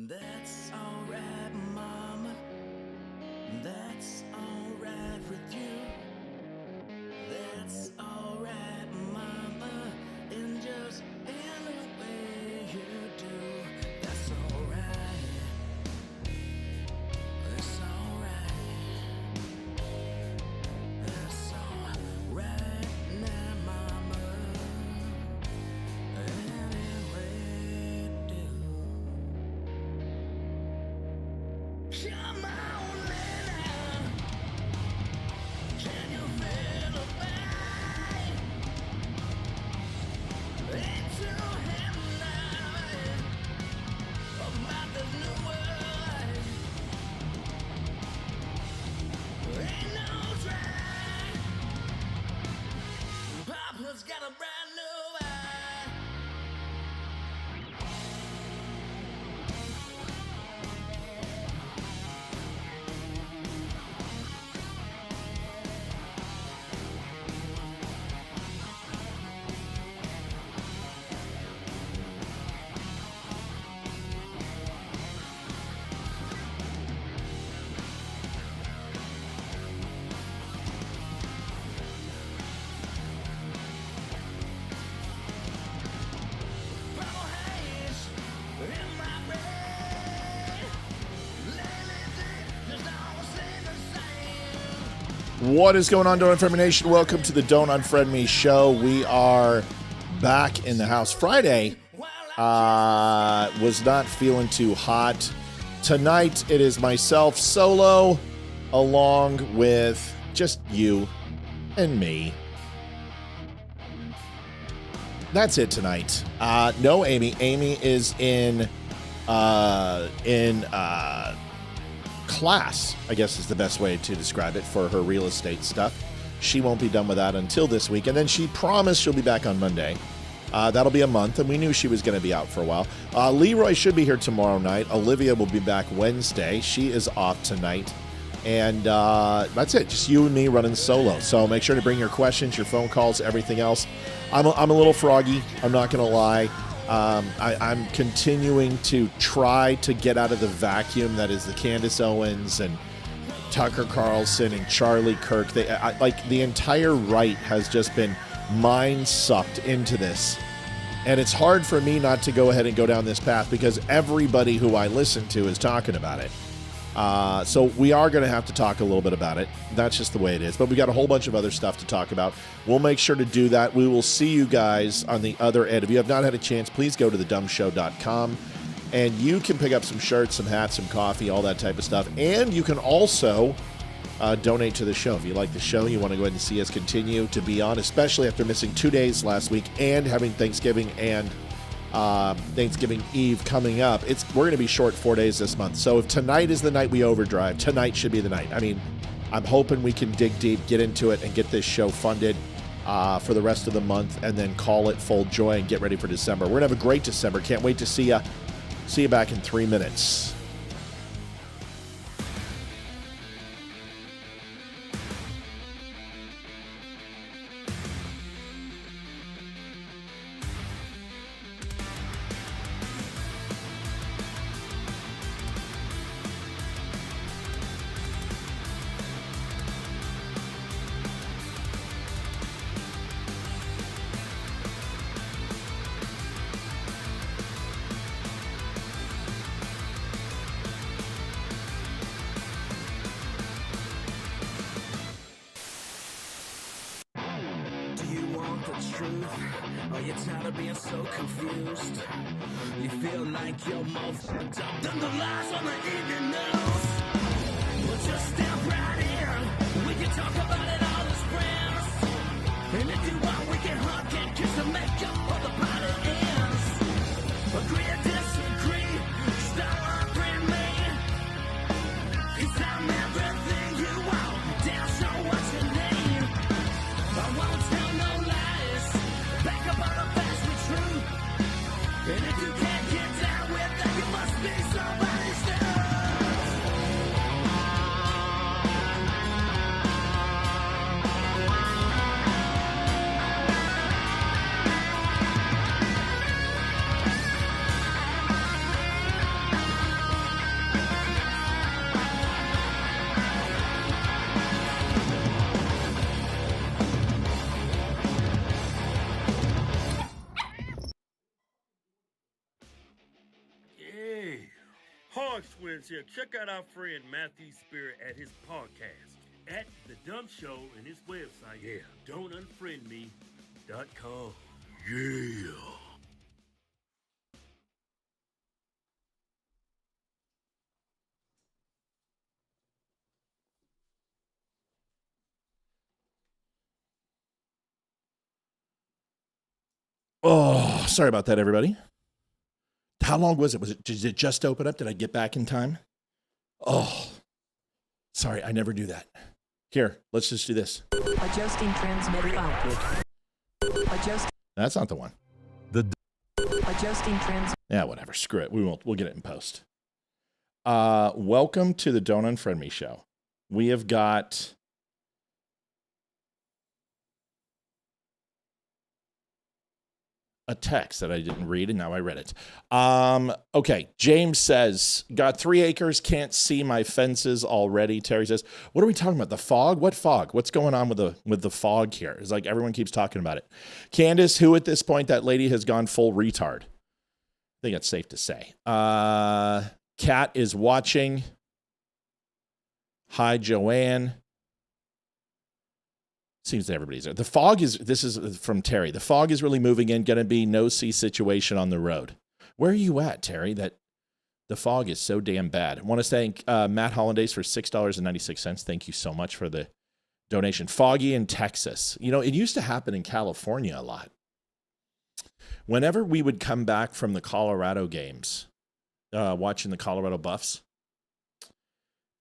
That's alright, Mama. That's alright with you. That's alright, Mama. And just in the way you do. That's alright. That's alright. That's alright now, Mama. Anyway, do. Come on now. Can you feel the pain? Into him now. About this new world. Ain't no train. Papa's got a brand new eye. Purple haze in my brain. Lately things just don't seem the same. What is going on, Don't Unfriend Me Nation? Welcome to the Don't Unfriend Me show. We are back in the house. Friday was not feeling too hot. Tonight it is myself solo, along with just you and me. That's it tonight. No Amy. Amy is in class, I guess is the best way to describe it, for her real estate stuff. She won't be done with that until this week, and then she promised she'll be back on Monday. That'll be a month, and we knew she was going to be out for a while. Leroy should be here tomorrow night. Olivia will be back Wednesday. She is off tonight. And that's it. Just you and me running solo. So make sure to bring your questions, your phone calls, everything else. I'm a little froggy. I'm not going to lie. I'm continuing to try to get out of the vacuum that is the Candace Owens and Tucker Carlson and Charlie Kirk. Like the entire right has just been mind sucked into this. And it's hard for me not to go ahead and go down this path because everybody who I listen to is talking about it. So we are going to have to talk a little bit about it. That's just the way it is. But we got a whole bunch of other stuff to talk about. We'll make sure to do that. We will see you guys on the other end. If you have not had a chance, please go to thedumbshow.com and you can pick up some shirts, some hats, some coffee, all that type of stuff. And you can also donate to the show. If you like the show, you want to go ahead and see us continue to be on, especially after missing 2 days last week and having Thanksgiving and Thanksgiving Eve coming up. We're going to be short 4 days this month. So if tonight is the night we overdrive, tonight should be the night. I mean, I'm hoping we can dig deep, get into it, and get this show funded for the rest of the month, and then call it full joy and get ready for December. We're going to have a great December. Can't wait to see you. See you back in 3 minutes. Do you want the truth? Are you tired of being so confused? You feel like you're more fucked up than the lies on the evening news? Well, just step right in. We can talk about it all as friends. And if you want, we can hug and kiss and make up for the party ends. Agree or disagree, start arguing me. 'Cause I'm everything you want. Damn, show what you need. I won't tell no lies. Back up on the facts be true. And if you can't get down with that, you must be somebody's dog. Mark Swins here. Check out our friend Matthew Spirit at his podcast, at The Dumb Show, and his website, don'tunfriendme.com. Yeah. Oh, sorry about that, everybody. How long was it? Did it just open up? Did I get back in time? Oh, sorry, I never do that. Here, let's just do this. Adjusting transmitter output. That's not the one. Adjusting trans. Yeah, whatever. Screw it. We'll get it in post. Welcome to the Don't Unfriend Me show. We have got a text that I didn't read, and now I read it. Okay, James says, got 3 acres, can't see my fences already. Terry says, what are we talking about? The fog? What fog? What's going on with the fog here? It's like everyone keeps talking about it. Candace, who at this point, that lady has gone full retard. I think that's safe to say. Kat is watching. Hi, Joanne. Seems that everybody's there. The fog is, this is from Terry. The fog is really moving in, going to be no see situation on the road. Where are you at, Terry? That the fog is so damn bad. I want to thank Matt Hollandaise for $6.96. Thank you so much for the donation. Foggy in Texas. You know, it used to happen in California a lot. Whenever we would come back from the Colorado games, watching the Colorado Buffs,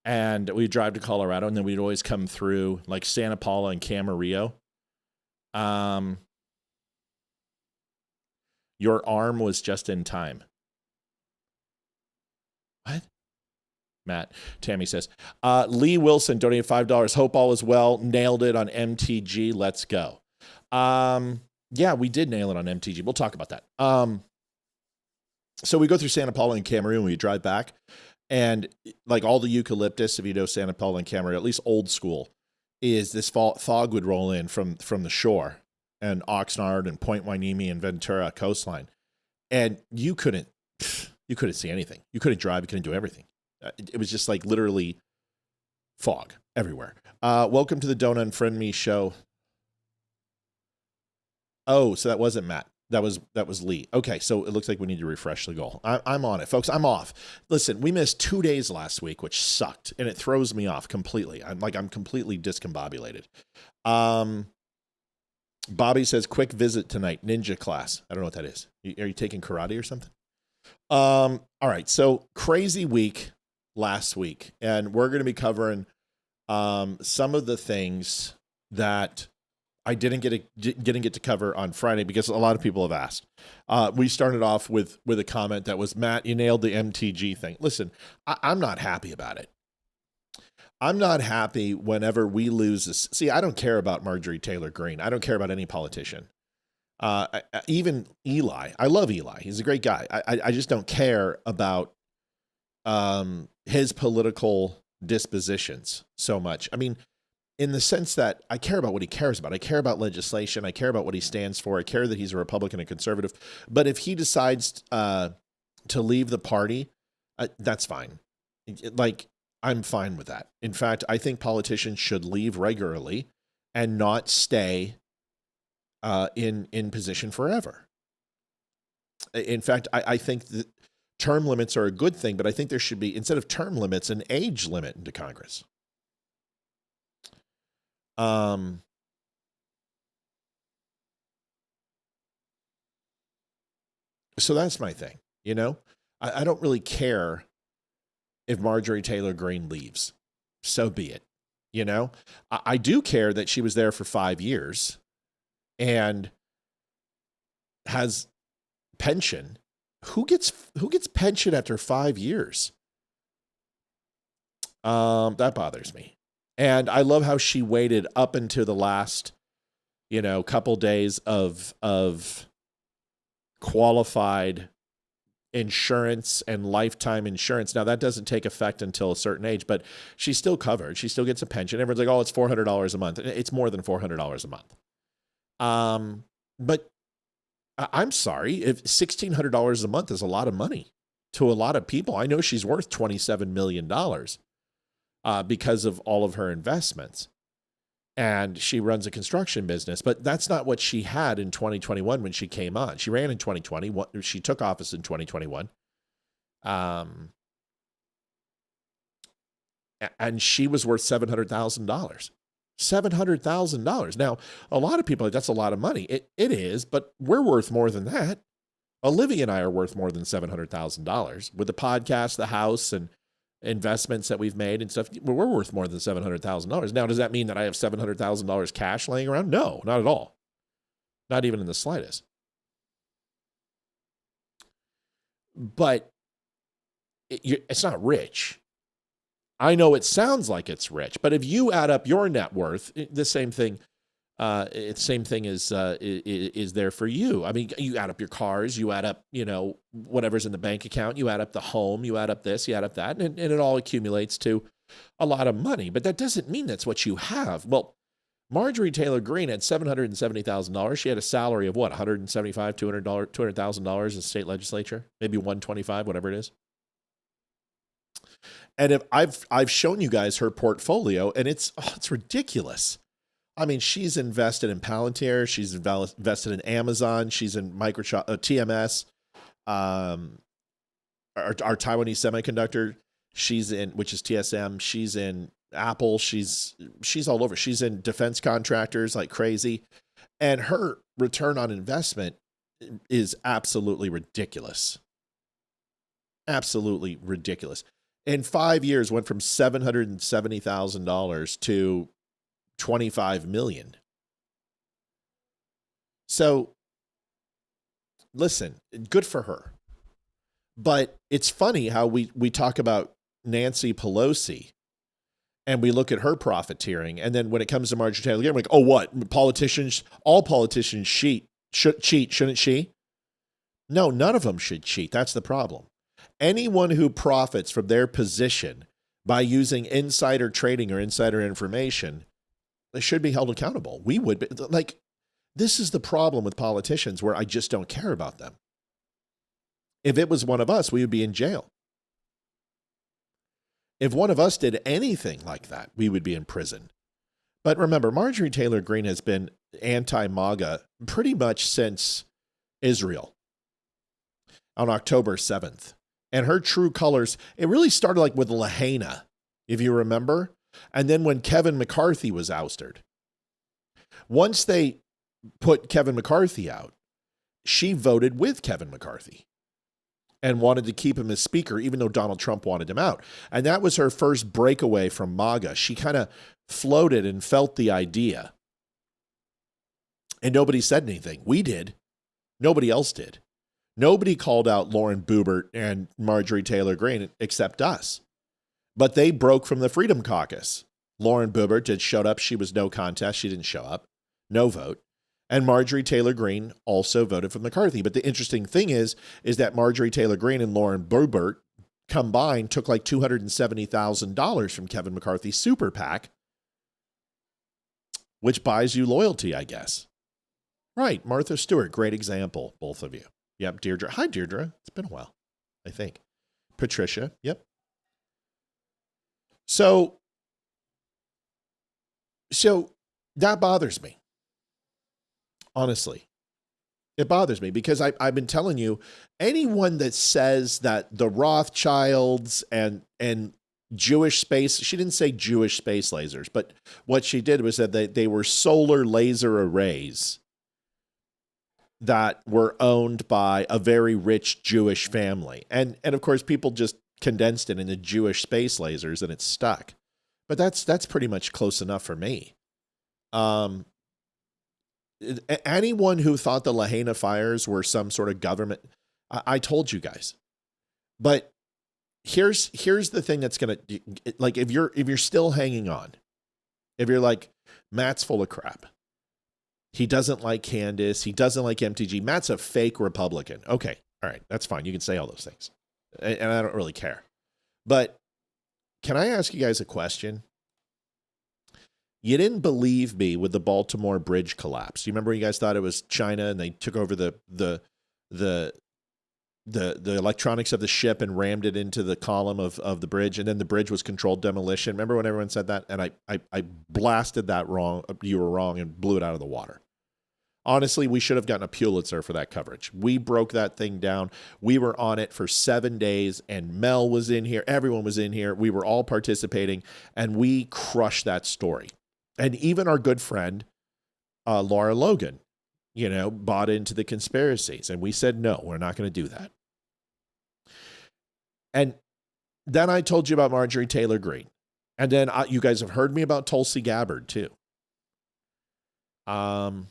and we'd drive to Colorado, and then we'd always come through like Santa Paula and Camarillo. Your arm was just in time. What? Matt, Tammy says, Lee Wilson donated $5. Hope all is well. Nailed it on MTG. Let's go. Yeah, we did nail it on MTG. We'll talk about that. So we go through Santa Paula and Camarillo, and we drive back. And like all the eucalyptus, if you know Santa Paula and Camarillo, at least old school, is this fog would roll in from the shore and Oxnard and Point Hueneme and Ventura coastline. And you couldn't see anything. You couldn't drive. You couldn't do everything. It was just like literally fog everywhere. Welcome to the Don't Unfriend Me show. Oh, so that wasn't Matt. That was Lee. Okay, so it looks like we need to refresh the goal. I'm on it, folks. I'm off. Listen, we missed 2 days last week, which sucked, and it throws me off completely. I'm completely discombobulated. Bobby says, quick visit tonight, ninja class. I don't know what that is. Are you taking karate or something? All right, so crazy week last week, and we're going to be covering some of the things that I didn't get to cover on Friday because a lot of people have asked. We started off with a comment that was, Matt, you nailed the MTG thing. Listen, I'm not happy about it. I'm not happy whenever we lose this. See, I don't care about Marjorie Taylor Greene. I don't care about any politician. Even Eli. I love Eli. He's a great guy. I just don't care about his political dispositions so much. I mean, in the sense that I care about what he cares about. I care about legislation. I care about what he stands for. I care that he's a Republican and conservative. But if he decides to leave the party, that's fine. Like, I'm fine with that. In fact, I think politicians should leave regularly and not stay in position forever. In fact, I think that term limits are a good thing, but I think there should be, instead of term limits, an age limit into Congress. So that's my thing, you know? I don't really care if Marjorie Taylor Greene leaves. So be it, you know? I do care that she was there for 5 years and has pension. Who gets pension after 5 years? That bothers me. And I love how she waited up until the last, couple days of qualified insurance and lifetime insurance. Now, that doesn't take effect until a certain age, but she's still covered. She still gets a pension. Everyone's like, oh, it's $400 a month. It's more than $400 a month. But I'm sorry, if $1,600 a month is a lot of money to a lot of people. I know she's worth $27 million because of all of her investments. And she runs a construction business, but that's not what she had in 2021 when she came on. She ran in 2020. She took office in 2021. And she was worth $700,000. $700,000. Now, a lot of people are like, that's a lot of money. It is, but we're worth more than that. Olivia and I are worth more than $700,000 with the podcast, the house, and investments that we've made and stuff. We're worth more than $700,000. Now, does that mean that I have $700,000 cash laying around? No, not at all. Not even in the slightest. But it's not rich. I know it sounds like it's rich, but if you add up your net worth, the same thing. Same thing is there for you. I mean, you add up your cars, you add up, whatever's in the bank account, you add up the home, you add up this, you add up that, and it all accumulates to a lot of money. But that doesn't mean that's what you have. Well, Marjorie Taylor Greene had $770,000. She had a salary of what, $175,000, $200,000 in state legislature, maybe $125,000, whatever it is. And if I've shown you guys her portfolio, and it's ridiculous. I mean, she's invested in Palantir. She's invested in Amazon. She's in Microsoft, TMS, our Taiwanese semiconductor. She's in, which is TSM. She's in Apple. She's all over. She's in defense contractors like crazy. And her return on investment is absolutely ridiculous. Absolutely ridiculous. In 5 years, went from $770,000 to $25 million. So listen, good for her. But it's funny how we talk about Nancy Pelosi and we look at her profiteering. And then when it comes to Marjorie Taylor Greene, we're like, oh, what? Politicians, all politicians should cheat, shouldn't she? No, none of them should cheat. That's the problem. Anyone who profits from their position by using insider trading or insider information, they should be held accountable. We would be like, this is the problem with politicians where I just don't care about them. If it was one of us, we would be in jail. If one of us did anything like that, we would be in prison. But remember, Marjorie Taylor Greene has been anti-MAGA pretty much since Israel on October 7th. And her true colors, it really started like with Lahaina, if you remember. And then when Kevin McCarthy was ousted, once they put Kevin McCarthy out, she voted with Kevin McCarthy and wanted to keep him as speaker, even though Donald Trump wanted him out. And that was her first breakaway from MAGA. She kind of floated and felt the idea. And nobody said anything. We did. Nobody else did. Nobody called out Lauren Boebert and Marjorie Taylor Greene except us. But they broke from the Freedom Caucus. Lauren Boebert showed up. She was no contest. She didn't show up. No vote. And Marjorie Taylor Greene also voted for McCarthy. But the interesting thing is that Marjorie Taylor Greene and Lauren Boebert combined took like $270,000 from Kevin McCarthy's super PAC, which buys you loyalty, I guess. Right. Martha Stewart, great example, both of you. Yep. Deirdre. Hi, Deirdre. It's been a while, I think. Patricia. Yep. So that bothers me. Honestly, it bothers me because I've been telling you, anyone that says that the Rothschilds and Jewish space, she didn't say Jewish space lasers, but what she did was that they were solar laser arrays that were owned by a very rich Jewish family. And of course, people just condensed it into Jewish space lasers and it's stuck. But that's pretty much close enough for me. Anyone who thought the Lahaina fires were some sort of government, I told you guys. But here's the thing that's gonna, like, if you're still hanging on, if you're like, Matt's full of crap. He doesn't like Candace. He doesn't like MTG. Matt's a fake Republican. Okay, all right, that's fine. You can say all those things, and I don't really care. But can I ask you guys a question? You didn't believe me with the Baltimore bridge collapse. You remember you guys thought it was China and they took over the the electronics of the ship and rammed it into the column of the bridge, and then the bridge was controlled demolition. Remember when everyone said that? And I blasted that wrong. You were wrong, and blew it out of the water. Honestly, we should have gotten a Pulitzer for that coverage. We broke that thing down. We were on it for 7 days, and Mel was in here. Everyone was in here. We were all participating, and we crushed that story. And even our good friend, Laura Logan, bought into the conspiracies. And we said, no, we're not going to do that. And then I told you about Marjorie Taylor Greene. And then you guys have heard me about Tulsi Gabbard, too. And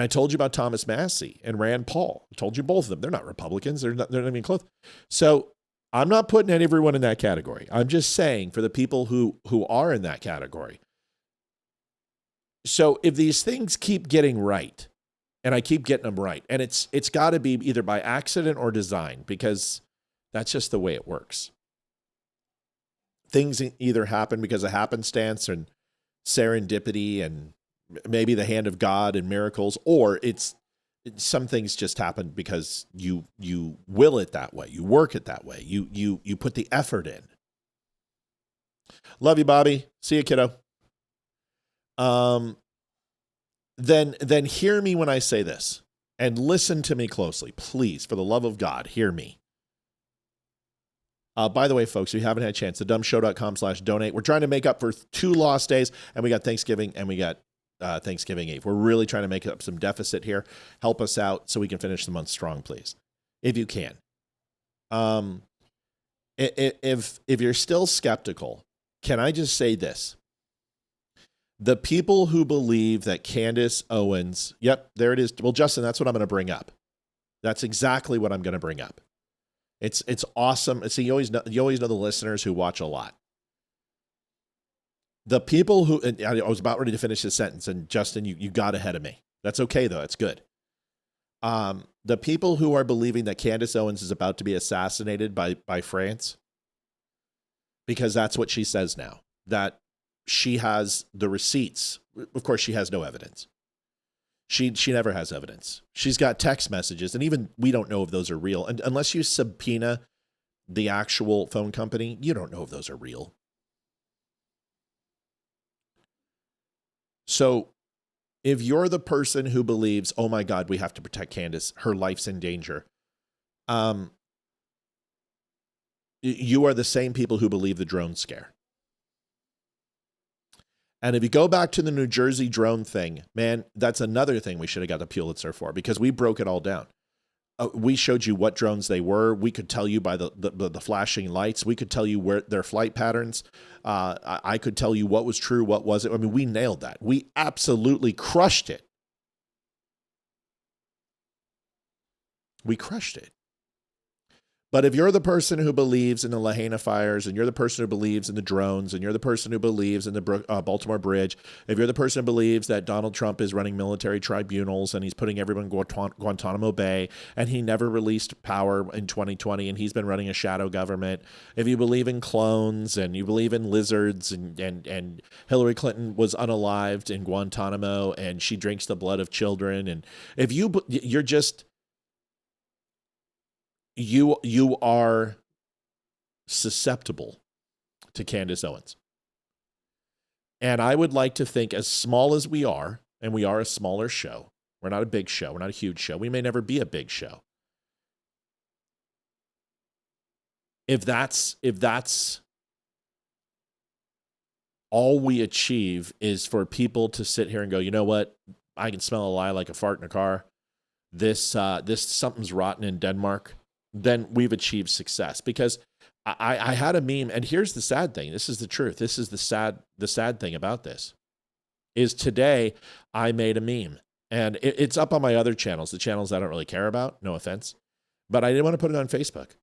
I told you about Thomas Massey and Rand Paul. I told you both of them. They're not Republicans. They're not even close. So I'm not putting everyone in that category. I'm just saying for the people who are in that category. So if these things keep getting right, and I keep getting them right, and it's got to be either by accident or design, because that's just the way it works. Things either happen because of happenstance and serendipity and maybe the hand of God and miracles, or some things just happen because you will it that way. You work it that way. You put the effort in. Love you, Bobby. See you, kiddo. Then hear me when I say this, and listen to me closely, please. For the love of God, hear me. By the way, folks, if you haven't had a chance, thedumbshow.com/donate. We're trying to make up for 2 lost days, and we got Thanksgiving, and we got Thanksgiving Eve. We're really trying to make up some deficit here. Help us out so we can finish the month strong, please, if you can. If you're still skeptical, can I just say this? The people who believe that Candace Owens, yep, there it is. Well, Justin, that's what I'm going to bring up. That's exactly what I'm going to bring up. It's awesome. See, you always know the listeners who watch a lot. The people who, and I was about ready to finish this sentence, and Justin, you got ahead of me. That's okay, though. That's good. The people who are believing that Candace Owens is about to be assassinated by France, because that's what she says now, that she has the receipts. Of course, she has no evidence. She never has evidence. She's got text messages, and even we don't know if those are real. And unless you subpoena the actual phone company, you don't know if those are real. So if you're the person who believes, oh my God, we have to protect Candace, her life's in danger, you are the same people who believe the drone scare. And if you go back to the New Jersey drone thing, man, that's another thing we should have got the Pulitzer for, because we broke it all down. We showed you what drones they were. We could tell you by the flashing lights. We could tell you where their flight patterns. I could tell you what was true, what wasn't. I mean, we nailed that. We absolutely crushed it. We crushed it. But if you're the person who believes in the Lahaina fires, and you're the person who believes in the drones, and you're the person who believes in the Baltimore Bridge, if you're the person who believes that Donald Trump is running military tribunals and he's putting everyone in Guantanamo Bay, and he never released power in 2020, and he's been running a shadow government, if you believe in clones and you believe in lizards, and Hillary Clinton was unalived in Guantanamo and she drinks the blood of children, and if you're just... You are susceptible to Candace Owens. And I would like to think, as small as we are, and we are a smaller show, we're not a big show, we're not a huge show, we may never be a big show. If that's all we achieve is for people to sit here and go, you know what, I can smell a lie like a fart in a car. This something's rotten in Denmark. Then we've achieved success. Because I had a meme, and here's the sad thing. This is the truth. This is the sad thing about this. Is today I made a meme, and it's up on my other channels, the channels I don't really care about, no offense, but I didn't want to put it on Facebook.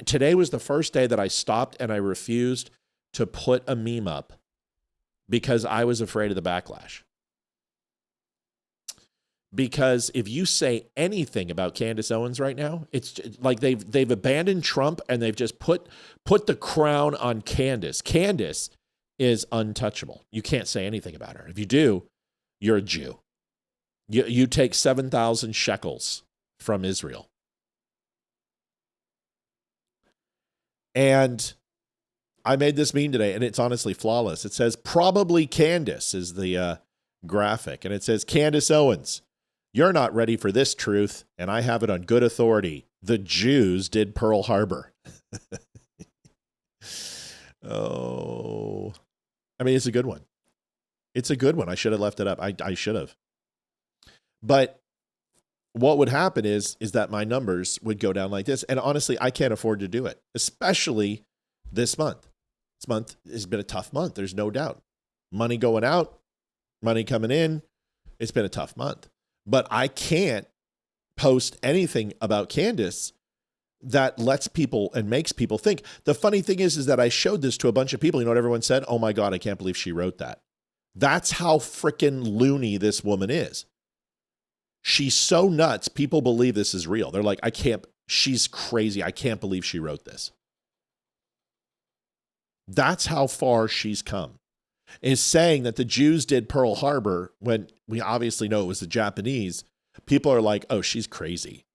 Today was the first day that I stopped and I refused to put a meme up because I was afraid of the backlash. Because if you say anything about Candace Owens right now, it's like they've abandoned Trump and they've just put the crown on Candace. Candace is untouchable. You can't say anything about her. If you do, you're a Jew. You take 7,000 shekels from Israel. And I made this meme today, and it's honestly flawless. It says, probably Candace is the graphic. And it says, Candace Owens, you're not ready for this truth, and I have it on good authority. The Jews did Pearl Harbor. Oh, I mean, it's a good one. It's a good one. I should have left it up. I should have. But what would happen is that my numbers would go down like this. And honestly, I can't afford to do it, especially this month. This month has been a tough month. There's no doubt. Money going out, money coming in. It's been a tough month. But I can't post anything about Candace that lets people and makes people think. The funny thing is that I showed this to a bunch of people. You know what everyone said? Oh my God, I can't believe she wrote that. That's how freaking loony this woman is. She's so nuts. People believe this is real. They're like, she's crazy. I can't believe she wrote this. That's how far she's come. Is saying that the Jews did Pearl Harbor when we obviously know it was the Japanese. People are like, oh, she's crazy.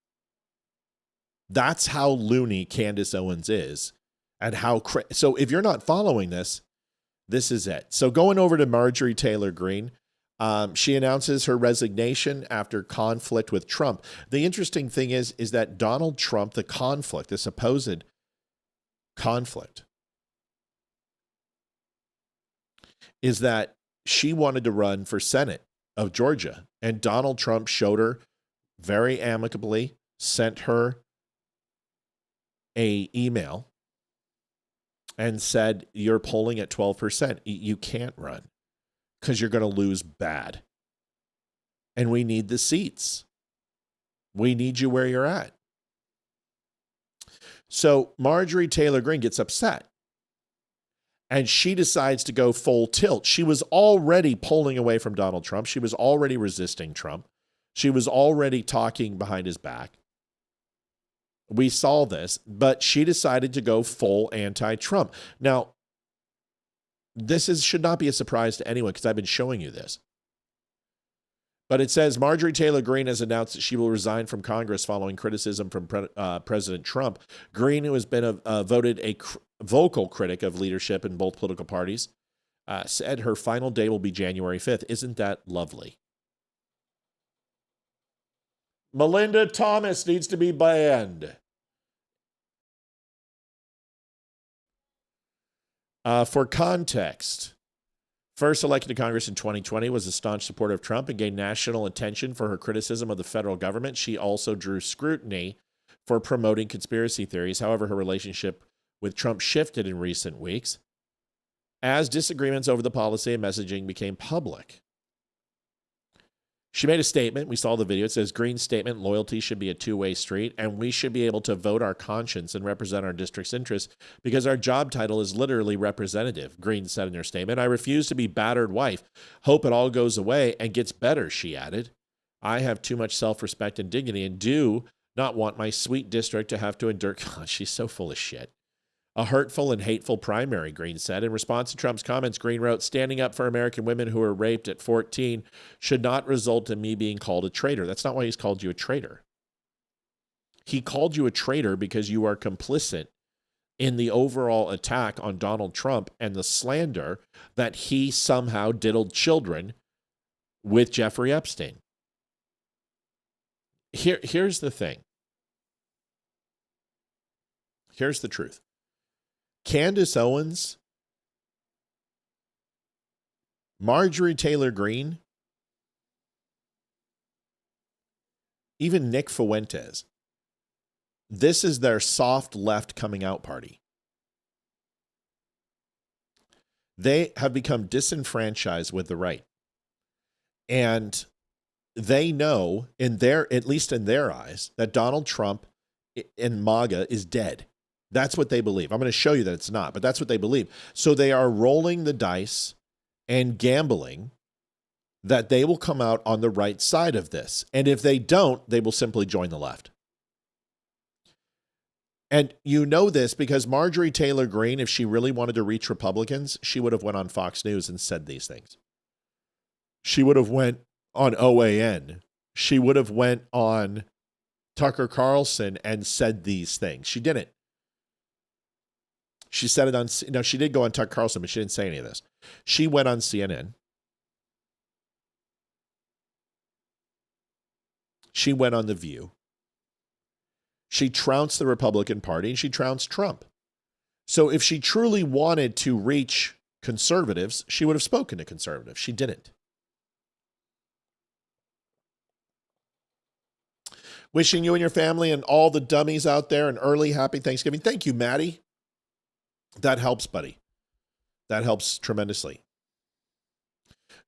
That's how loony Candace Owens is. And how so if you're not following this, this is it. So going over to Marjorie Taylor Greene, she announces her resignation after conflict with Trump. The interesting thing is that Donald Trump, the supposed conflict, is that she wanted to run for Senate of Georgia. And Donald Trump showed her very amicably, sent her an email and said, you're polling at 12%. You can't run because you're going to lose bad. And we need the seats. We need you where you're at. So Marjorie Taylor Greene gets upset. And she decides to go full tilt. She was already pulling away from Donald Trump. She was already resisting Trump. She was already talking behind his back. We saw this, but she decided to go full anti-Trump. Now, should not be a surprise to anyone because I've been showing you this. But it says Marjorie Taylor Greene has announced that she will resign from Congress following criticism from President Trump. Greene, who has been voted a vocal critic of leadership in both political parties, said her final day will be January 5th. Isn't that lovely? Melinda Thomas needs to be banned. For context, first elected to Congress in 2020, was a staunch supporter of Trump and gained national attention for her criticism of the federal government. She also drew scrutiny for promoting conspiracy theories. However, her relationship with Trump shifted in recent weeks as disagreements over the policy and messaging became public. She made a statement. We saw the video. It says, Greene's statement, loyalty should be a two-way street, and we should be able to vote our conscience and represent our district's interests because our job title is literally representative, Greene said in her statement. I refuse to be battered wife. Hope it all goes away and gets better, she added. I have too much self-respect and dignity and do not want my sweet district to have to endure. God, she's so full of shit. A hurtful and hateful primary, Greene said. In response to Trump's comments, Greene wrote, standing up for American women who were raped at 14 should not result in me being called a traitor. That's not why he's called you a traitor. He called you a traitor because you are complicit in the overall attack on Donald Trump and the slander that he somehow diddled children with Jeffrey Epstein. Here's the thing. Here's the truth. Candace Owens, Marjorie Taylor Greene, even Nick Fuentes, this is their soft left coming out party. They have become disenfranchised with the right. And they know, at least in their eyes, that Donald Trump and MAGA is dead. That's what they believe. I'm going to show you that it's not, but that's what they believe. So they are rolling the dice and gambling that they will come out on the right side of this. And if they don't, they will simply join the left. And you know this because Marjorie Taylor Greene, if she really wanted to reach Republicans, she would have went on Fox News and said these things. She would have went on OAN. She would have went on Tucker Carlson and said these things. She didn't. She said it on, no, she did go on Tucker Carlson, but she didn't say any of this. She went on CNN. She went on The View. She trounced the Republican Party and she trounced Trump. So if she truly wanted to reach conservatives, she would have spoken to conservatives. She didn't. Wishing you and your family and all the dummies out there an early happy Thanksgiving. Thank you, Maddie. That helps, buddy. That helps tremendously.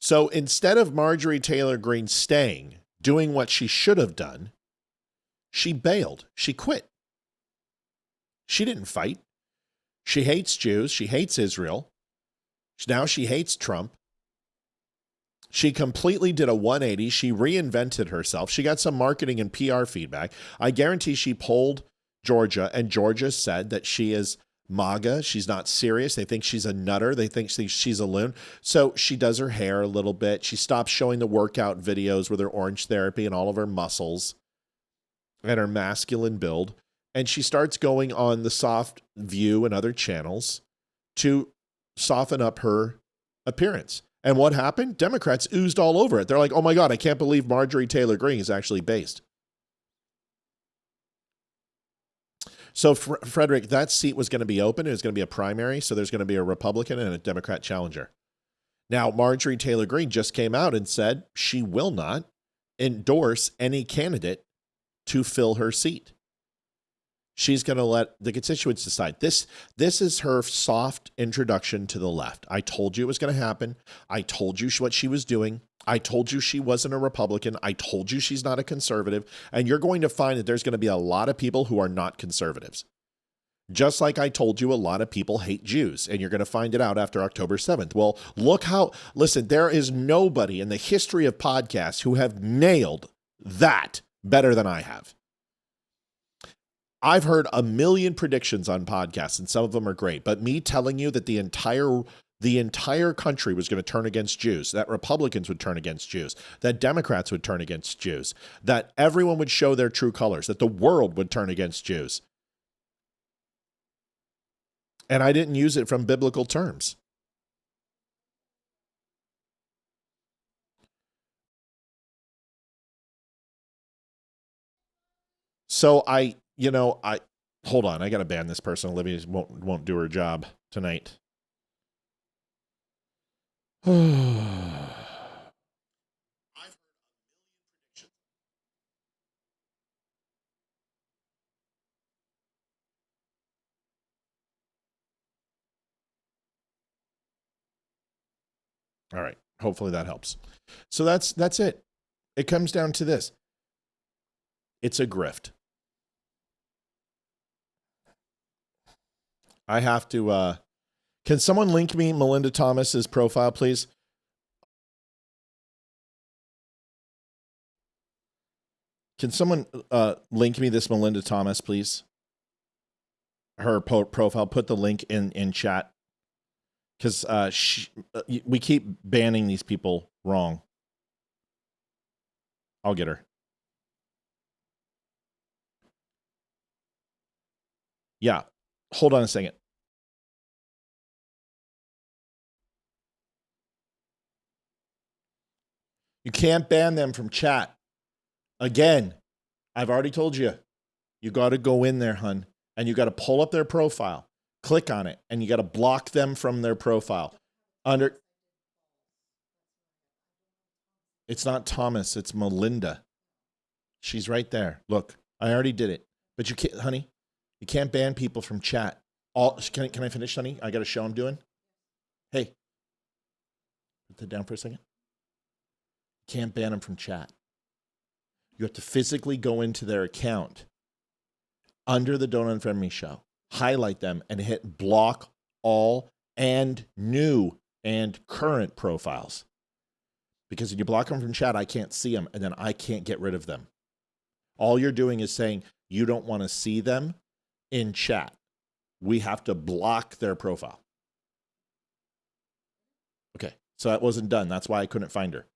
So instead of Marjorie Taylor Greene staying, doing what she should have done, she bailed. She quit. She didn't fight. She hates Jews. She hates Israel. Now she hates Trump. She completely did a 180. She reinvented herself. She got some marketing and PR feedback. I guarantee she polled Georgia, and Georgia said that she is MAGA. She's not serious. They think she's a nutter. They think she's a loon. So she does her hair a little bit. She stops showing the workout videos with her orange therapy and all of her muscles and her masculine build. And she starts going on the Soft View and other channels to soften up her appearance. And what happened? Democrats oozed all over it. They're like, oh my God, I can't believe Marjorie Taylor Greene is actually based. So, Frederick, that seat was going to be open. It was going to be a primary. So there's going to be a Republican and a Democrat challenger. Now, Marjorie Taylor Greene just came out and said she will not endorse any candidate to fill her seat. She's going to let the constituents decide. This is her soft introduction to the left. I told you it was going to happen. I told you what she was doing. I told you she wasn't a Republican. I told you she's not a conservative. And you're going to find that there's going to be a lot of people who are not conservatives. Just like I told you, a lot of people hate Jews, and you're going to find it out after October 7th. Well, listen, there is nobody in the history of podcasts who have nailed that better than I have. I've heard a million predictions on podcasts, and some of them are great, but me telling you that the entire country was going to turn against Jews, that Republicans would turn against Jews, that Democrats would turn against Jews, that everyone would show their true colors, that the world would turn against Jews. And I didn't use it from biblical terms. So hold on. I got to ban this person. Olivia won't do her job tonight. All right. Hopefully that helps. So that's it. It comes down to this. It's a grift. I have to, can someone link me Melinda Thomas's profile, please? Can someone link me this Melinda Thomas, please? Her profile, put the link in chat. Because we keep banning these people wrong. I'll get her. Yeah. Hold on a second. You can't ban them from chat. Again, I've already told you. You got to go in there, hun, and you got to pull up their profile. Click on it, and you got to block them from their profile. It's not Thomas, it's Melinda. She's right there. Look, I already did it. But you can't, honey, you can't ban people from chat. Can I finish, honey? I got a show I'm doing. Hey, put that down for a second. You can't ban them from chat. You have to physically go into their account under the Don't Unfriend Me show, highlight them, and hit block all and new and current profiles. Because if you block them from chat, I can't see them, and then I can't get rid of them. All you're doing is saying you don't want to see them in chat. We have to block their profile. Okay, so that wasn't done. That's why I couldn't find her.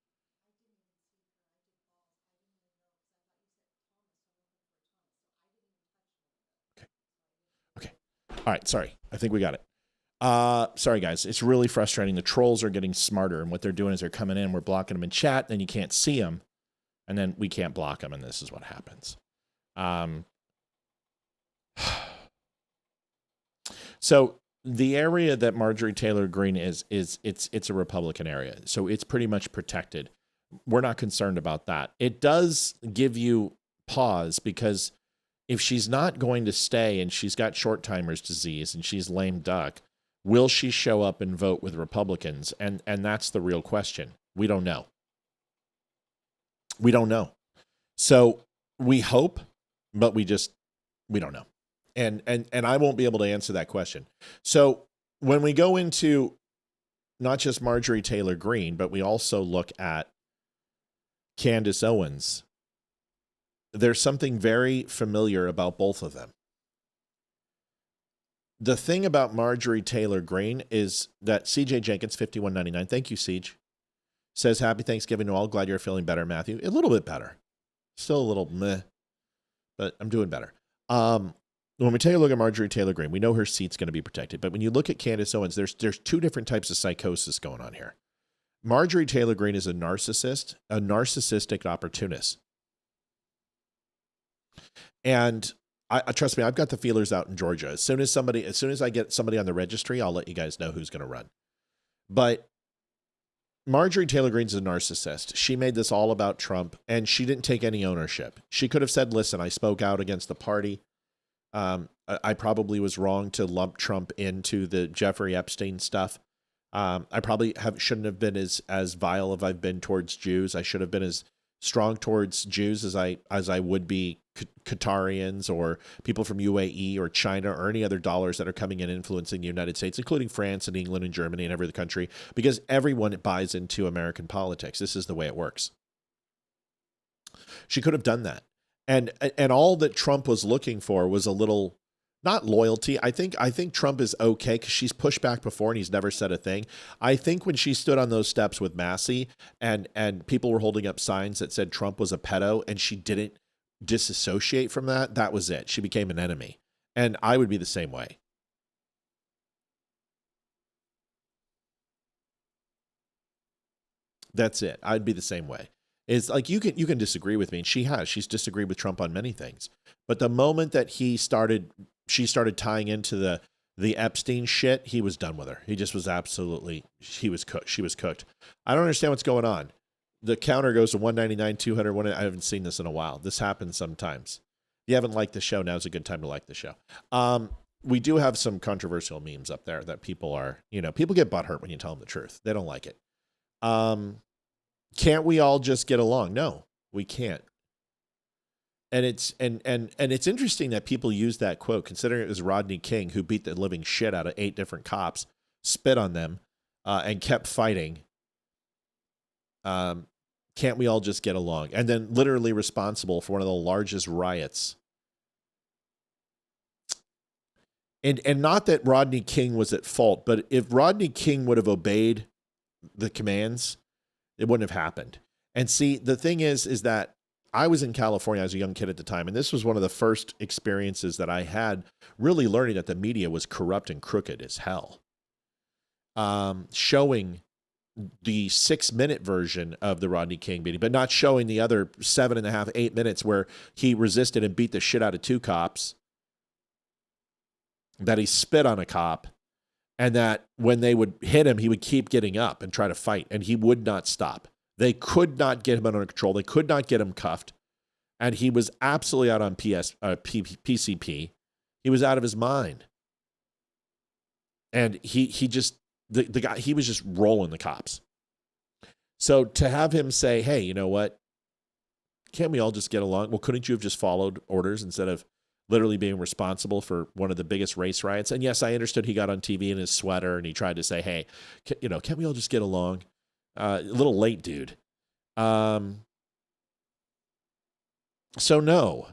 All right, sorry. I think we got it. Sorry, guys. It's really frustrating. The trolls are getting smarter, and what they're doing is they're coming in, we're blocking them in chat, then you can't see them, and then we can't block them, and this is what happens. So the area that Marjorie Taylor Greene is it's a Republican area, so it's pretty much protected. We're not concerned about that. It does give you pause because if she's not going to stay and she's got short-timer's disease and she's lame duck, will she show up and vote with Republicans? And that's the real question. We don't know. We don't know. So we hope, but we don't know. And I won't be able to answer that question. So when we go into not just Marjorie Taylor Greene, but we also look at Candace Owens, there's something very familiar about both of them. The thing about Marjorie Taylor Greene is that CJ Jenkins, 51.99, thank you, Siege, says, happy Thanksgiving to all. Glad you're feeling better, Matthew. A little bit better. Still a little meh, but I'm doing better. When we take a look at Marjorie Taylor Greene, we know her seat's going to be protected. But when you look at Candace Owens, there's two different types of psychosis going on here. Marjorie Taylor Greene is a narcissist, a narcissistic opportunist. And I trust me, I've got the feelers out in Georgia. As soon as I get somebody on the registry, I'll let you guys know who's going to run. But Marjorie Taylor Greene's a narcissist. She made this all about Trump, and she didn't take any ownership. She could have said, listen, I spoke out against the party. I probably was wrong to lump Trump into the Jeffrey Epstein stuff. I probably shouldn't have been as vile as I've been towards Jews. I should have been as strong towards Jews as I would be Qatarians or people from UAE or China or any other dollars that are coming in influencing the United States, including France and England and Germany and every other country, because everyone buys into American politics. This is the way it works. She could have done that. And all that Trump was looking for was a little, not loyalty. I think Trump is okay because she's pushed back before and he's never said a thing. I think when she stood on those steps with Massey and people were holding up signs that said Trump was a pedo and she didn't disassociate from that, that was it. She became an enemy. And I would be the same way. That's it. I'd be the same way. It's like you can disagree with me, and she's disagreed with Trump on many things. But the moment that she started tying into the Epstein shit, he was done with her. He just was absolutely, he was cooked. She was cooked. I don't understand what's going on. The counter goes to 199, 200. I haven't seen this in a while. This happens sometimes. If you haven't liked the show, now's a good time to like the show. We do have some controversial memes up there that people get butthurt when you tell them the truth. They don't like it. Can't we all just get along? No, we can't. And it's interesting that people use that quote, considering it was Rodney King who beat the living shit out of 8 different cops, spit on them, and kept fighting. Can't we all just get along? And then literally responsible for one of the largest riots. And not that Rodney King was at fault, but if Rodney King would have obeyed the commands, it wouldn't have happened. And see, the thing is that I was in California. I was a young kid at the time, and this was one of the first experiences that I had really learning that the media was corrupt and crooked as hell. Showing the 6-minute version of the Rodney King beating, but not showing the other 7.5, 8 minutes where he resisted and beat the shit out of 2 cops, that he spit on a cop, and that when they would hit him, he would keep getting up and try to fight, and he would not stop. They could not get him under control. They could not get him cuffed, and he was absolutely out on PCP. He was out of his mind, and he just the guy, he was just rolling the cops. So to have him say, "Hey, you know what? Can't we all just get along?" Well, couldn't you have just followed orders instead of literally being responsible for one of the biggest race riots? And yes, I understood he got on TV in his sweater and he tried to say, hey, can't we all just get along? A little late, dude. So no,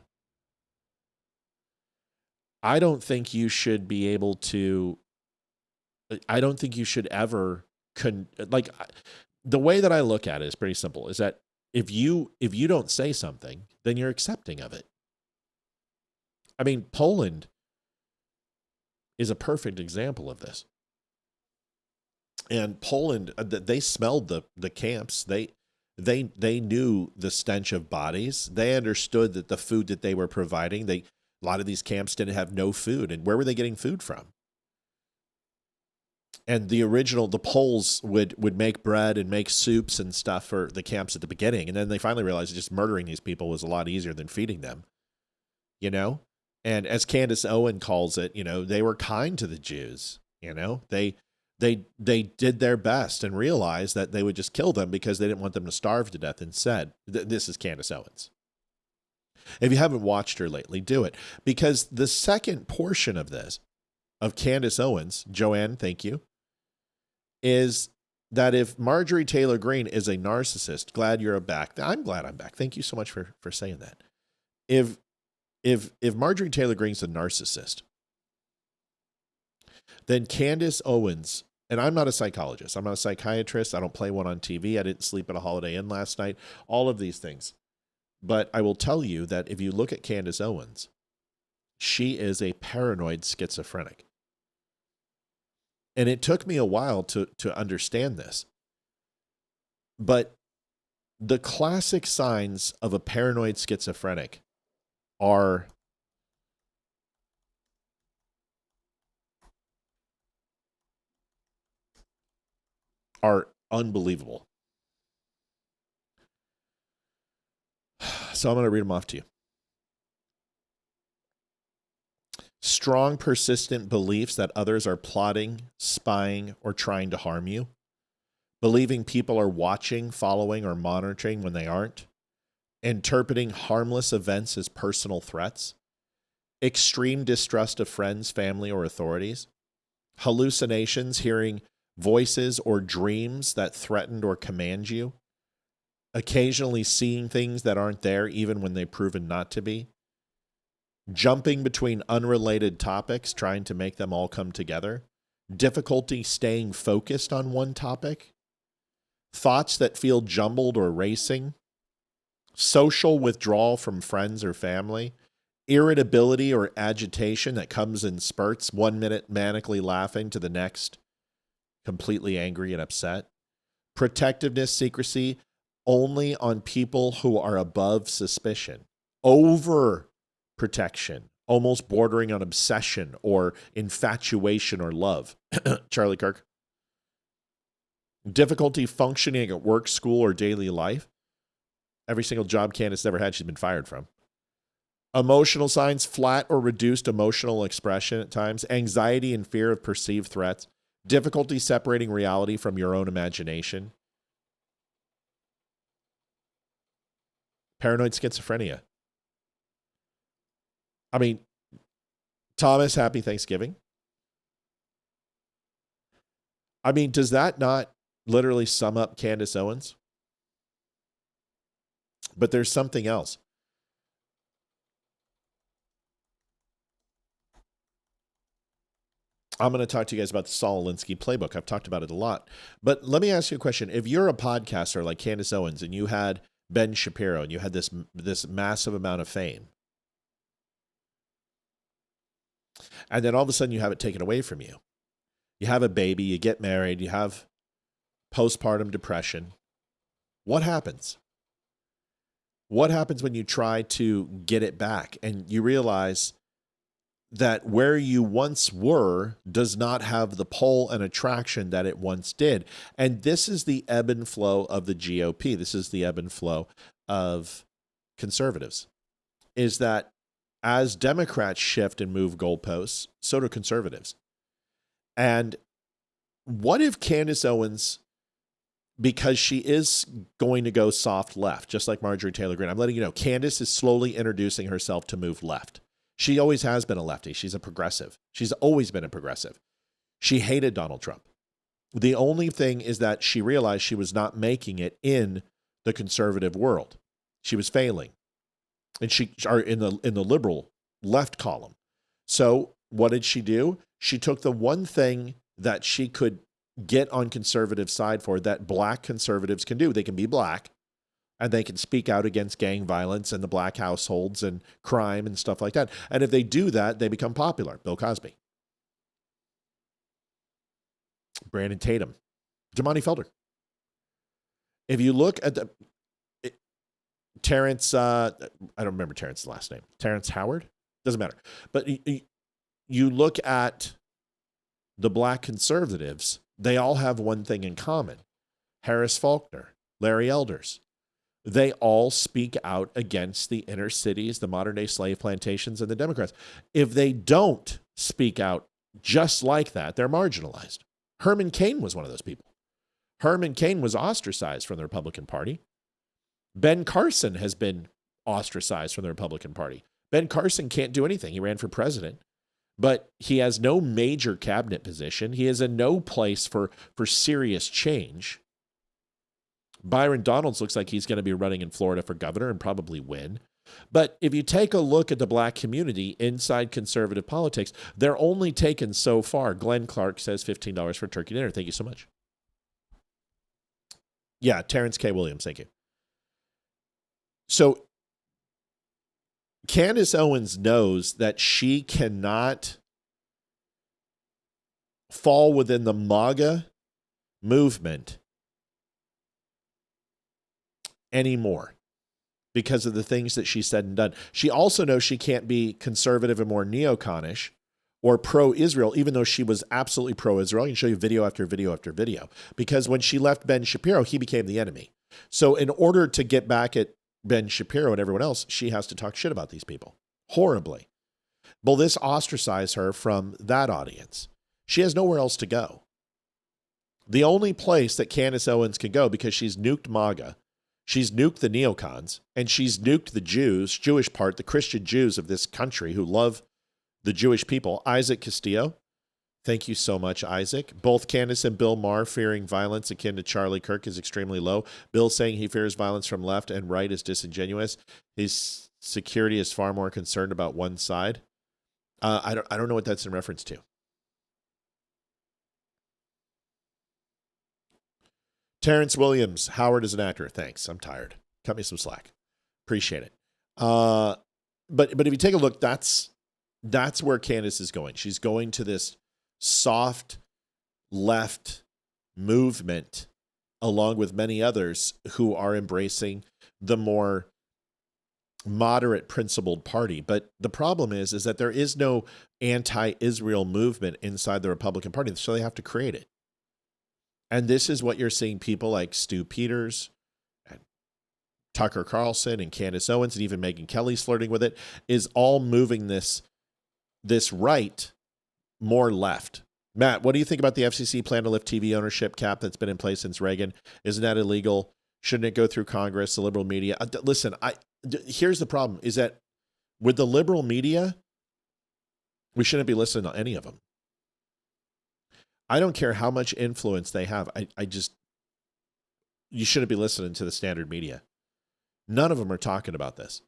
I don't think you should be able to, I don't think you should ever, the way that I look at it is pretty simple, is that if you don't say something, then you're accepting of it. I mean, Poland is a perfect example of this. And Poland, they smelled the camps. They knew the stench of bodies. They understood that the food that they were providing, a lot of these camps didn't have no food. And where were they getting food from? And the Poles would make bread and make soups and stuff for the camps at the beginning. And then they finally realized just murdering these people was a lot easier than feeding them, you know? And as Candace Owen calls it, you know, they were kind to the Jews, you know? They did their best and realized that they would just kill them because they didn't want them to starve to death instead. This is Candace Owens. If you haven't watched her lately, do it. Because the second portion of this, of Candace Owens, Joanne, thank you, is that if Marjorie Taylor Greene is a narcissist, glad you're back. I'm glad I'm back. Thank you so much for saying that. If Marjorie Taylor Greene's a narcissist, then Candace Owens, and I'm not a psychologist, I'm not a psychiatrist, I don't play one on TV, I didn't sleep at a Holiday Inn last night, all of these things. But I will tell you that if you look at Candace Owens, she is a paranoid schizophrenic. And it took me a while to understand this. But the classic signs of a paranoid schizophrenic are unbelievable. So I'm going to read them off to you. Strong, persistent beliefs that others are plotting, spying, or trying to harm you. Believing people are watching, following, or monitoring when they aren't. Interpreting harmless events as personal threats. Extreme distrust of friends, family, or authorities. Hallucinations, hearing voices or dreams that threatened or command you. Occasionally seeing things that aren't there even when they've proven not to be. Jumping between unrelated topics, trying to make them all come together. Difficulty staying focused on one topic. Thoughts that feel jumbled or racing. Social withdrawal from friends or family. Irritability or agitation that comes in spurts, 1 minute manically laughing to the next completely angry and upset. Protectiveness, secrecy, only on people who are above suspicion. Over protection, almost bordering on obsession or infatuation or love. Charlie Kirk. Difficulty functioning at work, school, or daily life. Every single job Candace ever had, she's been fired from. Emotional signs, flat or reduced emotional expression at times. Anxiety and fear of perceived threats. Difficulty separating reality from your own imagination. Paranoid schizophrenia. I mean, Thomas, happy Thanksgiving. I mean, does that not literally sum up Candace Owens? But there's something else. I'm going to talk to you guys about the Saul Alinsky playbook. I've talked about it a lot. But let me ask you a question. If you're a podcaster like Candace Owens and you had Ben Shapiro and you had this massive amount of fame, and then all of a sudden you have it taken away from you. You have a baby, you get married, you have postpartum depression. What happens? What happens when you try to get it back and you realize that where you once were does not have the pull and attraction that it once did? And this is the ebb and flow of the GOP. This is the ebb and flow of conservatives, is that as Democrats shift and move goalposts, so do conservatives. And what if Candace Owens, because she is going to go soft left, just like Marjorie Taylor Greene, I'm letting you know, Candace is slowly introducing herself to move left. She always has been a lefty. She's a progressive. She's always been a progressive. She hated Donald Trump. The only thing is that she realized she was not making it in the conservative world. She was failing. And she are in the liberal left column. So what did she do? She took the one thing that she could get on conservative side for that black conservatives can do. They can be black and they can speak out against gang violence and the black households and crime and stuff like that. And if they do that, they become popular. Bill Cosby. Brandon Tatum, Damani Felder. If you look at Terrence, I don't remember Terrence's last name. Terrence Howard? Doesn't matter. But you look at the black conservatives, they all have one thing in common. Harris Faulkner, Larry Elders. They all speak out against the inner cities, the modern-day slave plantations, and the Democrats. If they don't speak out just like that, they're marginalized. Herman Cain was one of those people. Herman Cain was ostracized from the Republican Party. Ben Carson has been ostracized from the Republican Party. Ben Carson can't do anything. He ran for president, but he has no major cabinet position. He is in no place for serious change. Byron Donalds looks like he's going to be running in Florida for governor and probably win. But if you take a look at the black community inside conservative politics, they're only taken so far. Glenn Clark says $15 for turkey dinner. Thank you so much. Yeah, Terrence K. Williams, thank you. So Candace Owens knows that she cannot fall within the MAGA movement anymore because of the things that she said and done. She also knows she can't be conservative and more neoconish or pro-Israel, even though she was absolutely pro-Israel. I can show you video after video after video. Because when she left Ben Shapiro, he became the enemy. So in order to get back at Ben Shapiro and everyone else, she has to talk shit about these people. Horribly. Well, this ostracized her from that audience. She has nowhere else to go. The only place that Candace Owens can go, because she's nuked MAGA, she's nuked the neocons, and she's nuked the Jews, Jewish part, the Christian Jews of this country who love the Jewish people. Isaac Castillo, thank you so much, Isaac. Both Candace and Bill Maher fearing violence akin to Charlie Kirk is extremely low. Bill saying he fears violence from left and right is disingenuous. His security is far more concerned about one side. I don't know what that's in reference to. Terrence Williams, Howard is an actor. Thanks. I'm tired. Cut me some slack. Appreciate it. But if you take a look, that's where Candace is going. She's going to this soft left movement along with many others who are embracing the more moderate principled party. But the problem is that there is no anti-Israel movement inside the Republican Party, so they have to create it. And this is what you're seeing people like Stu Peters and Tucker Carlson and Candace Owens and even Megyn Kelly's flirting with it, is all moving this right more left. Matt, what do you think about the FCC plan to lift TV ownership cap that's been in place since Reagan? Isn't that illegal? Shouldn't it go through Congress, the liberal media? Listen, here's the problem, is that with the liberal media, we shouldn't be listening to any of them. I don't care how much influence they have. You shouldn't be listening to the standard media. None of them are talking about this.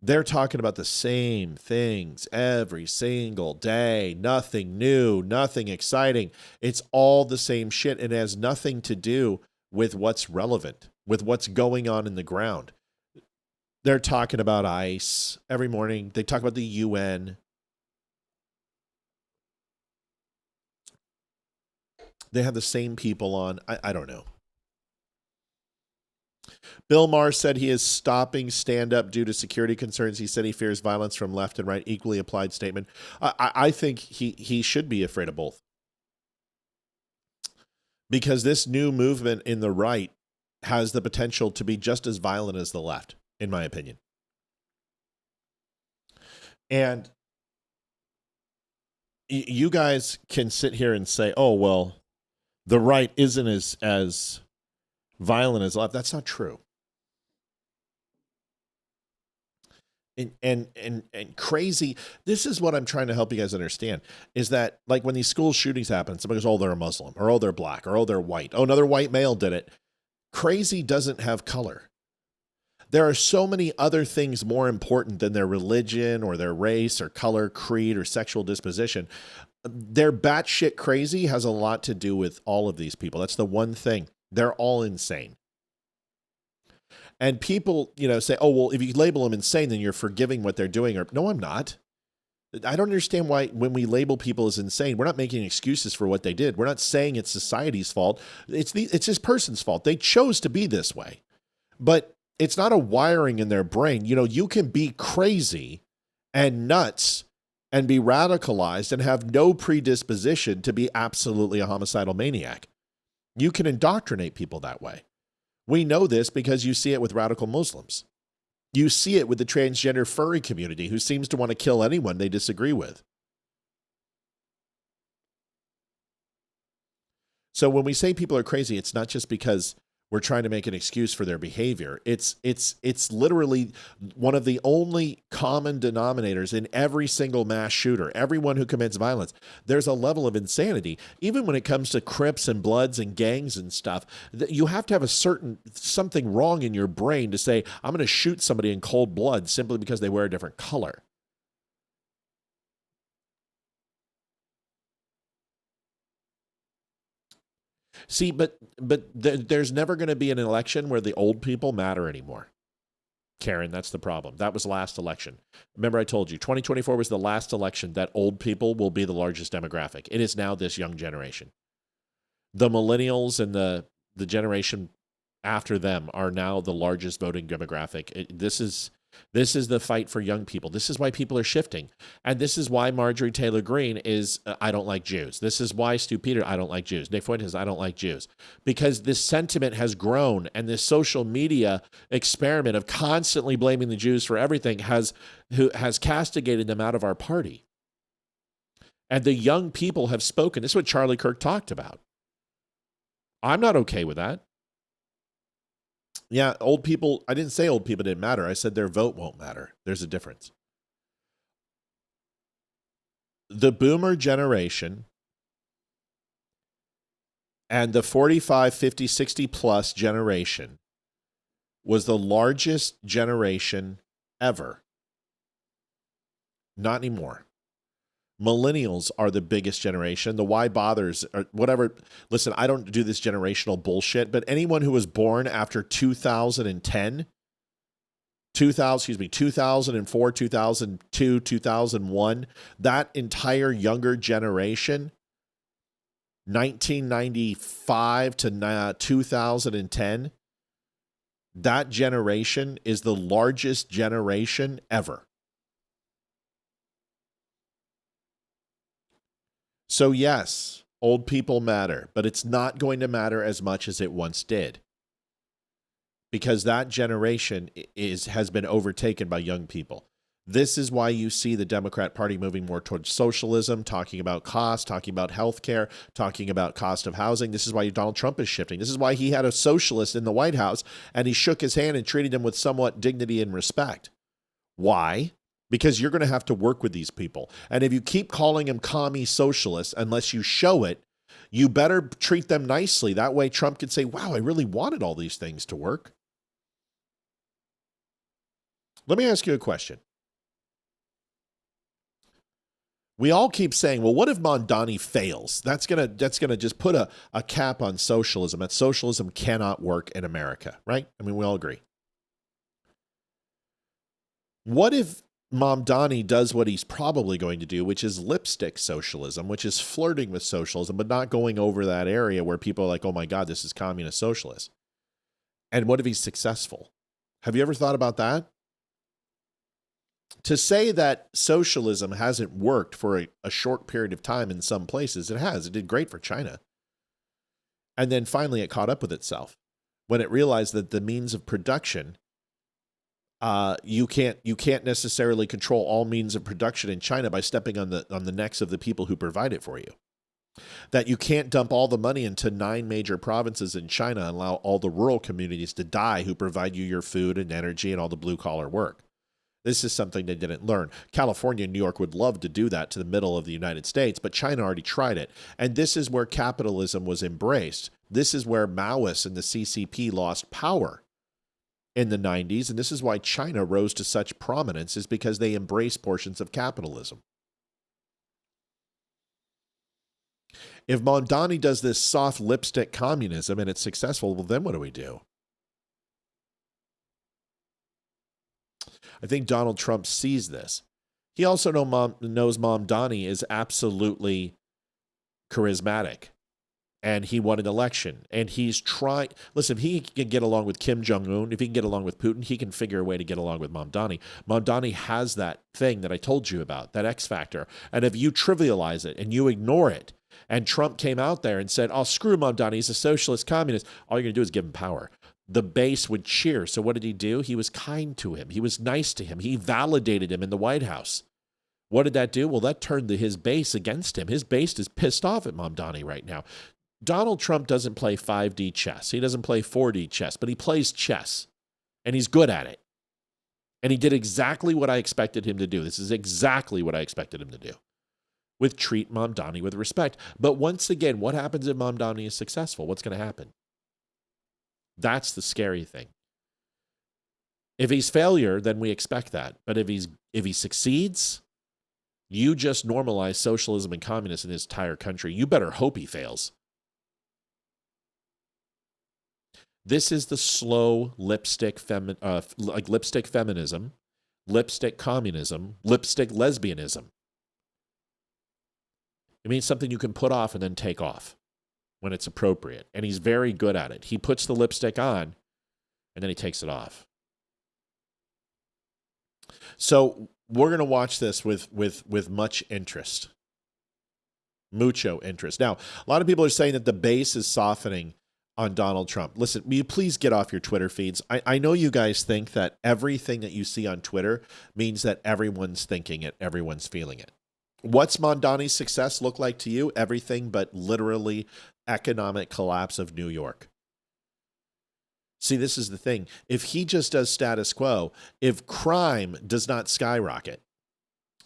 They're talking about the same things every single day. Nothing new, nothing exciting. It's all the same shit. It has nothing to do with what's relevant, with what's going on in the ground. They're talking about ICE every morning. They talk about the UN. They have the same people on. I don't know. Bill Maher said he is stopping stand-up due to security concerns. He said he fears violence from left and right. Equally applied statement. I think he should be afraid of both. Because this new movement in the right has the potential to be just as violent as the left, in my opinion. And you guys can sit here and say, oh, well, the right isn't as violent as left. That's not true. And crazy. This is what I'm trying to help you guys understand, is that like when these school shootings happen, somebody goes, oh, they're a Muslim, or oh, they're black, or oh, they're white. Oh, another white male did it. Crazy doesn't have color. There are so many other things more important than their religion or their race or color, creed, or sexual disposition. Their batshit crazy has a lot to do with all of these people. That's the one thing. They're all insane. And people, say, oh, well, if you label them insane, then you're forgiving what they're doing. Or no, I'm not. I don't understand why when we label people as insane, we're not making excuses for what they did. We're not saying it's society's fault. It's this person's fault. They chose to be this way. But it's not a wiring in their brain. You know, you can be crazy and nuts and be radicalized and have no predisposition to be absolutely a homicidal maniac. You can indoctrinate people that way. We know this because you see it with radical Muslims. You see it with the transgender furry community who seems to want to kill anyone they disagree with. So when we say people are crazy, it's not just because we're trying to make an excuse for their behavior. It's literally one of the only common denominators in every single mass shooter, everyone who commits violence. There's a level of insanity. Even when it comes to Crips and Bloods and gangs and stuff, you have to have something wrong in your brain to say, I'm going to shoot somebody in cold blood simply because they wear a different color. See, but there's never going to be an election where the old people matter anymore. Karen, that's the problem. That was the last election. Remember I told you, 2024 was the last election that old people will be the largest demographic. It is now this young generation. The millennials and the generation after them are now the largest voting demographic. This is the fight for young people. This is why people are shifting. And this is why Marjorie Taylor Greene is, I don't like Jews. This is why Stu Peter, I don't like Jews. Nick Fuentes, I don't like Jews. Because this sentiment has grown, and this social media experiment of constantly blaming the Jews for everything has castigated them out of our party. And the young people have spoken. This is what Charlie Kirk talked about. I'm not okay with that. Yeah, old people, I didn't say old people didn't matter. I said their vote won't matter. There's a difference. The boomer generation and the 45, 50, 60 plus generation was the largest generation ever. Not anymore. Millennials are the biggest generation. The why bothers or whatever. Listen, I don't do this generational bullshit, but anyone who was born after 2010, 2004, 2002, 2001, that entire younger generation, 1995 to 2010, that generation is the largest generation ever. So yes, old people matter, but it's not going to matter as much as it once did. Because that generation has been overtaken by young people. This is why you see the Democrat Party moving more towards socialism, talking about cost, talking about healthcare, talking about cost of housing. This is why Donald Trump is shifting. This is why he had a socialist in the White House and he shook his hand and treated him with somewhat dignity and respect. Why? Because you're going to have to work with these people. And if you keep calling them commie socialists, unless you show it, you better treat them nicely. That way Trump can say, wow, I really wanted all these things to work. Let me ask you a question. We all keep saying, well, what if Mondani fails? That's gonna just put a cap on socialism. That socialism cannot work in America, right? I mean, we all agree. What if Mamdani does what he's probably going to do, which is lipstick socialism, which is flirting with socialism, but not going over that area where people are like, oh my God, this is communist socialist. And what if he's successful? Have you ever thought about that? To say that socialism hasn't worked for a short period of time in some places, it has. It did great for China. And then finally it caught up with itself when it realized that the means of production, you can't necessarily control all means of production in China by stepping on the necks of the people who provide it for you. That you can't dump all the money into 9 major provinces in China and allow all the rural communities to die who provide you your food and energy and all the blue collar work. This is something they didn't learn. California and New York would love to do that to the middle of the United States, but China already tried it. And this is where capitalism was embraced. This is where Maoists and the CCP lost power in the 90s. And this is why China rose to such prominence, is because they embraced portions of capitalism. If Mondani does this soft lipstick communism and it's successful, well, then what do we do? I think Donald Trump sees this. He also knows Mom Donnie is absolutely charismatic. And he won an election. And he's trying. Listen, if he can get along with Kim Jong-un, if he can get along with Putin, he can figure a way to get along with Mom Donnie. Mom Donnie has that thing that I told you about, that X factor. And if you trivialize it and you ignore it, and Trump came out there and said, oh, screw Mom Donnie, he's a socialist communist, all you're going to do is give him power. The base would cheer. So what did he do? He was kind to him. He was nice to him. He validated him in the White House. What did that do? Well, that turned his base against him. His base is pissed off at Mom Donnie right now. Donald Trump doesn't play 5D chess. He doesn't play 4D chess, but he plays chess, and he's good at it. And he did exactly what I expected him to do. This is exactly what I expected him to do, with treat Mom Donnie with respect. But once again, what happens if Mom Donnie is successful? What's going to happen? That's the scary thing. If he's failure, then we expect that. But if he succeeds, you just normalize socialism and communism in this entire country. You better hope he fails. This is the slow lipstick feminism, lipstick communism, lipstick lesbianism. It means something you can put off and then take off when it's appropriate. And he's very good at it. He puts the lipstick on and then he takes it off. So we're going to watch this with much interest. Mucho interest. Now, a lot of people are saying that the base is softening on Donald Trump. Listen, will you please get off your Twitter feeds? I know you guys think that everything that you see on Twitter means that everyone's thinking it, everyone's feeling it. What's Mom Donnie's success look like to you? Everything but literally economic collapse of New York. See, this is the thing. If he just does status quo, if crime does not skyrocket,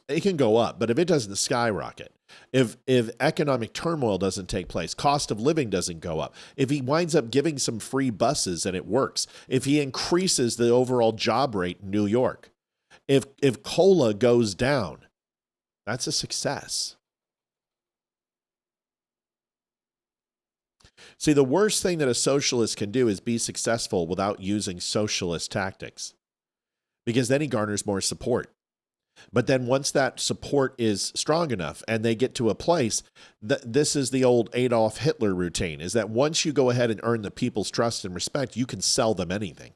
it can go up, but if it doesn't skyrocket, if economic turmoil doesn't take place, cost of living doesn't go up, if he winds up giving some free buses and it works, if he increases the overall job rate in New York, if COLA goes down, that's a success. See, the worst thing that a socialist can do is be successful without using socialist tactics, because then he garners more support. But then once that support is strong enough and they get to a place, this is the old Adolf Hitler routine, is that once you go ahead and earn the people's trust and respect, you can sell them anything.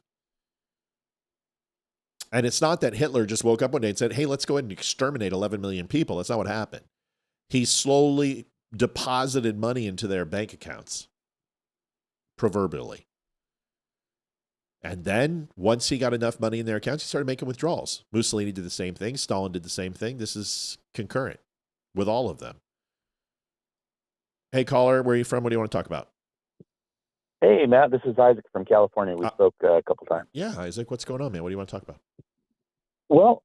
And it's not that Hitler just woke up one day and said, hey, let's go ahead and exterminate 11 million people. That's not what happened. He slowly deposited money into their bank accounts, proverbially. And then once he got enough money in their accounts, he started making withdrawals. Mussolini did the same thing. Stalin did the same thing. This is concurrent with all of them. Hey, caller, where are you from? What do you want to talk about? Hey, Matt, this is Isaac from California. We spoke a couple times. Yeah, Isaac, what's going on, man? What do you want to talk about? Well,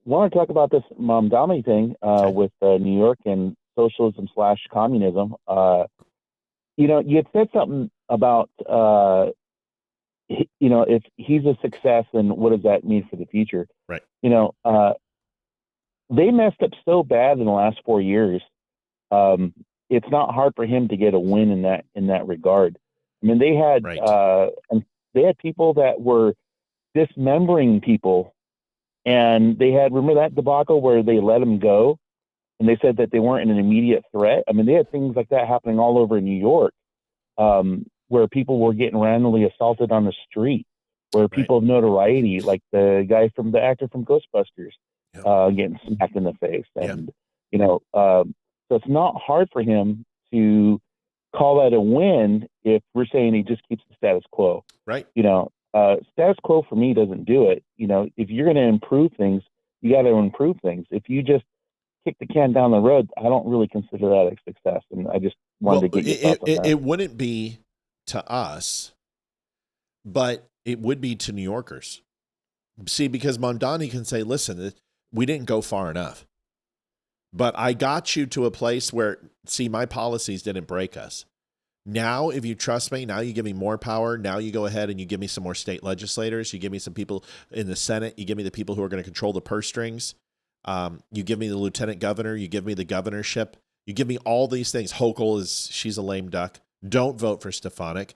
want to talk about this Mom Donnie thing with New York and socialism / communism. You know, you had said something about you know, if he's a success, then what does that mean for the future? Right. You know, they messed up so bad in the last 4 years. It's not hard for him to get a win in that regard. I mean, they had and they had people that were dismembering people, and they had, remember that debacle where they let him go, and they said that they weren't an immediate threat. I mean, they had things like that happening all over New York. Where people were getting randomly assaulted on the street, where people of notoriety, like the actor from Ghostbusters, getting smacked in the face. And, you know, so it's not hard for him to call that a win if we're saying he just keeps the status quo. Right. You know, status quo for me doesn't do it. You know, if you're going to improve things, you got to improve things. If you just kick the can down the road, I don't really consider that a success. And I just wanted to get your thoughts on that. It wouldn't be to us, but it would be to New Yorkers. See, because Mom Donnie can say, listen, we didn't go far enough, but I got you to a place where, see, my policies didn't break us. Now, if you trust me, now you give me more power. Now you go ahead and you give me some more state legislators. You give me some people in the Senate. You give me the people who are going to control the purse strings. You give me the lieutenant governor. You give me the governorship. You give me all these things. Hochul she's a lame duck. Don't vote for Stefanik.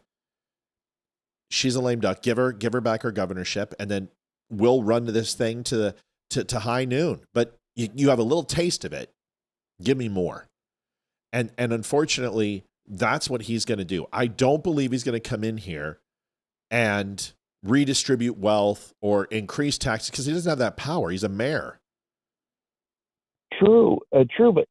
She's a lame duck. Give her back her governorship, and then we'll run this thing to high noon. But You have a little taste of it. Give me more. And unfortunately, that's what he's going to do. I don't believe he's going to come in here and redistribute wealth or increase taxes because he doesn't have that power. He's a mayor. True. But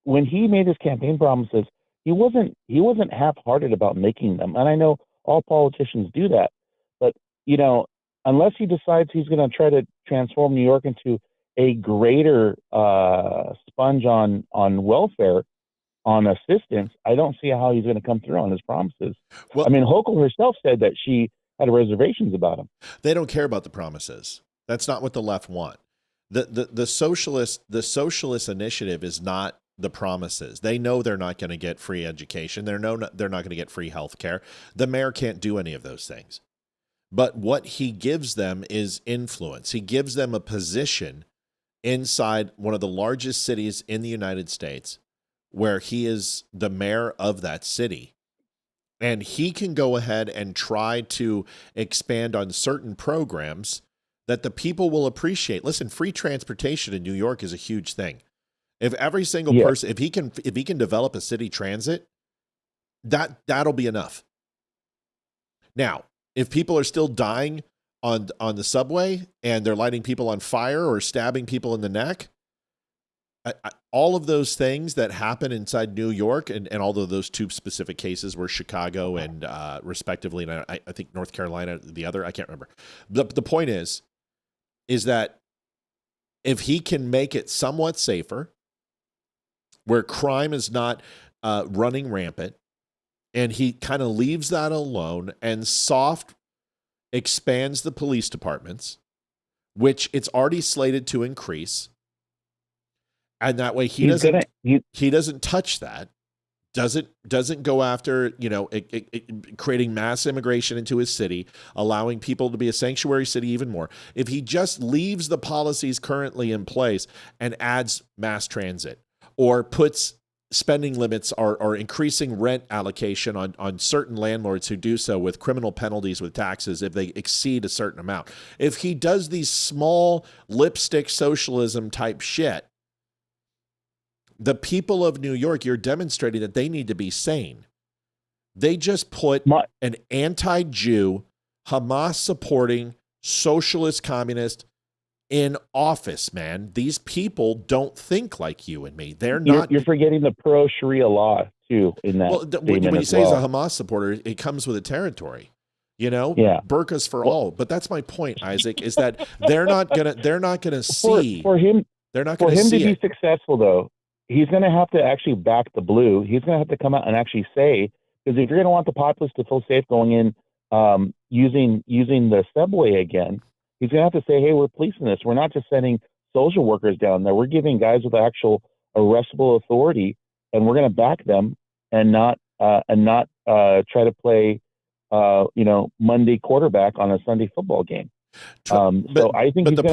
when he made his campaign promises, he wasn't half-hearted about making them. And I know all politicians do that, but unless he decides he's going to try to transform New York into a greater sponge on welfare, on assistance, I don't see how he's going to come through on his promises. Well, I mean, Hochul herself said that she had reservations about him. They don't care about the promises. That's not what the left want. The socialist initiative is not the promises. They know they're not going to get free education. They're not going to get free health care. The mayor can't do any of those things. But what he gives them is influence. He gives them a position inside one of the largest cities in the United States, where he is the mayor of that city. And he can go ahead and try to expand on certain programs that the people will appreciate. Listen, free transportation in New York is a huge thing. If every single person, if he can develop a city transit, that'll be enough. Now, if people are still dying on the subway and they're lighting people on fire or stabbing people in the neck, all of those things that happen inside New York, and although those two specific cases were Chicago and respectively, and I think North Carolina, the other, I can't remember. The point is that if he can make it somewhat safer, where crime is not running rampant, and he kind of leaves that alone and soft expands the police departments, which it's already slated to increase. And that way he doesn't touch that, doesn't go after, creating mass immigration into his city, allowing people to be a sanctuary city even more. If he just leaves the policies currently in place and adds mass transit or puts spending limits or increasing rent allocation on certain landlords who do so with criminal penalties with taxes if they exceed a certain amount. If he does these small lipstick socialism type shit, the people of New York, you're demonstrating that they need to be sane. They just put an anti-Jew, Hamas-supporting, socialist communist in office, man. These people don't think like you and me. They're not. You're forgetting the pro-Sharia law, too, in that. Well, when you say he's a Hamas supporter, it comes with a territory. Burqas for all. But that's my point, Isaac, is that they're not gonna see. For him to be successful, though, he's going to have to actually back the blue. He's going to have to come out and actually say, because if you're going to want the populace to feel safe going in, using the subway again, he's going to have to say, hey, we're policing this. We're not just sending social workers down there. We're giving guys with actual arrestable authority, and we're going to back them and not try to play, Monday quarterback on a Sunday football game. So I think the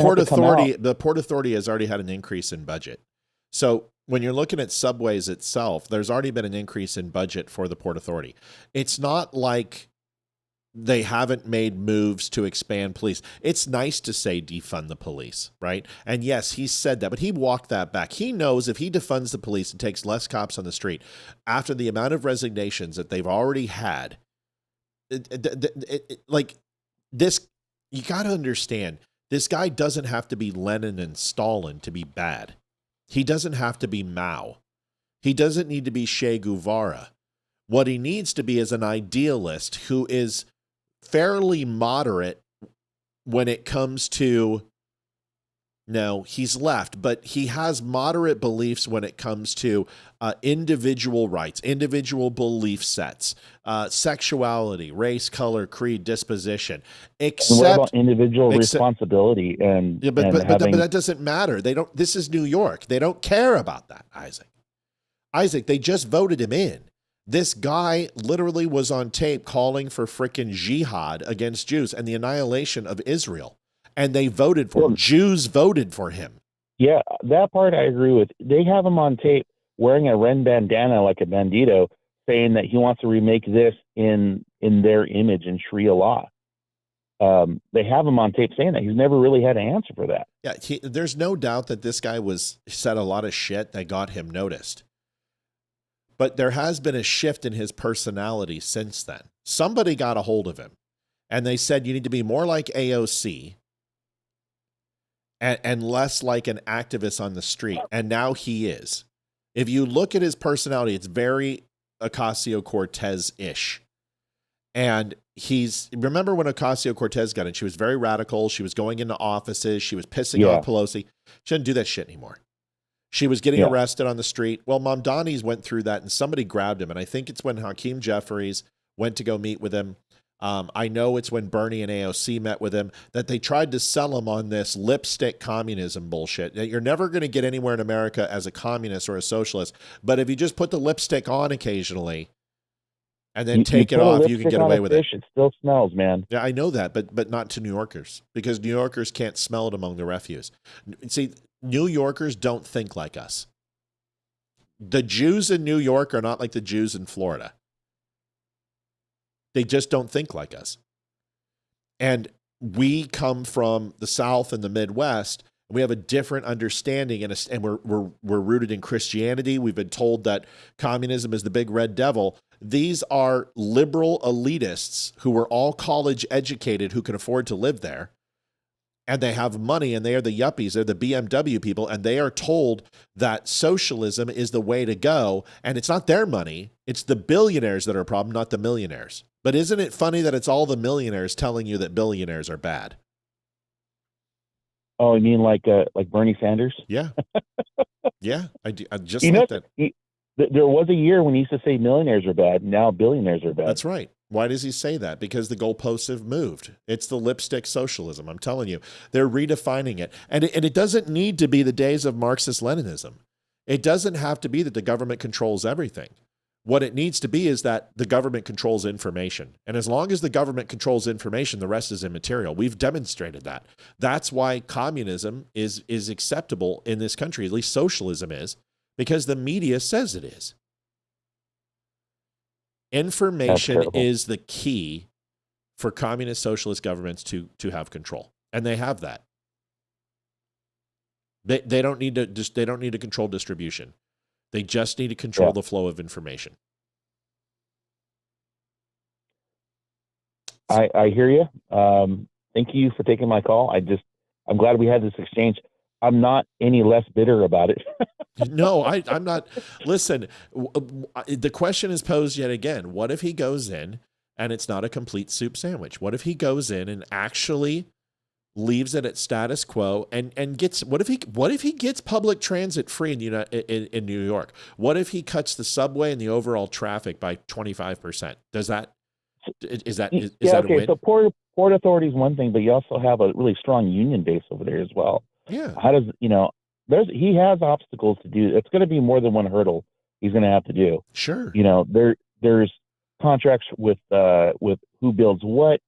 Port Authority has already had an increase in budget. So when you're looking at subways itself, there's already been an increase in budget for the Port Authority. It's not like they haven't made moves to expand police. It's nice to say defund the police, right? And yes, he said that, but he walked that back. He knows if he defunds the police and takes less cops on the street, after the amount of resignations that they've already had, like this, you got to understand, this guy doesn't have to be Lenin and Stalin to be bad. He doesn't have to be Mao. He doesn't need to be Che Guevara. What he needs to be is an idealist who is fairly moderate when it comes to, no, he's left, but he has moderate beliefs when it comes to individual rights, individual belief sets, sexuality, race, color, creed, disposition. Except what about individual responsibility but that doesn't matter. They don't. This is New York. They don't care about that, Isaac. Isaac, they just voted him in. This guy literally was on tape calling for frickin' jihad against Jews and the annihilation of Israel. And they voted for him. Jews voted for him. Yeah, that part I agree with. They have him on tape wearing a red bandana like a bandito, saying that he wants to remake this in their image in Sharia law. They have him on tape saying that. He's never really had an answer for that. Yeah, there's no doubt that this guy said a lot of shit that got him noticed. But there has been a shift in his personality since then. Somebody got a hold of him, and they said you need to be more like AOC and less like an activist on the street. And now he is. If you look at his personality, it's very Ocasio-Cortez-ish. And remember when Ocasio-Cortez got in, she was very radical. She was going into offices. She was pissing off Pelosi. She doesn't do that shit anymore. She was getting arrested on the street. Well, Mamdani's went through that, and somebody grabbed him. And I think it's when Hakeem Jeffries went to go meet with him. I know it's when Bernie and AOC met with him that they tried to sell him on this lipstick communism bullshit. You're never going to get anywhere in America as a communist or a socialist. But if you just put the lipstick on occasionally and then take it off, you can get away with it. It still smells, man. Yeah, I know that, but not to New Yorkers, because New Yorkers can't smell it among the refuse. See, New Yorkers don't think like us. The Jews in New York are not like the Jews in Florida. They just don't think like us. And we come from the South and the Midwest. We have a different understanding, and we're rooted in Christianity. We've been told that communism is the big red devil. These are liberal elitists who were all college educated, who can afford to live there. And they have money, and they are the yuppies. They're the BMW people, and they are told that socialism is the way to go. And it's not their money. It's the billionaires that are a problem, not the millionaires. But isn't it funny that it's all the millionaires telling you that billionaires are bad? Oh, you mean like Bernie Sanders? Yeah. Yeah, I do. I just like that. There was a year when he used to say millionaires are bad. Now billionaires are bad. That's right. Why does he say that? Because the goalposts have moved. It's the lipstick socialism. I'm telling you, they're redefining it. And it doesn't need to be the days of Marxist-Leninism. It doesn't have to be that the government controls everything. What it needs to be is that the government controls information. And as long as the government controls information, the rest is immaterial. We've demonstrated that. That's why communism is acceptable in this country, at least socialism is, because the media says it is. Information is the key for communist socialist governments to have control. And they have that. They don't need to control distribution. They just need to control the flow of information. I hear you. Thank you for taking my call. I'm glad we had this exchange. I'm not any less bitter about it. No, I'm not. Listen, the question is posed yet again. What if he goes in and it's not a complete soup sandwich? What if he goes in and actually leaves it at status quo and gets, what if he gets public transit free in New York? What if he cuts the subway and the overall traffic by 25%? Is that a win? So Port Authority is one thing, but you also have a really strong union base over there as well. Yeah. How does, he has obstacles to do. It's going to be more than one hurdle he's going to have to do. Sure. There's contracts with who builds what,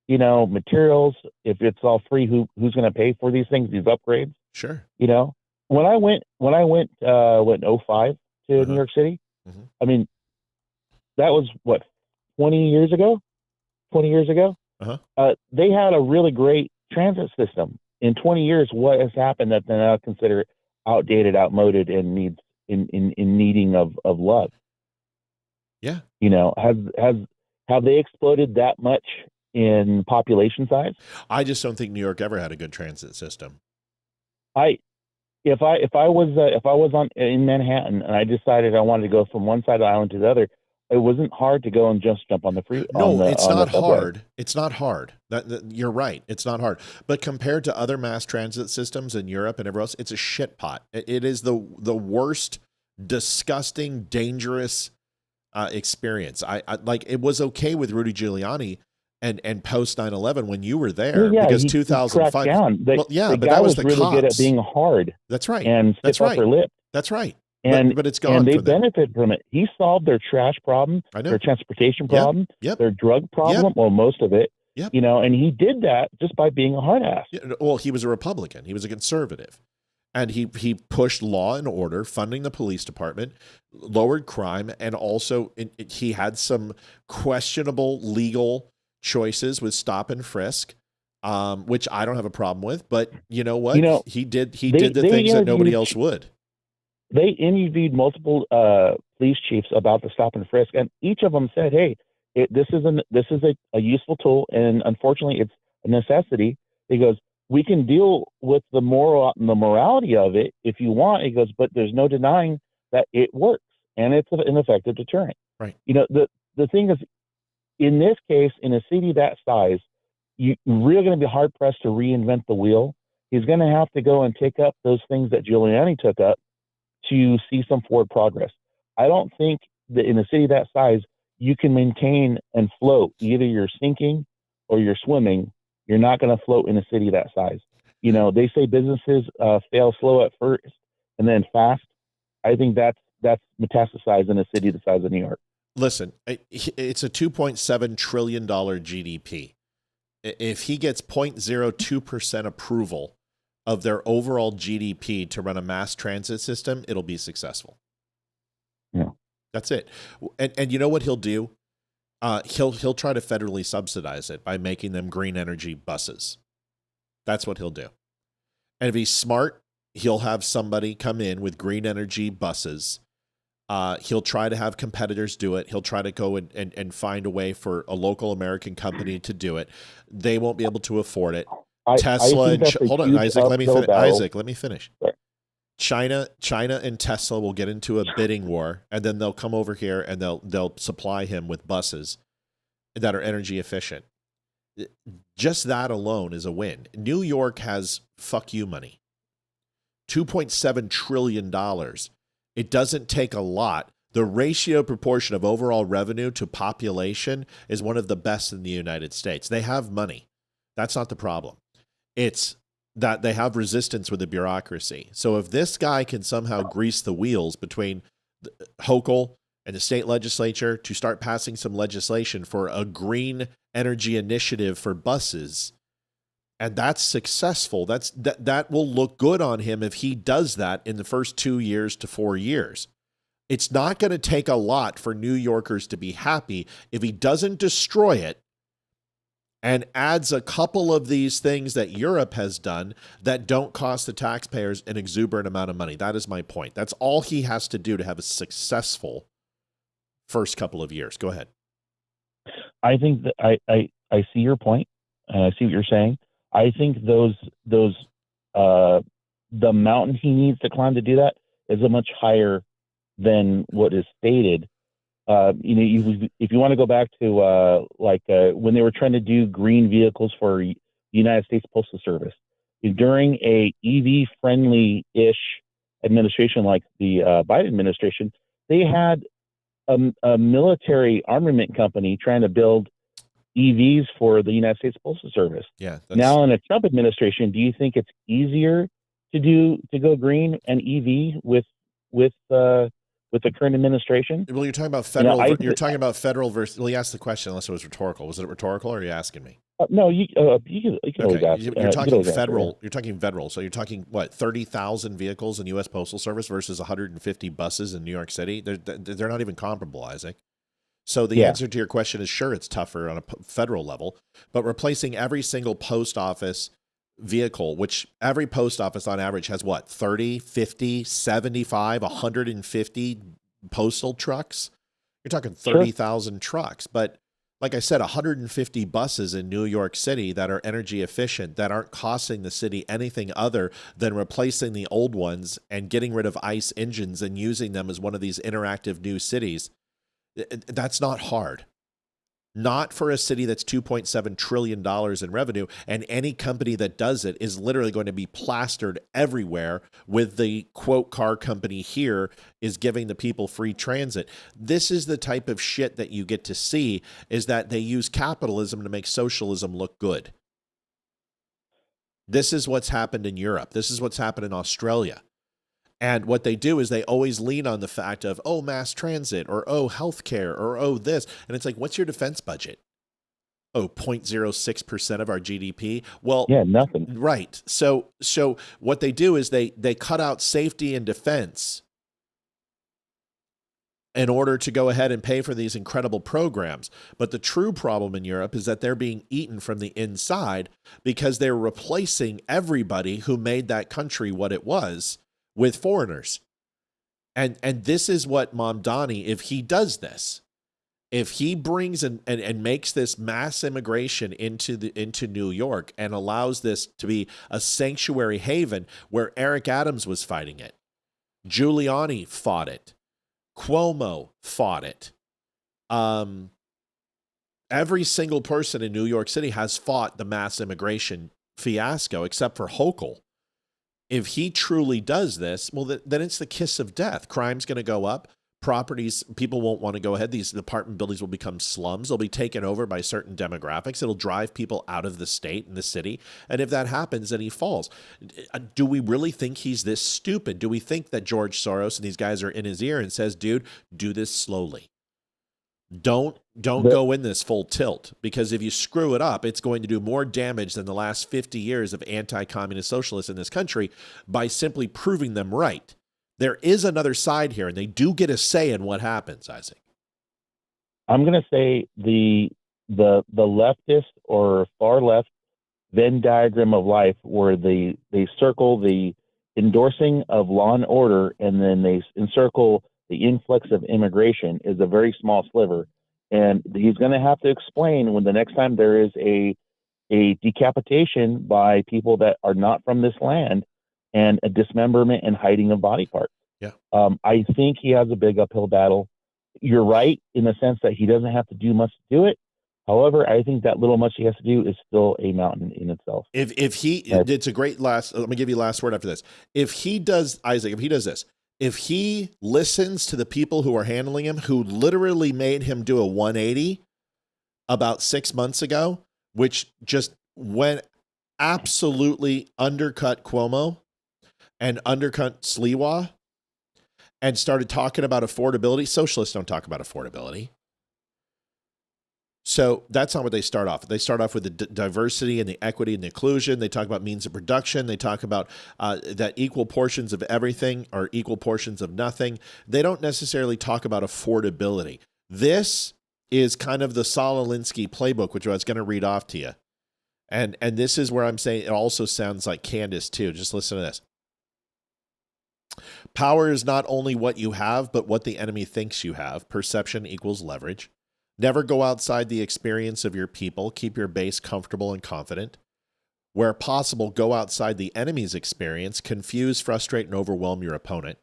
materials. If it's all free, who's going to pay for these things, these upgrades? Sure. When I went in 05 to New York City, I mean, that was 20 years ago. They had a really great transit system. In 20 years, what has happened that they now consider outdated, outmoded, and needs in needing of love? Yeah. Have they exploded that much in population size? I just don't think New York ever had a good transit system. If I was in Manhattan and I decided I wanted to go from one side of the island to the other, it wasn't hard to go and just jump on the free. No, it's not hard. It's not hard. You're right. It's not hard. But compared to other mass transit systems in Europe and everywhere else, it's a shit pot. It is the worst, disgusting, dangerous experience. I like. It was okay with Rudy Giuliani and post 9/11 when you were there, because 2005. But that was the really cops. good at being hard. That's right. And that's right. Their lip. That's right. And but it's gone. And they benefit from it. He solved their trash problem, their transportation problem, their drug problem. Well, most of it. And he did that just by being a hard ass. Yeah, well, he was a Republican. He was a conservative. And he pushed law and order, funding the police department, lowered crime, and also he had some questionable legal choices with stop and frisk, which I don't have a problem with. But you know what? He did the things that nobody else would. They interviewed multiple police chiefs about the stop and frisk, and each of them said, "Hey, this is a useful tool, and unfortunately, it's a necessity." He goes, "We can deal with the morality of it if you want." He goes, "But there's no denying that it works, and it's an effective deterrent." Right. The thing is, in this case, in a city that size, you're really going to be hard pressed to reinvent the wheel. He's going to have to go and take up those things that Giuliani took up to see some forward progress. I don't think that in a city that size, you can maintain and float. Either you're sinking or you're swimming. You're not going to float in a city that size. They say businesses fail slow at first and then fast. I think that's metastasized in a city the size of New York. Listen, it's a $2.7 trillion GDP. If he gets 0.02% approval of their overall GDP to run a mass transit system, it'll be successful. Yeah. That's it. And you know what he'll do? He'll try to federally subsidize it by making them green energy buses. That's what he'll do. And if he's smart, he'll have somebody come in with green energy buses. He'll try to have competitors do it. He'll try to go and find a way for a local American company to do it. They won't be able to afford it. Tesla and hold on, Isaac. Let me finish. Isaac, let me finish. Right. China and Tesla will get into a bidding war, and then they'll come over here and they'll supply him with buses that are energy efficient. Just that alone is a win. New York has fuck you money. $2.7 trillion. It doesn't take a lot. The ratio proportion of overall revenue to population is one of the best in the United States. They have money. That's not the problem. It's that they have resistance with the bureaucracy. So if this guy can somehow grease the wheels between Hochul and the state legislature to start passing some legislation for a green energy initiative for buses, and that's successful, that will look good on him if he does that in the first 2 years to 4 years. It's not going to take a lot for New Yorkers to be happy if he doesn't destroy it and adds a couple of these things that Europe has done that don't cost the taxpayers an exuberant amount of money. That is my point. That's all he has to do to have a successful first couple of years. Go ahead. I think that I see your point, and I see what you're saying. I think the mountain he needs to climb to do that is a much higher than what is stated. If you want to go back to when they were trying to do green vehicles for the United States Postal Service during a EV friendly-ish administration like the Biden administration, they had a military armament company trying to build EVs for the United States Postal Service. Yeah. Now in a Trump administration, do you think it's easier to go green and EV with the current administration? Well, you're talking about federal. You're talking about federal versus. Well, you asked the question unless it was rhetorical. Was it rhetorical, or are you asking me? No, you can always ask. You're talking federal. You're talking federal. So you're talking what? 30,000 vehicles in U.S. Postal Service versus 150 buses in New York City. They're not even comparable, Isaac. So the answer to your question is sure, it's tougher on a federal level, but replacing every single post office vehicle, which every post office on average has what, 30, 50, 75, 150 postal trucks? You're talking 30,000 trucks. But like I said, 150 buses in New York City that are energy efficient, that aren't costing the city anything other than replacing the old ones and getting rid of ICE engines and using them as one of these interactive new cities. That's not hard. Not for a city that's $2.7 trillion in revenue, and any company that does it is literally going to be plastered everywhere with the quote car company here is giving the people free transit. This is the type of shit that you get to see, is that they use capitalism to make socialism look good. This is what's happened in Europe. This is what's happened in Australia. And what they do is they always lean on the fact of, oh, mass transit, or oh, healthcare, or oh, this. And it's like, what's your defense budget? Oh, 0.06% of our GDP. Well, yeah, nothing. Right. So what they do is they cut out safety and defense in order to go ahead and pay for these incredible programs. But the true problem in Europe is that they're being eaten from the inside because they're replacing everybody who made that country what it was with foreigners. And this is what Mamdani, if he does this, if he brings and makes this mass immigration into New York and allows this to be a sanctuary haven where Eric Adams was fighting it, Giuliani fought it, Cuomo fought it. Every single person in New York City has fought the mass immigration fiasco except for Hochul. If he truly does this, well, then it's the kiss of death. Crime's going to go up. Properties, people won't want to go ahead. These apartment buildings will become slums. They'll be taken over by certain demographics. It'll drive people out of the state and the city. And if that happens, then he falls. Do we really think he's this stupid? Do we think that George Soros and these guys are in his ear and says, dude, do this slowly. Don't go in this full tilt, because if you screw it up, it's going to do more damage than the last 50 years of anti-communist socialists in this country by simply proving them right. There is another side here, and they do get a say in what happens, Isaac. I'm going to say the leftist or far left Venn diagram of life, where they circle the endorsing of law and order, and then they encircle the influx of immigration, is a very small sliver. And he's going to have to explain when the next time there is a decapitation by people that are not from this land, and a dismemberment and hiding of body parts. Yeah. I think he has a big uphill battle. You're right in the sense that he doesn't have to do much to do it. However, I think that little much he has to do is still a mountain in itself. It's a great last, let me give you the last word after this. If he does, Isaac, if he does this, if he listens to the people who are handling him, who literally made him do a 180 about 6 months ago, which just went absolutely undercut Cuomo and undercut Sliwa and started talking about affordability. Socialists don't talk about affordability. So that's not what they start off. They start off with the diversity and the equity and the inclusion. They talk about means of production. They talk about that equal portions of everything are equal portions of nothing. They don't necessarily talk about affordability. This is kind of the Saul Alinsky playbook, which I was going to read off to you. And this is where I'm saying it also sounds like Candace too. Just listen to this. Power is not only what you have, but what the enemy thinks you have. Perception equals leverage. Never go outside the experience of your people. Keep your base comfortable and confident. Where possible, go outside the enemy's experience. Confuse, frustrate, and overwhelm your opponent.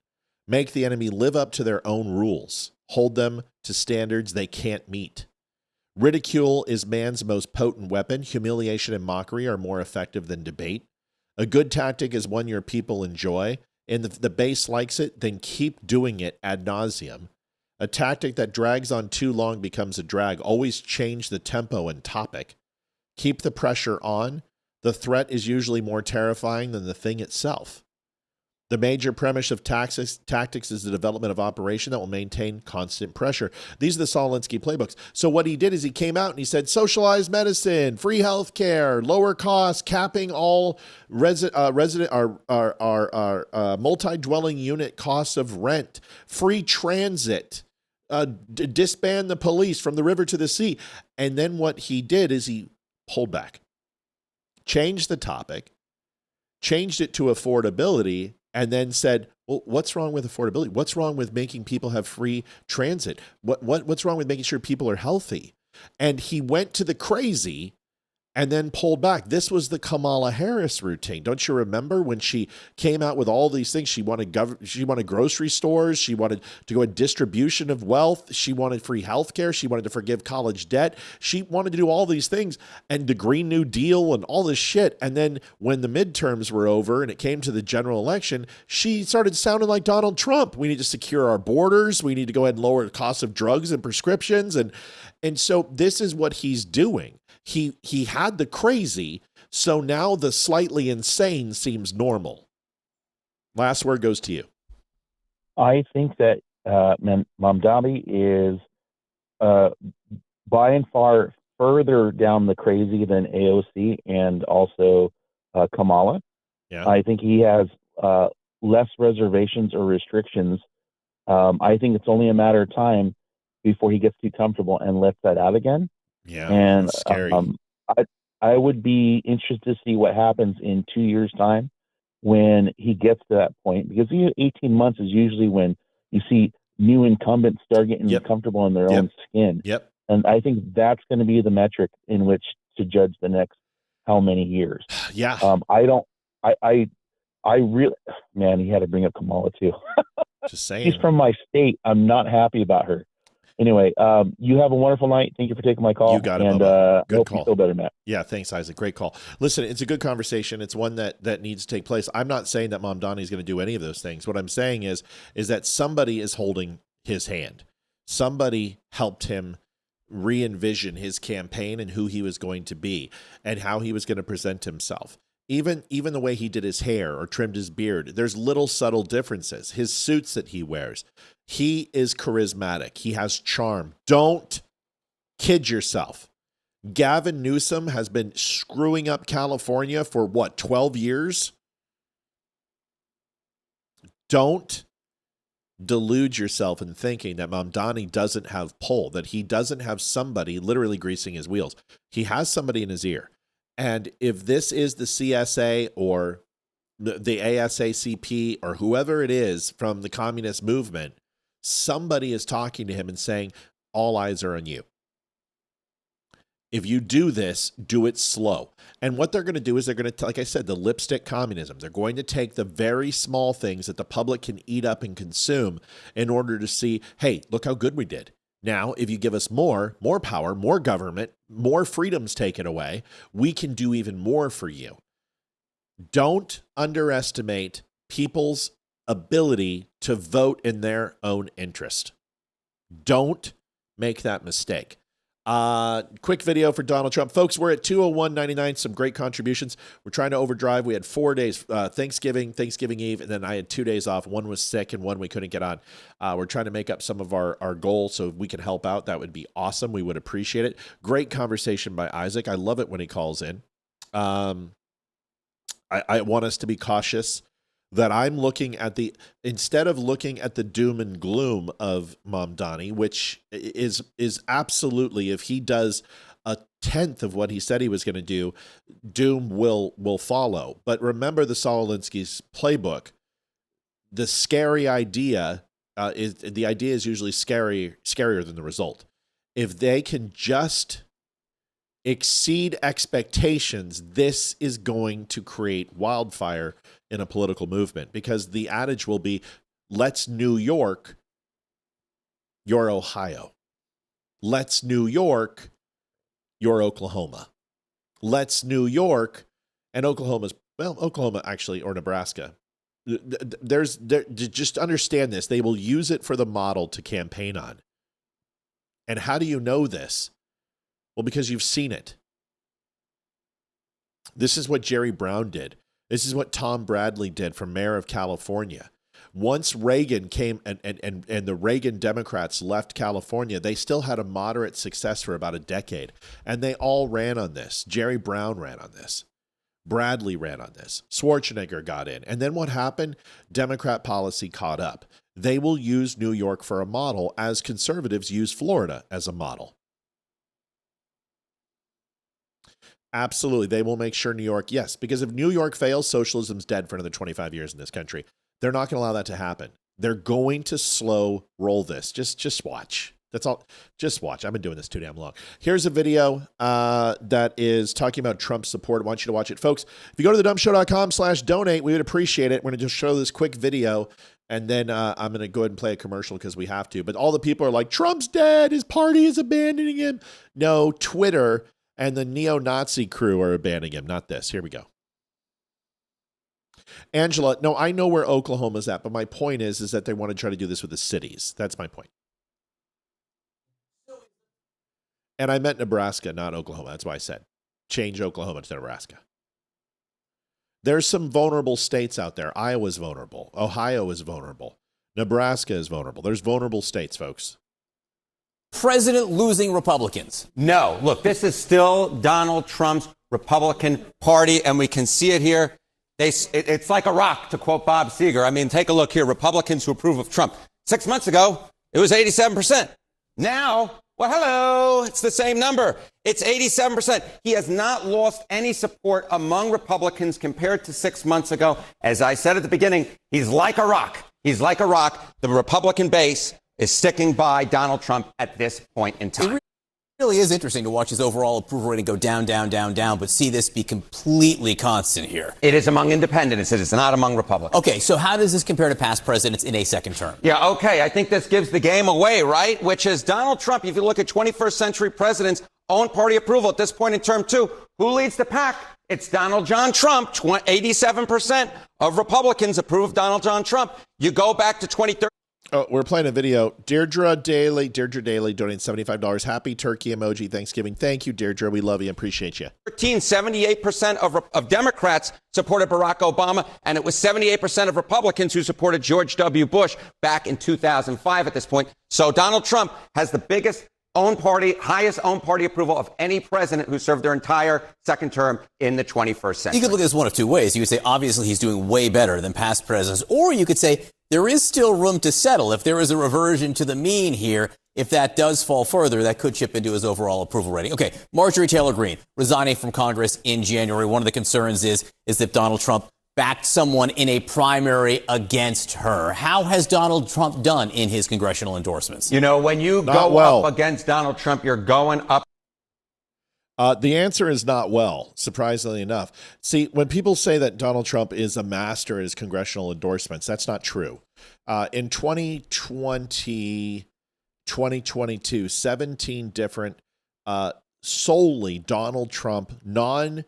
Make the enemy live up to their own rules. Hold them to standards they can't meet. Ridicule is man's most potent weapon. Humiliation and mockery are more effective than debate. A good tactic is one your people enjoy, and if the base likes it, then keep doing it ad nauseum. A tactic that drags on too long becomes a drag. Always change the tempo and topic. Keep the pressure on. The threat is usually more terrifying than the thing itself. The major premise of tactics is the development of operation that will maintain constant pressure. These are the Saul Alinsky playbooks. So what he did is he came out and he said, socialized medicine, free health care, lower costs, capping all multi-dwelling unit costs of rent, free transit, disband the police from the river to the sea. And then what he did is he pulled back, changed the topic, changed it to affordability, and then said, well, what's wrong with affordability? What's wrong with making people have free transit? What's wrong with making sure people are healthy? And he went to the crazy and then pulled back. This was the Kamala Harris routine. Don't you remember when she came out with all these things? She wanted grocery stores. She wanted to go in distribution of wealth. She wanted free health care. She wanted to forgive college debt. She wanted to do all these things and the Green New Deal and all this shit. And then when the midterms were over and it came to the general election, she started sounding like Donald Trump. We need to secure our borders. We need to go ahead and lower the cost of drugs and prescriptions. And so this is what he's doing. He had the crazy, so now the slightly insane seems normal. Last word goes to you. I think that Mamdani is by and far further down the crazy than AOC and also Kamala. Yeah. I think he has less reservations or restrictions I think it's only a matter of time before he gets too comfortable and lets that out again. Yeah, and that's scary. I would be interested to see what happens in 2 years' time when he gets to that point, because 18 months is usually when you see new incumbents start getting comfortable in their own skin. Yep. And I think that's going to be the metric in which to judge the next how many years. Yeah. I really, man, he had to bring up Kamala too. Just saying. She's from my state. I'm not happy about her. Anyway, you have a wonderful night. Thank you for taking my call. You got it, and good hope call. you feel better, Matt. Yeah, thanks, Isaac. Great call. Listen, it's a good conversation. It's one that needs to take place. I'm not saying that Mom Donnie is going to do any of those things. What I'm saying is that somebody is holding his hand. Somebody helped him re-envision his campaign and who he was going to be and how he was going to present himself. Even the way he did his hair or trimmed his beard, there's little subtle differences. His suits that he wears, he is charismatic. He has charm. Don't kid yourself. Gavin Newsom has been screwing up California for 12 years? Don't delude yourself in thinking that Mamdani doesn't have pull, that he doesn't have somebody literally greasing his wheels. He has somebody in his ear. And if this is the CSA or the ASACP or whoever it is from the communist movement, somebody is talking to him and saying, all eyes are on you. If you do this, do it slow. And what they're going to do is they're going to, like I said, the lipstick communism. They're going to take the very small things that the public can eat up and consume in order to see, hey, look how good we did. Now, if you give us more power, more government, more freedoms taken away, we can do even more for you. Don't underestimate people's ability to vote in their own interest. Don't make that mistake. Quick video for Donald Trump. Folks, we're at 201.99. Some great contributions. We're trying to overdrive. We had 4 days, Thanksgiving Eve, and then I had 2 days off. One was sick and one we couldn't get on. We're trying to make up some of our goals, so if we can help out, that would be awesome. We would appreciate it. Great conversation by Isaac. I love it when he calls in. I want us to be cautious that I'm looking at instead of looking at the doom and gloom of Mamdani, which is absolutely, if he does a tenth of what he said he was going to do, doom will follow. But remember the Saul Alinsky's playbook. The scary idea is usually scarier than the result. If they can just exceed expectations, this is going to create wildfire in a political movement, because the adage will be, let's New York your Ohio. Let's New York your Oklahoma. Let's New York, and Oklahoma actually, or Nebraska. Just understand this. They will use it for the model to campaign on. And how do you know this? Well, because you've seen it. This is what Jerry Brown did. This is what Tom Bradley did for mayor of California. Once Reagan came and the Reagan Democrats left California, they still had a moderate success for about a decade. And they all ran on this. Jerry Brown ran on this. Bradley ran on this. Schwarzenegger got in. And then what happened? Democrat policy caught up. They will use New York for a model as conservatives use Florida as a model. Absolutely. They will make sure New York, yes, because if New York fails, socialism's dead for another 25 years in this country. They're not going to allow that to happen. They're going to slow roll this. Just watch. That's all. Just watch. I've been doing this too damn long. Here's a video that is talking about Trump's support. I want you to watch it. Folks, if you go to thedumbshow.com/donate, we would appreciate it. We're going to just show this quick video, and then I'm going to go ahead and play a commercial because we have to. But all the people are like, Trump's dead. His party is abandoning him. No, Twitter and the neo-Nazi crew are abandoning him, not this. Here we go. Angela, no, I know where Oklahoma's at, but my point is that they want to try to do this with the cities. That's my point. And I meant Nebraska, not Oklahoma. That's why I said change Oklahoma to Nebraska. There's some vulnerable states out there. Iowa's vulnerable. Ohio is vulnerable. Nebraska is vulnerable. There's vulnerable states, folks. President losing Republicans. No, look, this is still Donald Trump's Republican Party, and we can see it here. It's like a rock, to quote Bob Seger. I mean, take a look here. Republicans who approve of Trump, 6 months ago, it was 87%. Now, well, hello, it's the same number. It's 87%. He has not lost any support among Republicans compared to 6 months ago. As I said at the beginning, he's like a rock. He's like a rock. The Republican base is sticking by Donald Trump at this point in time. It really is interesting to watch his overall approval rating go down, but see this be completely constant here. It is among independents. It is not among Republicans. Okay, so how does this compare to past presidents in a second term? Yeah, okay. I think this gives the game away, right? Which is Donald Trump, if you look at 21st century presidents, own party approval at this point in term 2. Who leads the pack? It's Donald John Trump. 87% of Republicans approve of Donald John Trump. You go back to 2013. Oh, we're playing a video. Deirdre Daly donating $75. Happy turkey emoji. Thanksgiving. Thank you, Deirdre. We love you. Appreciate you. 78% of Democrats supported Barack Obama, and it was 78% of Republicans who supported George W. Bush back in 2005 at this point. So Donald Trump has the biggest highest own party approval of any president who served their entire second term in the 21st century. You could look at this one of two ways. You could say, obviously, he's doing way better than past presidents. Or you could say, there is still room to settle. If there is a reversion to the mean here, if that does fall further, that could chip into his overall approval rating. Okay, Marjorie Taylor Greene resigning from Congress in January. One of the concerns is that Donald Trump backed someone in a primary against her. How has Donald Trump done in his congressional endorsements? You know, when you go up against Donald Trump, you're going up. The answer is not well, surprisingly enough. See, when people say that Donald Trump is a master at his congressional endorsements, that's not true. In 2020, 2022, 17 different solely Donald Trump non-RNC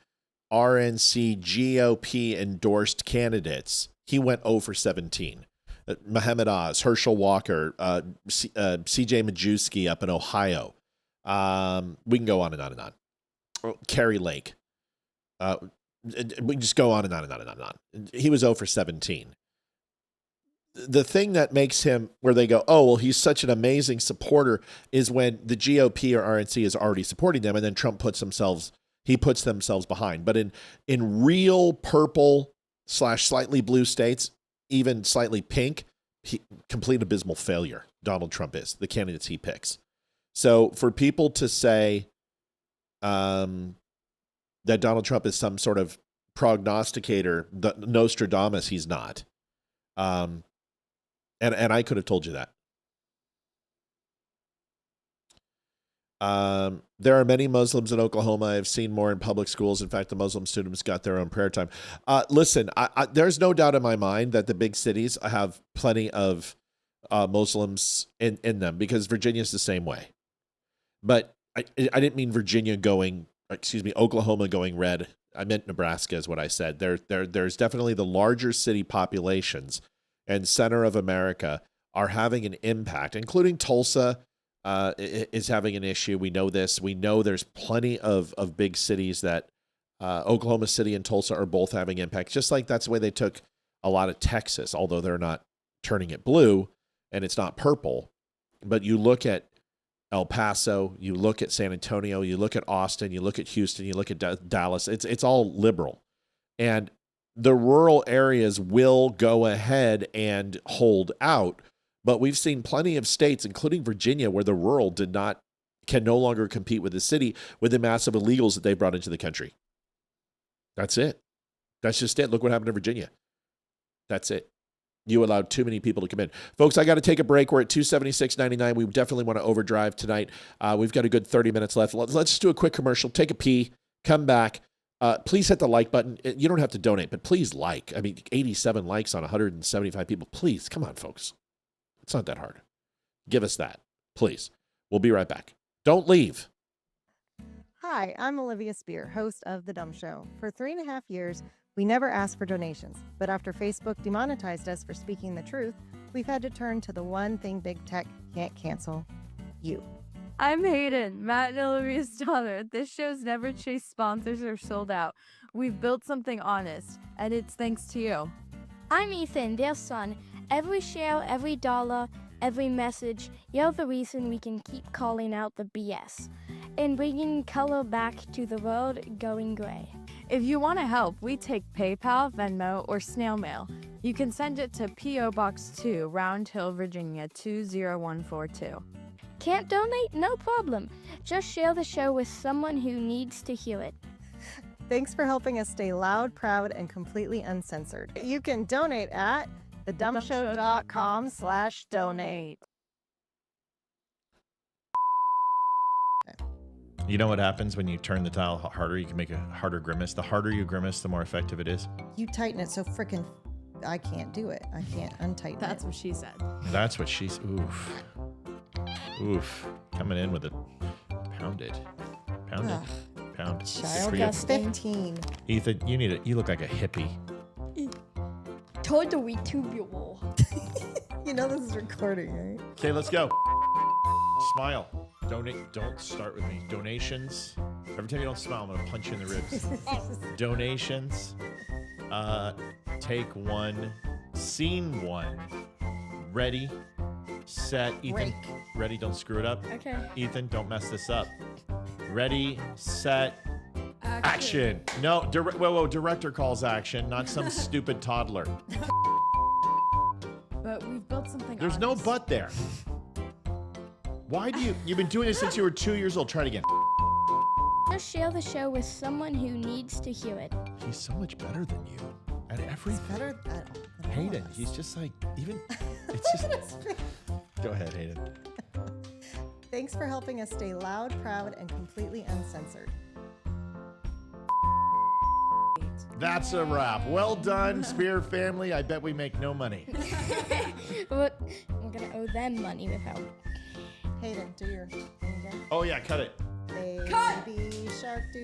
GOP endorsed candidates, he went 0 for 17. Mohammed Oz, Herschel Walker, CJ Majewski up in Ohio. We can go on and on and on. Kerry Lake. We just go on and on and on and on and on. He was 0 for 17. The thing that makes him where they go, oh, well, he's such an amazing supporter is when the GOP or RNC is already supporting them, and then Trump puts themselves behind. But in real purple / slightly blue states, even slightly pink, complete abysmal failure. Donald Trump is the candidates he picks. So for people to say that Donald Trump is some sort of prognosticator, the Nostradamus, he's not. And I could have told you that. There are many Muslims in Oklahoma. I've seen more in public schools. In fact, the Muslim students got their own prayer time. Listen, there's no doubt in my mind that the big cities have plenty of Muslims in them, because Virginia's the same way. But I didn't mean Oklahoma going red. I meant Nebraska is what I said. There's definitely the larger city populations and center of America are having an impact, including Tulsa is having an issue. We know this. We know there's plenty of big cities that Oklahoma City and Tulsa are both having impact, just like that's the way they took a lot of Texas, although they're not turning it blue and it's not purple. But you look at El Paso, you look at San Antonio, you look at Austin, you look at Houston, you look at Dallas, it's all liberal. And the rural areas will go ahead and hold out. But we've seen plenty of states, including Virginia, where the rural can no longer compete with the city with the massive illegals that they brought into the country. That's it. That's just it. Look what happened to Virginia. That's it. You allowed too many people to come in. Folks, I got to take a break. We're at 276.99. We definitely want to overdrive tonight. We've got a good 30 minutes left. Let's just do a quick commercial, take a pee, come back. Please hit the like button. You don't have to donate, but please like. I mean, 87 likes on 175 people. Please, come on, folks. It's not that hard. Give us that, please. We'll be right back. Don't leave. Hi, I'm Olivia Spear, host of The Dumb Show. For 3.5 years, we never asked for donations, but after Facebook demonetized us for speaking the truth, we've had to turn to the one thing big tech can't cancel: you. I'm Hayden, Matt and Olivia's daughter. This show's never chased sponsors or sold out. We've built something honest, and it's thanks to you. I'm Ethan, their son. Every share, every dollar, every message, you're the reason we can keep calling out the BS and bringing color back to the world going gray. If you want to help, we take PayPal, Venmo, or snail mail. You can send it to P.O. Box 2, Round Hill, Virginia 20142. Can't donate? No problem. Just share the show with someone who needs to hear it. Thanks for helping us stay loud, proud, and completely uncensored. You can donate at thedumbshow.com/donate. You know what happens when you turn the dial harder? You can make a harder grimace. The harder you grimace, the more effective it is. You tighten it so freaking... I can't do it. I can't untighten it. That's what she said. That's what she's... Oof. Oof. Coming in with it. Pound it. Pound it. Pound. Child got 15. Ethan, you look like a hippie. Totally tubular. You know this is recording, right? Okay, let's go. Smile. Donate. Don't start with me. Donations. Every time you don't smile, I'm going to punch you in the ribs. Donations. Take one. Scene one. Ready. Set. Ethan. Break. Ready. Don't screw it up. Okay. Ethan, don't mess this up. Ready. Set. Action. No. Whoa. Director calls action, not some stupid toddler. But we've built something. There's no but there. Why do you've been doing this since you were 2 years old. Try it again. Just share the show with someone who needs to hear it. He's so much better than you at everything. He's better at Hayden, he's just like, even, it's just, go ahead, Hayden. Thanks for helping us stay loud, proud, and completely uncensored. That's a wrap. Well done, Spear family. I bet we make no money. But I'm going to owe them money without... Hayden, do your thing again. Oh, yeah, cut it. Baby shark, do.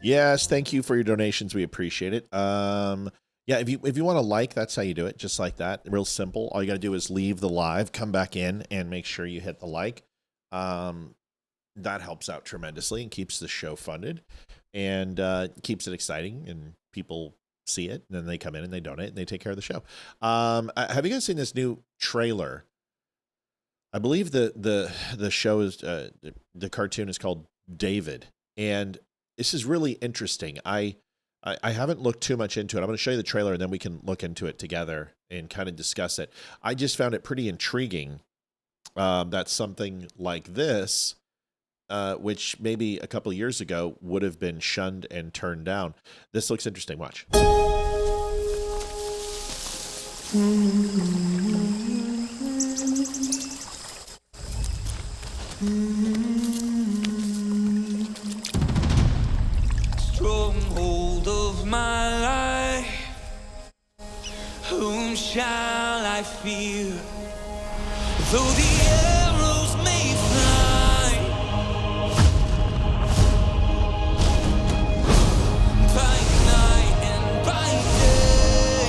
Yes, thank you for your donations. We appreciate it. Yeah, if you want to like, that's how you do it, just like that. Real simple. All you got to do is leave the live, come back in, and make sure you hit the like. That helps out tremendously and keeps the show funded and keeps it exciting, and people see it, and then they come in and they donate and they take care of the show. Have you guys seen this new trailer? I believe the show is the cartoon is called David, and this is really interesting. I haven't looked too much into it. I'm going to show you the trailer, and then we can look into it together and kind of discuss it. I just found it pretty intriguing that something like this, which maybe a couple of years ago would have been shunned and turned down. This looks interesting. Watch. Stronghold of my life, whom shall I fear? Though the arrows may fly, by night and by day,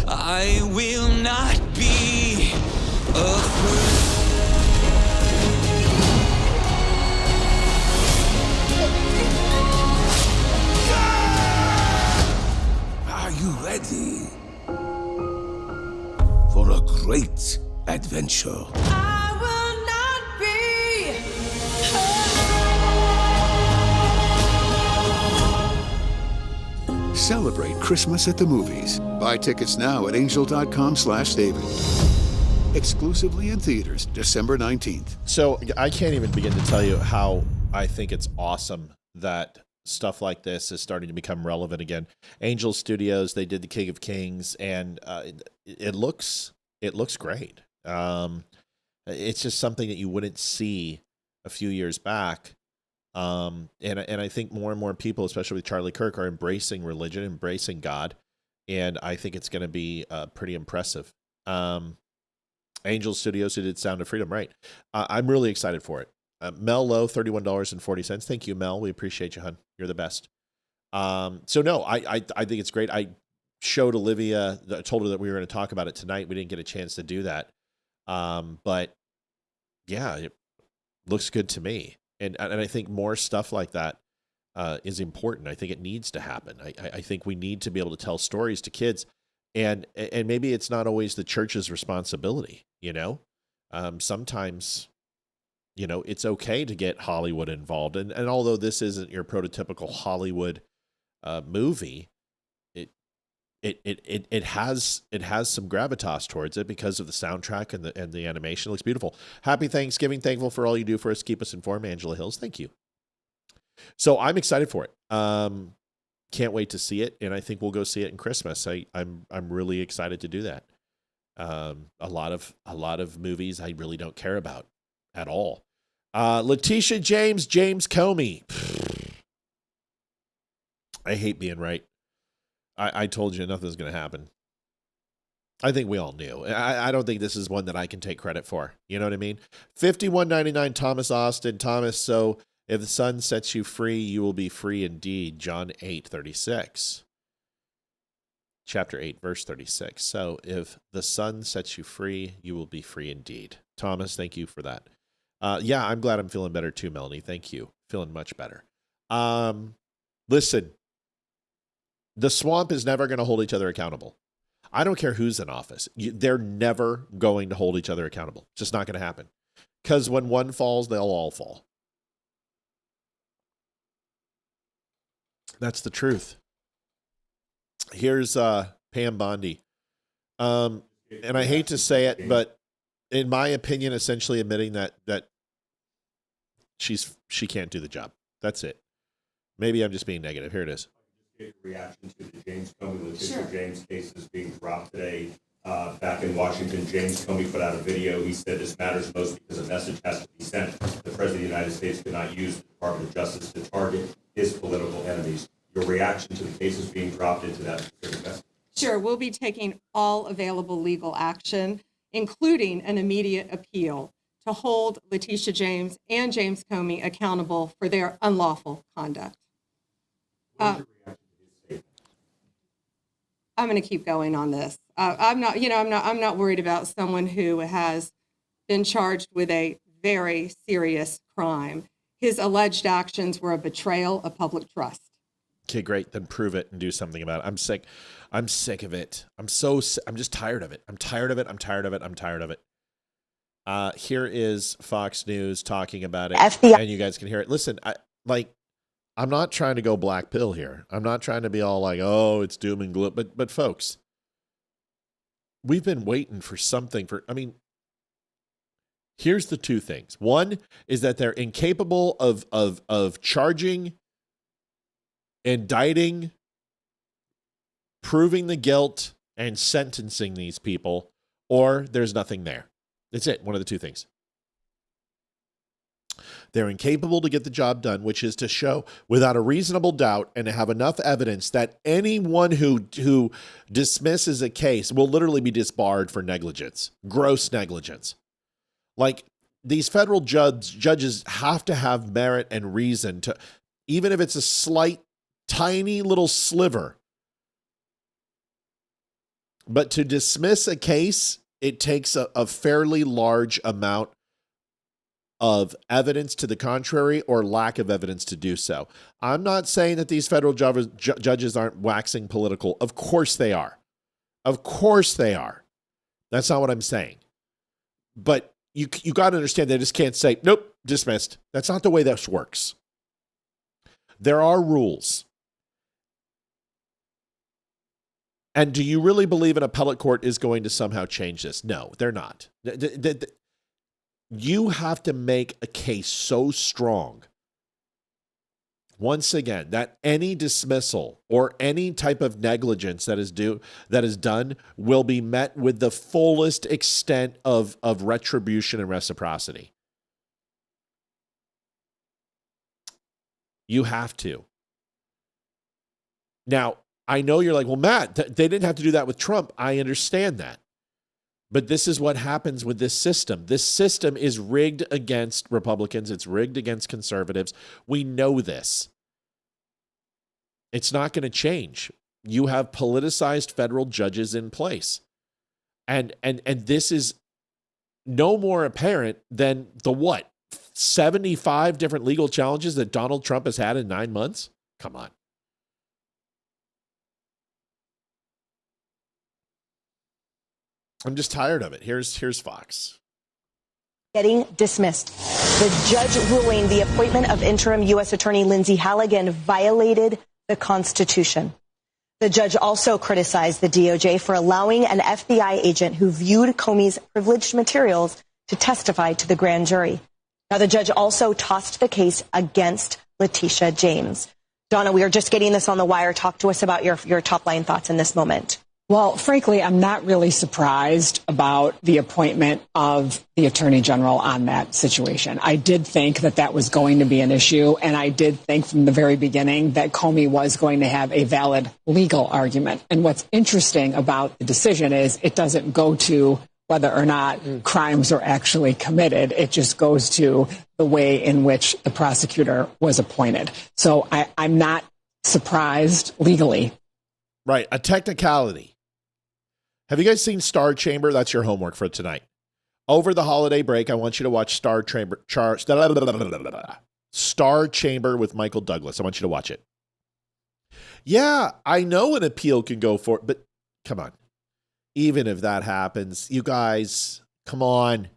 I will not be afraid. Are you ready for a great adventure? I will not be Celebrate Christmas at the movies. Buy tickets now at angel.com/David. Exclusively in theaters, December 19th. So I can't even begin to tell you how I think it's awesome that stuff like this is starting to become relevant again. Angel Studios, they did the King of Kings, and it looks great. It's just something that you wouldn't see a few years back. And I think more and more people, especially with Charlie Kirk, are embracing religion, embracing God, and I think it's going to be pretty impressive. Angel Studios, who did Sound of Freedom, right? I'm really excited for it. Mel Lowe, $31.40. Thank you, Mel. We appreciate you, hon. You're the best. So no, I think it's great. I showed Olivia, I told her that we were going to talk about it tonight. We didn't get a chance to do that. But yeah, it looks good to me. And I think more stuff like that is important. I think it needs to happen. I think we need to be able to tell stories to kids. And maybe it's not always the church's responsibility, you know? Sometimes, you know, it's okay to get Hollywood involved. And although this isn't your prototypical Hollywood movie, it has some gravitas towards it because of the soundtrack and the animation. It looks beautiful. Happy Thanksgiving. Thankful for all you do for us. Keep us informed. Angela Hills. Thank you. So I'm excited for it. Can't wait to see it. And I think we'll go see it in Christmas. I'm really excited to do that. A lot of movies I really don't care about at all. Letitia James Comey. I hate being right. I told you nothing's going to happen. I think we all knew. I don't think this is one that I can take credit for. You know what I mean? 51.99 Thomas Austin. Thomas, so if the sun sets you free, you will be free indeed. John 8:36. Chapter 8, verse 36. So if the sun sets you free, you will be free indeed. Thomas, thank you for that. Yeah, I'm glad I'm feeling better too, Melanie. Thank you. Feeling much better. Listen, the swamp is never going to hold each other accountable. I don't care who's in office. They're never going to hold each other accountable. It's just not going to happen. Because when one falls, they'll all fall. That's the truth. Here's Pam Bondi. And I hate to say it, but in my opinion, essentially admitting that she can't do the job. That's it. Maybe I'm just being negative. Here it is. Reaction to the James Comey, Letitia James case is being dropped today. Back in Washington, James Comey put out a video. He said this matters most because a message has to be sent. The President of the United States cannot use the Department of Justice to target his political enemies. Your reaction to the cases being dropped into that specific message? Sure, we'll be taking all available legal action, including an immediate appeal to hold Letitia James and James Comey accountable for their unlawful conduct. I'm going to keep going on this. I'm not worried about someone who has been charged with a very serious crime. His alleged actions were a betrayal of public trust. Okay, great. Then prove it and do something about it. I'm sick. I'm sick of it. I'm just tired of it. I'm tired of it. Here is Fox News talking about it, FBI. And you guys can hear it. Listen, I'm not trying to go black pill here. I'm not trying to be all like, oh, it's doom and gloom. But folks, we've been waiting for something here's the two things. One is that they're incapable of charging, indicting, proving the guilt, and sentencing these people, or there's nothing there. That's it. One of the two things. They're incapable to get the job done, which is to show without a reasonable doubt and to have enough evidence that anyone who dismisses a case will literally be disbarred for negligence, gross negligence. Like, these federal judges have to have merit and reason to, even if it's a slight, tiny little sliver. But to dismiss a case, it takes a fairly large amount of evidence to the contrary or lack of evidence to do so. I'm not saying that these federal judges aren't waxing political. Of course they are. Of course they are. That's not what I'm saying. But you got to understand they just can't say, nope, dismissed. That's not the way this works. There are rules. And do you really believe an appellate court is going to somehow change this? No, they're not. You have to make a case so strong, once again, that any dismissal or any type of negligence that is done will be met with the fullest extent of retribution and reciprocity. You have to. Now, I know you're like, well, Matt, they didn't have to do that with Trump. I understand that. But this is what happens with this system. This system is rigged against Republicans. It's rigged against conservatives. We know this. It's not going to change. You have politicized federal judges in place. And this is no more apparent than the 75 different legal challenges that Donald Trump has had in 9 months? Come on. I'm just tired of it. Here's Fox. Getting dismissed. The judge ruling the appointment of interim U.S. Attorney Lindsay Halligan violated the Constitution. The judge also criticized the DOJ for allowing an FBI agent who viewed Comey's privileged materials to testify to the grand jury. Now, the judge also tossed the case against Letitia James. Donna, we are just getting this on the wire. Talk to us about your top-line thoughts in this moment. Well, frankly, I'm not really surprised about the appointment of the Attorney General on that situation. I did think that was going to be an issue, and I did think from the very beginning that Comey was going to have a valid legal argument. And what's interesting about the decision is it doesn't go to whether or not crimes are actually committed. It just goes to the way in which the prosecutor was appointed. So I'm not surprised legally. Right, a technicality. Have you guys seen Star Chamber? That's your homework for tonight. Over the holiday break, I want you to watch Star Chamber with Michael Douglas. I want you to watch it. Yeah, I know an appeal can go for it, but come on. Even if that happens, you guys, come on.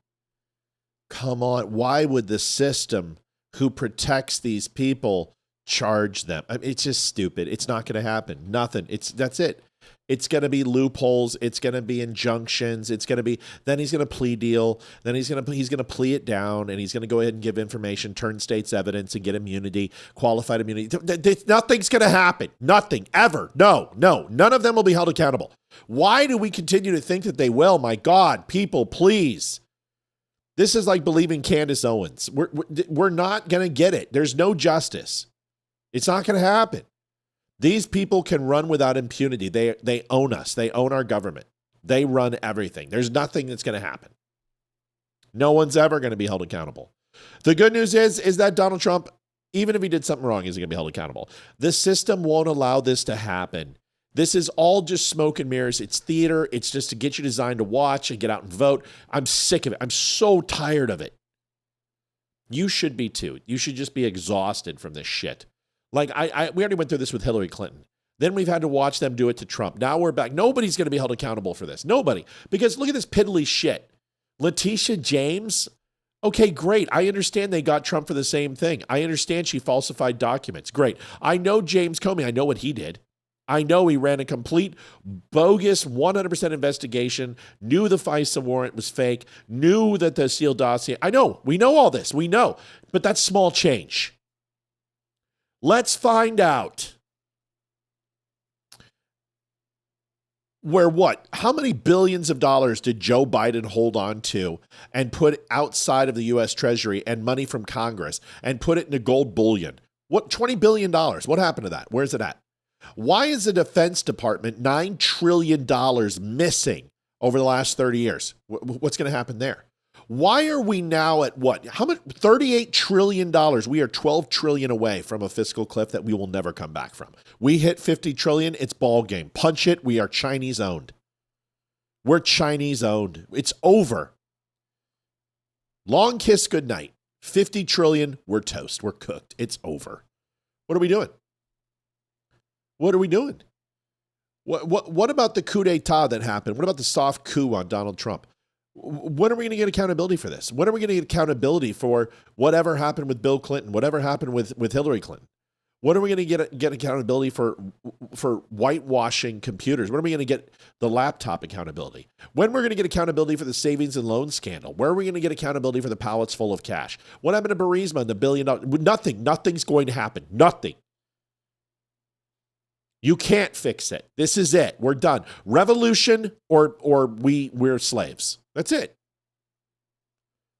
Come on. Why would the system who protects these people charge them? I mean, it's just stupid. It's not going to happen. Nothing. That's it. It's going to be loopholes. It's going to be injunctions. It's going to be, then he's going to plea deal. Then he's going to plea it down, and he's going to go ahead and give information, turn state's evidence, and get immunity, qualified immunity. Nothing's going to happen. Nothing, ever. No. None of them will be held accountable. Why do we continue to think that they will? My God, people, please. This is like believing Candace Owens. We're not going to get it. There's no justice. It's not going to happen. These people can run without impunity. They own us. They own our government. They run everything. There's nothing that's going to happen. No one's ever going to be held accountable. The good news is that Donald Trump, even if he did something wrong, isn't going to be held accountable. The system won't allow this to happen. This is all just smoke and mirrors. It's theater. It's just to get you designed to watch and get out and vote. I'm sick of it. I'm so tired of it. You should be too. You should just be exhausted from this shit. Like, we already went through this with Hillary Clinton. Then we've had to watch them do it to Trump. Now we're back. Nobody's going to be held accountable for this. Nobody. Because look at this piddly shit. Letitia James. Okay, great. I understand they got Trump for the same thing. I understand she falsified documents. Great. I know James Comey. I know what he did. I know he ran a complete bogus 100% investigation, knew the FISA warrant was fake, knew that the sealed dossier. I know. We know all this. We know. But that's small change. Let's find out how many billions of dollars did Joe Biden hold on to and put outside of the U.S. Treasury and money from Congress and put it into gold bullion? What, $20 billion? What happened to that? Where's it at? Why is the Defense Department $9 trillion missing over the last 30 years? What's going to happen there? Why are we now at what? How much? $38 trillion. We are $12 trillion away from a fiscal cliff that we will never come back from. We hit $50 trillion. It's ball game. Punch it. We are Chinese owned. We're Chinese owned. It's over. Long kiss goodnight. 50 trillion. We're toast. We're cooked. It's over. What are we doing? What are we doing? What about the coup d'etat that happened? What about the soft coup on Donald Trump? When are we going to get accountability for this? When are we going to get accountability for whatever happened with Bill Clinton, whatever happened with Hillary Clinton? When are we going to get accountability for whitewashing computers? When are we going to get the laptop accountability? When we're going to get accountability for the savings and loan scandal? Where are we going to get accountability for the pallets full of cash? What happened to Burisma and the $1 billion? Nothing. Nothing's going to happen. Nothing. You can't fix it. This is it. We're done. Revolution or we're slaves. That's it.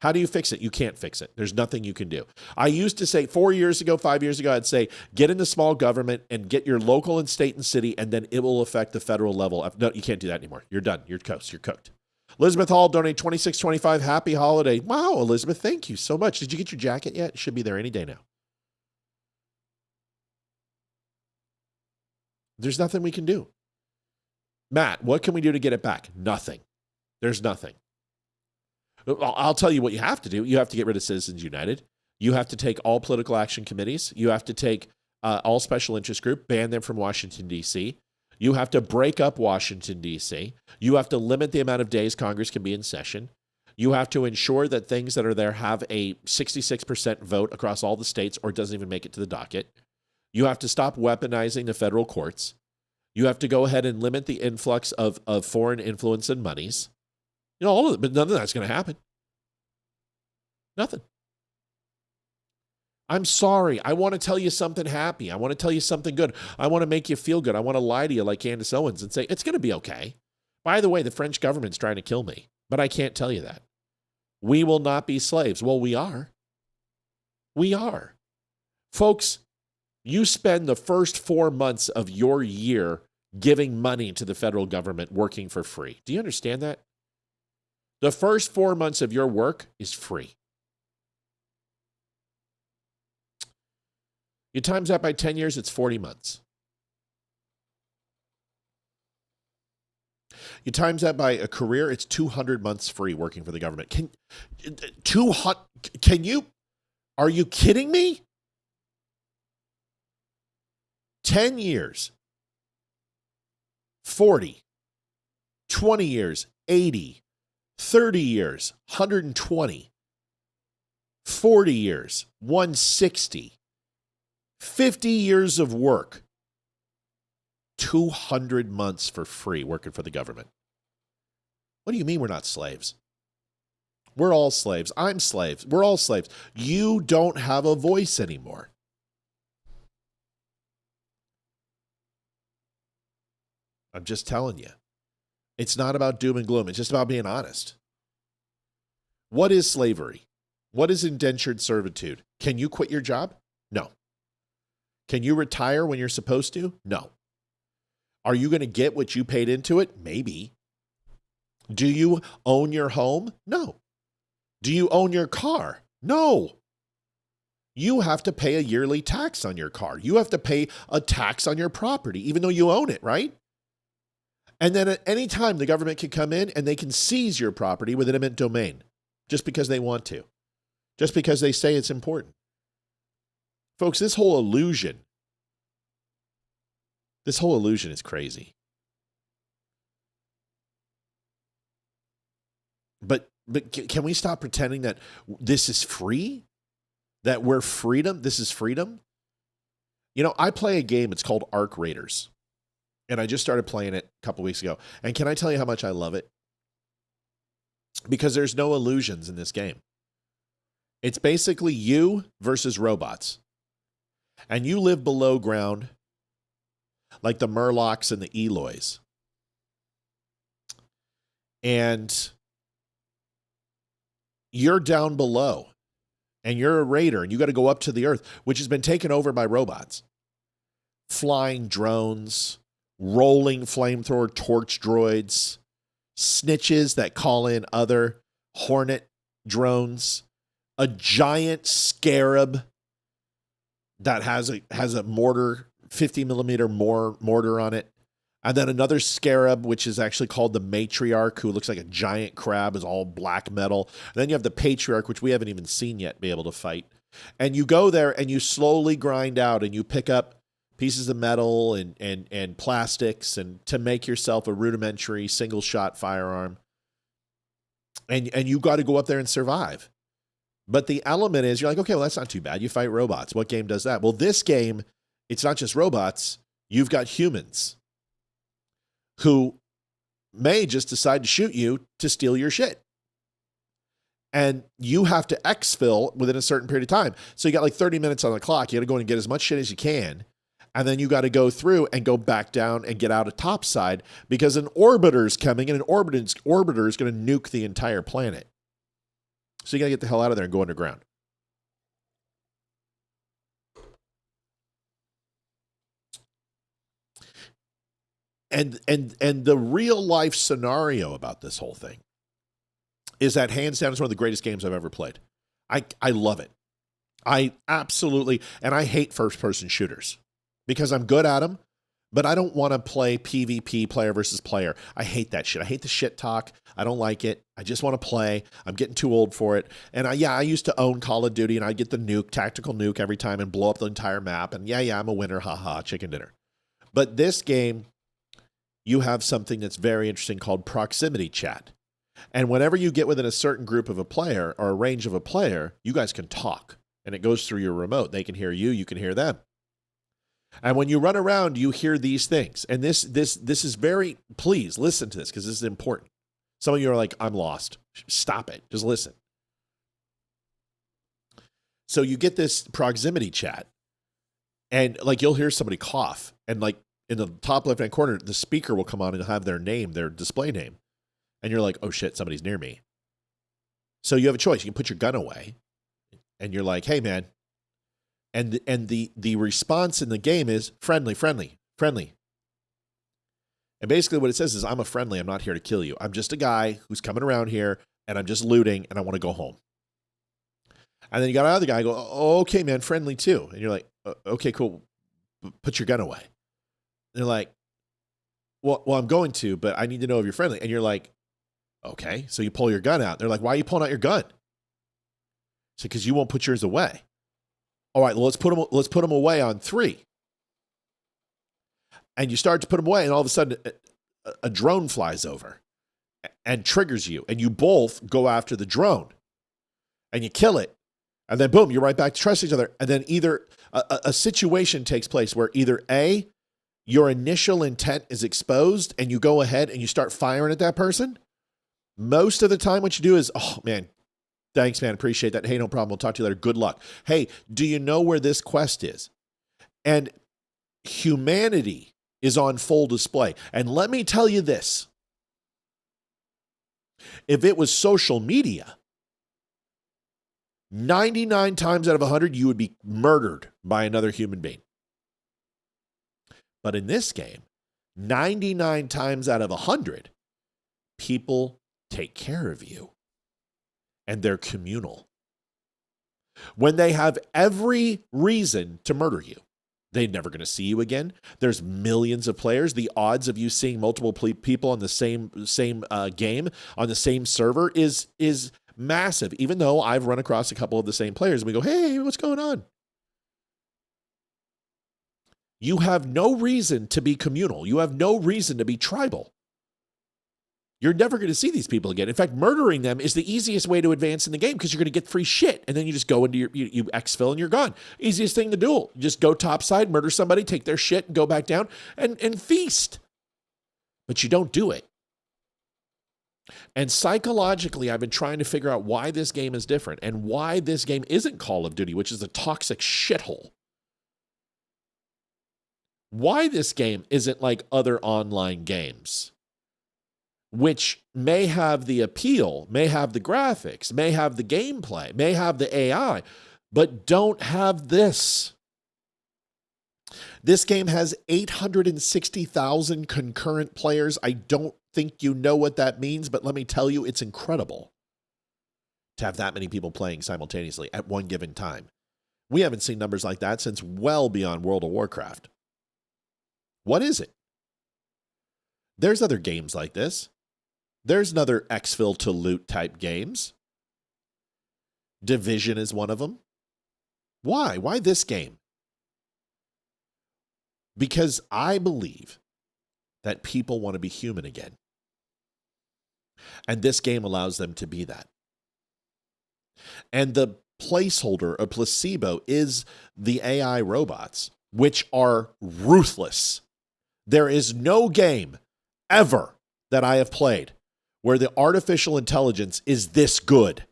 How do you fix it? You can't fix it. There's nothing you can do. I used to say 4 years ago, 5 years ago, I'd say, get into small government and get your local and state and city, and then it will affect the federal level. No, you can't do that anymore. You're done. You're coast. You're cooked. Elizabeth Hall, donate $26.25. Happy holiday. Wow, Elizabeth, thank you so much. Did you get your jacket yet? It should be there any day now. There's nothing we can do. Matt, what can we do to get it back? Nothing. There's nothing. I'll tell you what you have to do. You have to get rid of Citizens United. You have to take all political action committees. You have to take all special interest group, ban them from Washington, D.C. You have to break up Washington, D.C. You have to limit the amount of days Congress can be in session. You have to ensure that things that are there have a 66% vote across all the states or it doesn't even make it to the docket. You have to stop weaponizing the federal courts. You have to go ahead and limit the influx of foreign influence and monies. You know, all of it, but none of that's going to happen. Nothing. I'm sorry. I want to tell you something happy. I want to tell you something good. I want to make you feel good. I want to lie to you like Candace Owens and say, it's going to be okay. By the way, the French government's trying to kill me, but I can't tell you that. We will not be slaves. Well, we are. We are. Folks, you spend the first 4 months of your year giving money to the federal government working for free. Do you understand that? The first 4 months of your work is free. You times that by 10 years, it's 40 months. You times that by a career, it's 200 months free working for the government. Are you kidding me? 10 years, 40, 20 years, 80, 30 years, 120, 40 years, 160, 50 years of work, 200 months for free working for the government. What do you mean we're not slaves? We're all slaves. I'm slaves. We're all slaves. You don't have a voice anymore. I'm just telling you. It's not about doom and gloom. It's just about being honest. What is slavery? What is indentured servitude? Can you quit your job? No. Can you retire when you're supposed to? No. Are you going to get what you paid into it? Maybe. Do you own your home? No. Do you own your car? No. You have to pay a yearly tax on your car. You have to pay a tax on your property, even though you own it, right? And then at any time, the government can come in and they can seize your property with an eminent domain just because they want to, just because they say it's important. Folks, this whole illusion is crazy. But can we stop pretending that this is free? That we're freedom? This is freedom? You know, I play a game, it's called Arc Raiders. And I just started playing it a couple weeks ago. And can I tell you how much I love it? Because there's no illusions in this game. It's basically you versus robots. And you live below ground like the Murlocs and the Eloys. And you're down below. And you're a raider. And you got to go up to the earth, which has been taken over by robots. Flying drones, rolling flamethrower torch droids, snitches that call in other Hornet drones, a giant scarab that has a mortar, 50 millimeter mortar on it, and then another scarab, which is actually called the Matriarch, who looks like a giant crab, is all black metal. And then you have the Patriarch, which we haven't even seen yet be able to fight. And you go there and you slowly grind out and you pick up pieces of metal and plastics and to make yourself a rudimentary single shot firearm. And you got to go up there and survive. But the element is, you're like, okay, well, that's not too bad. You fight robots. What game does that? Well, this game, it's not just robots. You've got humans who may just decide to shoot you to steal your shit. And you have to exfil within a certain period of time. So you got like 30 minutes on the clock. You got to go in and get as much shit as you can. And then you got to go through and go back down and get out of topside because an orbiter's coming and an orbiter is going to nuke the entire planet. So you got to get the hell out of there and go underground. And the real life scenario about this whole thing is that hands down is one of the greatest games I've ever played. I love it. I absolutely, and I hate first person shooters because I'm good at them, but I don't want to play PvP, player versus player. I hate that shit. I hate the shit talk. I don't like it. I just want to play. I'm getting too old for it. And I used to own Call of Duty and I'd get the nuke, tactical nuke every time and blow up the entire map. And yeah, I'm a winner. Ha ha, chicken dinner. But this game, you have something that's very interesting called proximity chat. And whenever you get within a certain group of a player or a range of a player, you guys can talk. And it goes through your remote. They can hear you, you can hear them. And when you run around, you hear these things. And this is very, please listen to this because this is important. Some of you are like, I'm lost. Stop it. Just listen. So you get this proximity chat. And like you'll hear somebody cough. And like in the top left-hand corner, the speaker will come on and have their name, their display name. And you're like, oh shit, somebody's near me. So you have a choice. You can put your gun away. And you're like, hey man. And the response in the game is friendly, friendly, friendly. And basically what it says is, I'm a friendly. I'm not here to kill you. I'm just a guy who's coming around here and I'm just looting and I want to go home. And then you got another guy go, oh, okay, man, friendly too. And you're like, okay, cool. Put your gun away. And they're like, well, I'm going to, but I need to know if you're friendly. And you're like, okay. So you pull your gun out. They're like, why are you pulling out your gun? So because you won't put yours away. All right, well, let's put them away on 3. And you start to put them away, and all of a sudden, a drone flies over and triggers you, and you both go after the drone, and you kill it, and then boom, you're right back to trust each other. And then either a situation takes place where either A, your initial intent is exposed, and you go ahead and you start firing at that person. Most of the time, what you do is, oh man, thanks, man. Appreciate that. Hey, no problem. We'll talk to you later. Good luck. Hey, do you know where this quest is? And humanity is on full display. And let me tell you this. If it was social media, 99 times out of 100, you would be murdered by another human being. But in this game, 99 times out of 100, people take care of you. And they're communal. When they have every reason to murder you, they're never going to see you again. There's millions of players. The odds of you seeing multiple people on the same game on the same server is massive. Even though I've run across a couple of the same players, and we go, "Hey, what's going on?" You have no reason to be communal. You have no reason to be tribal. You're never going to see these people again. In fact, murdering them is the easiest way to advance in the game because you're going to get free shit. And then you just go into you exfil and you're gone. Easiest thing to do. Just go topside, murder somebody, take their shit, and go back down and feast. But you don't do it. And psychologically, I've been trying to figure out why this game is different and why this game isn't Call of Duty, which is a toxic shithole. Why this game isn't like other online games, which may have the appeal, may have the graphics, may have the gameplay, may have the AI, but don't have this. This game has 860,000 concurrent players. I don't think you know what that means, but let me tell you, it's incredible to have that many people playing simultaneously at one given time. We haven't seen numbers like that since well beyond World of Warcraft. What is it? There's other games like this. There's another exfil to loot type games. Division is one of them. Why? Why this game? Because I believe that people want to be human again. And this game allows them to be that. And the placeholder, a placebo, is the AI robots, which are ruthless. There is no game ever that I have played where the artificial intelligence is this good.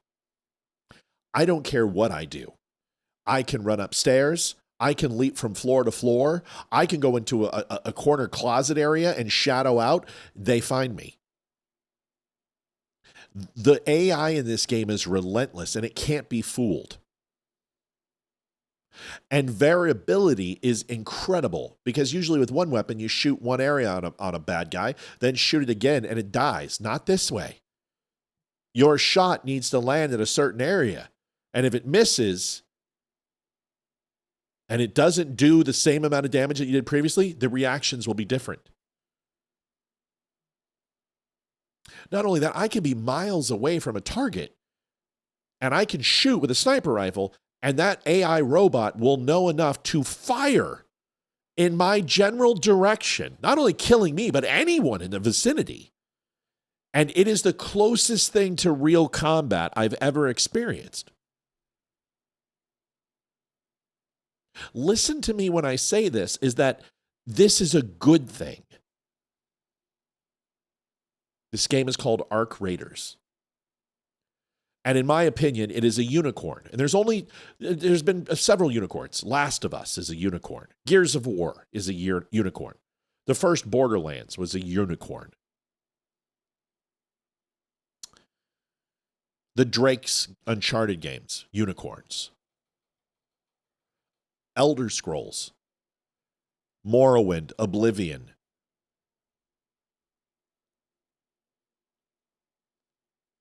I don't care what I do. I can run upstairs. I can leap from floor to floor. I can go into a corner closet area and shadow out. They find me. The AI in this game is relentless and it can't be fooled. And variability is incredible because usually with one weapon, you shoot one area on a bad guy, then shoot it again and it dies. Not this way. Your shot needs to land at a certain area. And if it misses and it doesn't do the same amount of damage that you did previously, the reactions will be different. Not only that, I can be miles away from a target and I can shoot with a sniper rifle. And that AI robot will know enough to fire in my general direction, not only killing me, but anyone in the vicinity. And it is the closest thing to real combat I've ever experienced. Listen to me when I say this, is that this is a good thing. This game is called Arc Raiders. And in my opinion, it is a unicorn. And there's been several unicorns. Last of Us is a unicorn. Gears of War is a unicorn. The first Borderlands was a unicorn. The Drake's Uncharted games, unicorns. Elder Scrolls, Morrowind, Oblivion.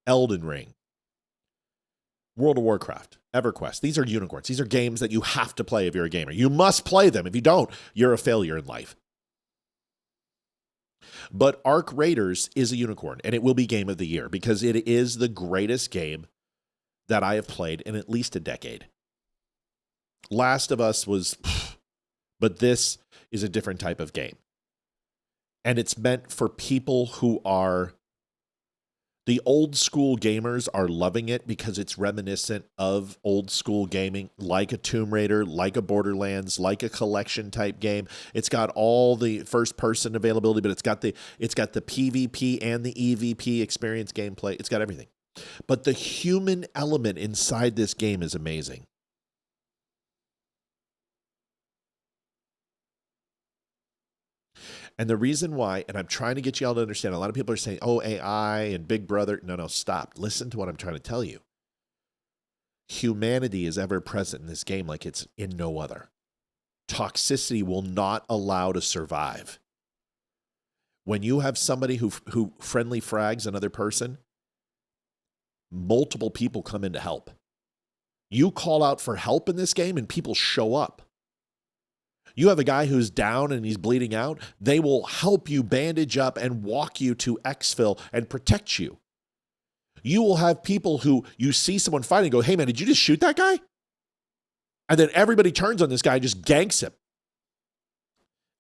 Elden Ring. World of Warcraft, EverQuest. These are unicorns. These are games that you have to play if you're a gamer. You must play them. If you don't, you're a failure in life. But Arc Raiders is a unicorn, and it will be Game of the Year because it is the greatest game that I have played in at least a decade. Last of Us was, but this is a different type of game. And it's meant for people who are, the old school gamers are loving it because it's reminiscent of old school gaming, like a Tomb Raider, like a Borderlands, like a collection type game. It's got all the first person availability, but it's got the PvP and the EVP experience gameplay. It's got everything. But the human element inside this game is amazing. And the reason why, and I'm trying to get you all to understand, a lot of people are saying, oh, AI and Big Brother. No, stop. Listen to what I'm trying to tell you. Humanity is ever present in this game like it's in no other. Toxicity will not allow to survive. When you have somebody who friendly frags another person, multiple people come in to help. You call out for help in this game and people show up. You have a guy who's down and he's bleeding out. They will help you bandage up and walk you to exfil and protect you. You will have people who you see someone fighting and go, hey man, did you just shoot that guy? And then everybody turns on this guy and just ganks him.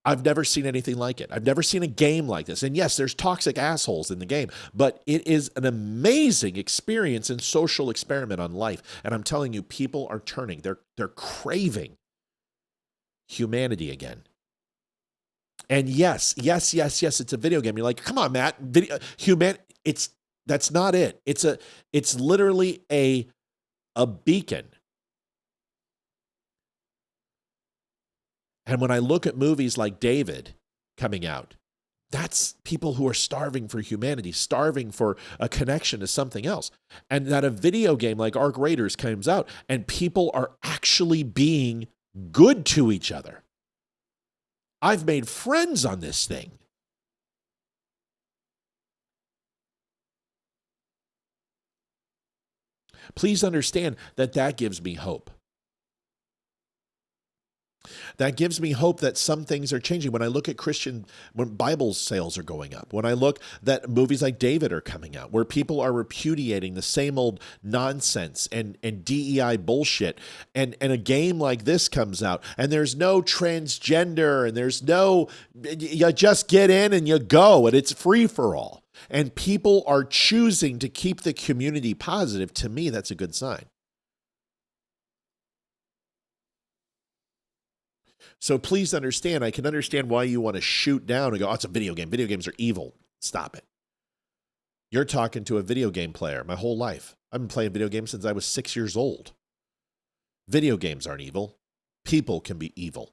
I've never seen anything like it. I've never seen a game like this. And yes, there's toxic assholes in the game, but it is an amazing experience and social experiment on life. And I'm telling you, people are turning. They're craving humanity again. And yes, it's a video game. You're like, come on, Matt, that's not it. It's literally a beacon. And when I look at movies like David coming out, that's people who are starving for humanity, starving for a connection to something else. And that a video game like Arc Raiders comes out and people are actually being good to each other. I've made friends on this thing. Please understand that gives me hope. That gives me hope that some things are changing. When I look at when Bible sales are going up, when I look that movies like David are coming out, where people are repudiating the same old nonsense and DEI bullshit, and a game like this comes out, and there's no transgender, and there's no, you just get in and you go, and it's free for all. And people are choosing to keep the community positive. To me, that's a good sign. So please understand, I can understand why you want to shoot down and go, oh, it's a video game. Video games are evil. Stop it. You're talking to a video game player my whole life. I've been playing video games since I was 6 years old. Video games aren't evil. People can be evil.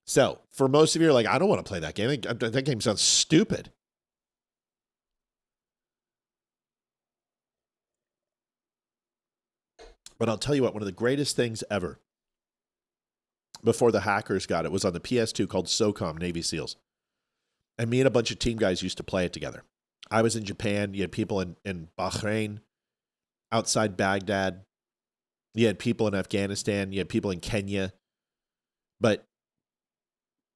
So for most of you, you're like, I don't want to play that game. That game sounds stupid. But I'll tell you what, one of the greatest things ever before the hackers got it was on the PS2 called SOCOM, Navy SEALs. And me and a bunch of team guys used to play it together. I was in Japan. You had people in Bahrain, outside Baghdad. You had people in Afghanistan. You had people in Kenya. But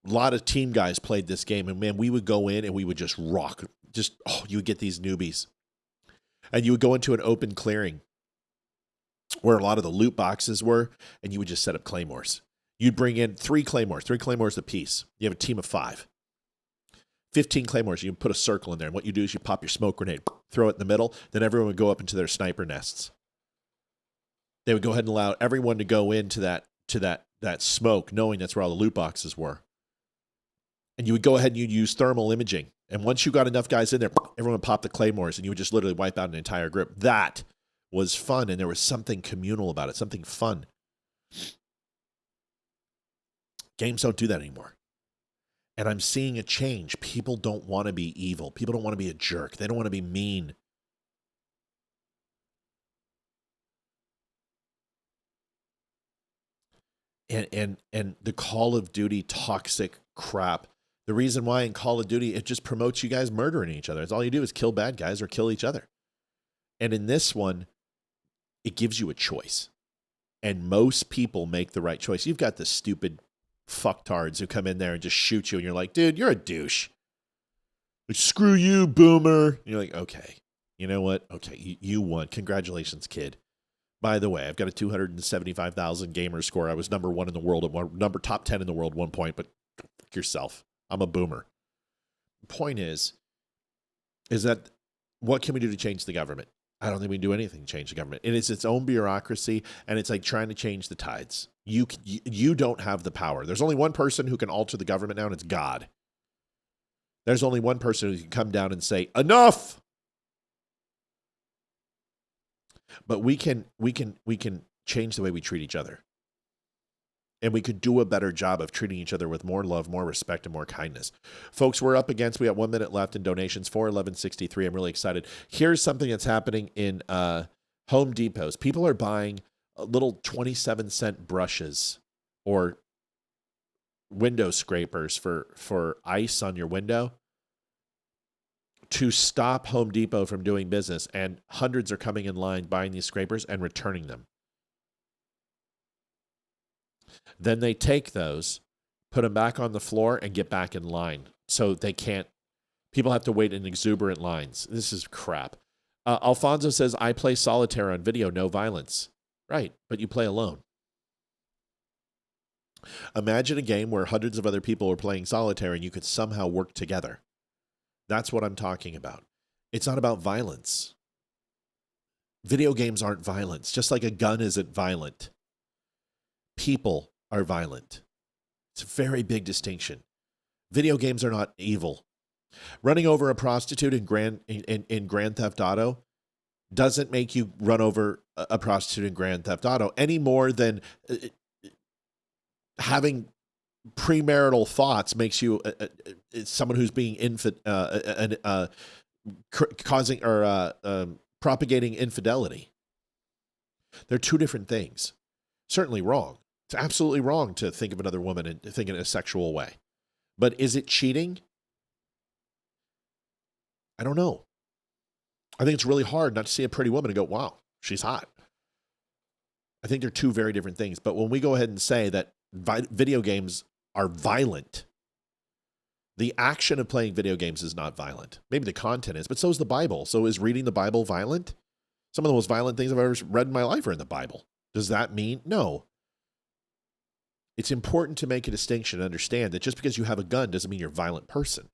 a lot of team guys played this game. And man, we would go in and we would just rock. You would get these newbies. And you would go into an open clearing where a lot of the loot boxes were, and you would just set up claymores. You'd bring in 3 claymores apiece. You have a team of 5. 15 claymores, you can put a circle in there. And what you do is you pop your smoke grenade, throw it in the middle, then everyone would go up into their sniper nests. They would go ahead and allow everyone to go into that smoke, knowing that's where all the loot boxes were. And you would go ahead and you'd use thermal imaging. And once you got enough guys in there, everyone would pop the claymores and you would just literally wipe out an entire group. That was fun, and there was something communal about it, something fun. Games don't do that anymore. And I'm seeing a change. People don't want to be evil. People don't want to be a jerk. They don't want to be mean. And the Call of Duty toxic crap. The reason why in Call of Duty, it just promotes you guys murdering each other. It's all you do is kill bad guys or kill each other. And in this one, it gives you a choice. And most people make the right choice. You've got the stupid fucktards who come in there and just shoot you, and you're like, dude, you're a douche. Like, screw you, boomer. And you're like, okay, you know what? Okay, you won. Congratulations, kid. By the way, I've got a 275,000 gamer score. I was number 1 in the world, top 10 in the world at one point, but fuck yourself. I'm a boomer. The point is that what can we do to change the government? I don't think we can do anything to change the government. It is its own bureaucracy, and it's like trying to change the tides. You don't have the power. There's only one person who can alter the government now, and it's God. There's only one person who can come down and say, enough! But we can change the way we treat each other. And we could do a better job of treating each other with more love, more respect, and more kindness. Folks, we got 1 minute left in donations, 41163. I'm really excited. Here's something that's happening in Home Depots. People are buying little 27-cent brushes or window scrapers for ice on your window to stop Home Depot from doing business. And hundreds are coming in line buying these scrapers and returning them. Then they take those, put them back on the floor, and get back in line. So people have to wait in exuberant lines. This is crap. Alfonso says, I play solitaire on video, no violence. Right, but you play alone. Imagine a game where hundreds of other people are playing solitaire and you could somehow work together. That's what I'm talking about. It's not about violence. Video games aren't violence, just like a gun isn't violent. People are violent. It's a very big distinction. Video games are not evil. Running over a prostitute in Grand Theft Auto doesn't make you run over a prostitute in Grand Theft Auto any more than having premarital thoughts makes you someone who's being causing or propagating infidelity. They're two different things. Certainly wrong. It's absolutely wrong to think of another woman and think in a sexual way. But is it cheating? I don't know. I think it's really hard not to see a pretty woman and go, wow, she's hot. I think they're two very different things. But when we go ahead and say that video games are violent, the action of playing video games is not violent. Maybe the content is, but so is the Bible. So is reading the Bible violent? Some of the most violent things I've ever read in my life are in the Bible. Does that mean? No. It's important to make a distinction and understand that just because you have a gun doesn't mean you're a violent person.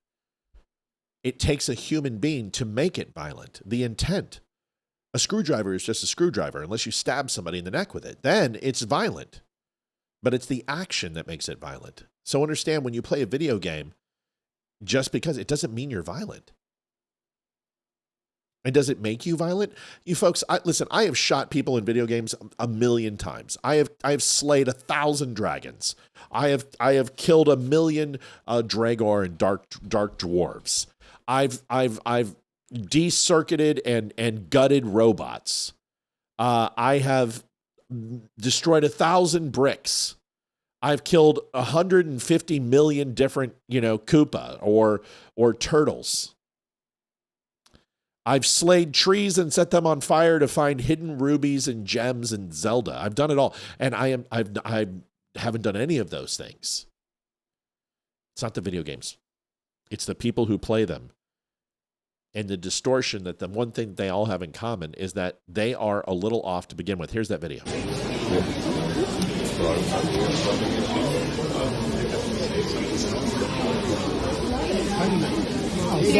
It takes a human being to make it violent. The intent. A screwdriver is just a screwdriver unless you stab somebody in the neck with it. Then it's violent. But it's the action that makes it violent. So understand when you play a video game, just because it doesn't mean you're violent. And does it make you violent? You folks, listen, I have shot people in video games a million times. I have slayed 1,000 dragons. I have killed 1 million Dragor and dark dwarves. I've de-circuited and gutted robots. I have destroyed 1,000 bricks. I've killed 150 million different, Koopa or turtles. I've slayed trees and set them on fire to find hidden rubies and gems in Zelda. I've done it all. And I haven't done any of those things. It's not the video games. It's the people who play them. And the distortion that the one thing they all have in common is that they are a little off to begin with. Here's that video.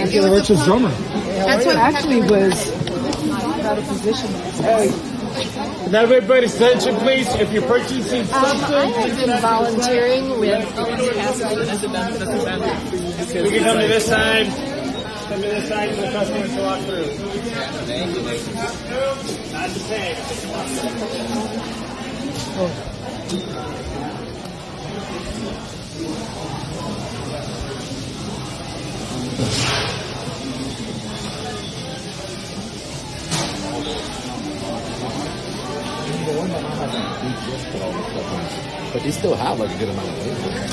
Taylor Richard's drummer. That's what actually was out of position. Can everybody attention, please? If you're purchasing something, I have been volunteering with. We can come to this side. Come to this side for the customer to walk through. Not to pay. But they still have like a good amount of labor.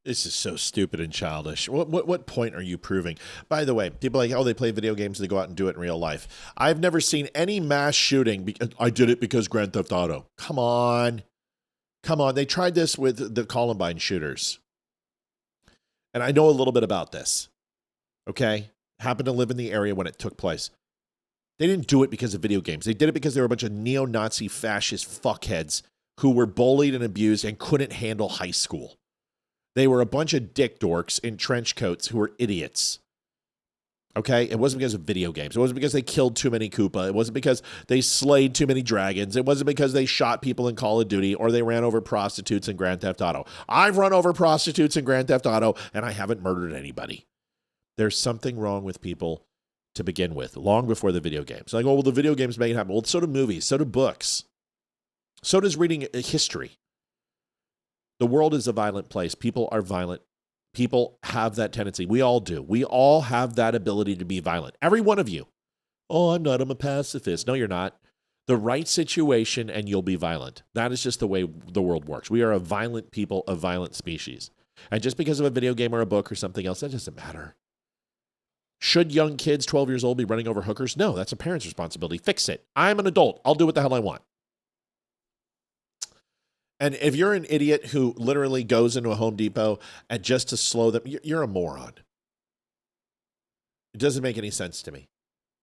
This is so stupid and childish. What point are you proving? By the way, people are like, oh, they play video games, they go out and do it in real life. I've never seen any mass shooting. I did it because Grand Theft Auto. Come on. Come on. They tried this with the Columbine shooters. And I know a little bit about this. Okay? Happened to live in the area when it took place. They didn't do it because of video games. They did it because they were a bunch of neo-Nazi fascist fuckheads who were bullied and abused and couldn't handle high school. They were a bunch of dick dorks in trench coats who were idiots. Okay? It wasn't because of video games. It wasn't because they killed too many Koopa. It wasn't because they slayed too many dragons. It wasn't because they shot people in Call of Duty or they ran over prostitutes in Grand Theft Auto. I've run over prostitutes in Grand Theft Auto and I haven't murdered anybody. There's something wrong with people to begin with, long before the video games. Like, oh, well, the video games make it happen. Well, so do movies. So do books. So does reading history. The world is a violent place. People are violent. People have that tendency. We all do. We all have that ability to be violent. Every one of you. Oh, I'm not. I'm a pacifist. No, you're not. The right situation and you'll be violent. That is just the way the world works. We are a violent people, a violent species. And just because of a video game or a book or something else, that doesn't matter. Should young kids, 12 years old, be running over hookers? No, that's a parent's responsibility. Fix it. I'm an adult. I'll do what the hell I want. And if you're an idiot who literally goes into a Home Depot and just to slow them, you're a moron. It doesn't make any sense to me.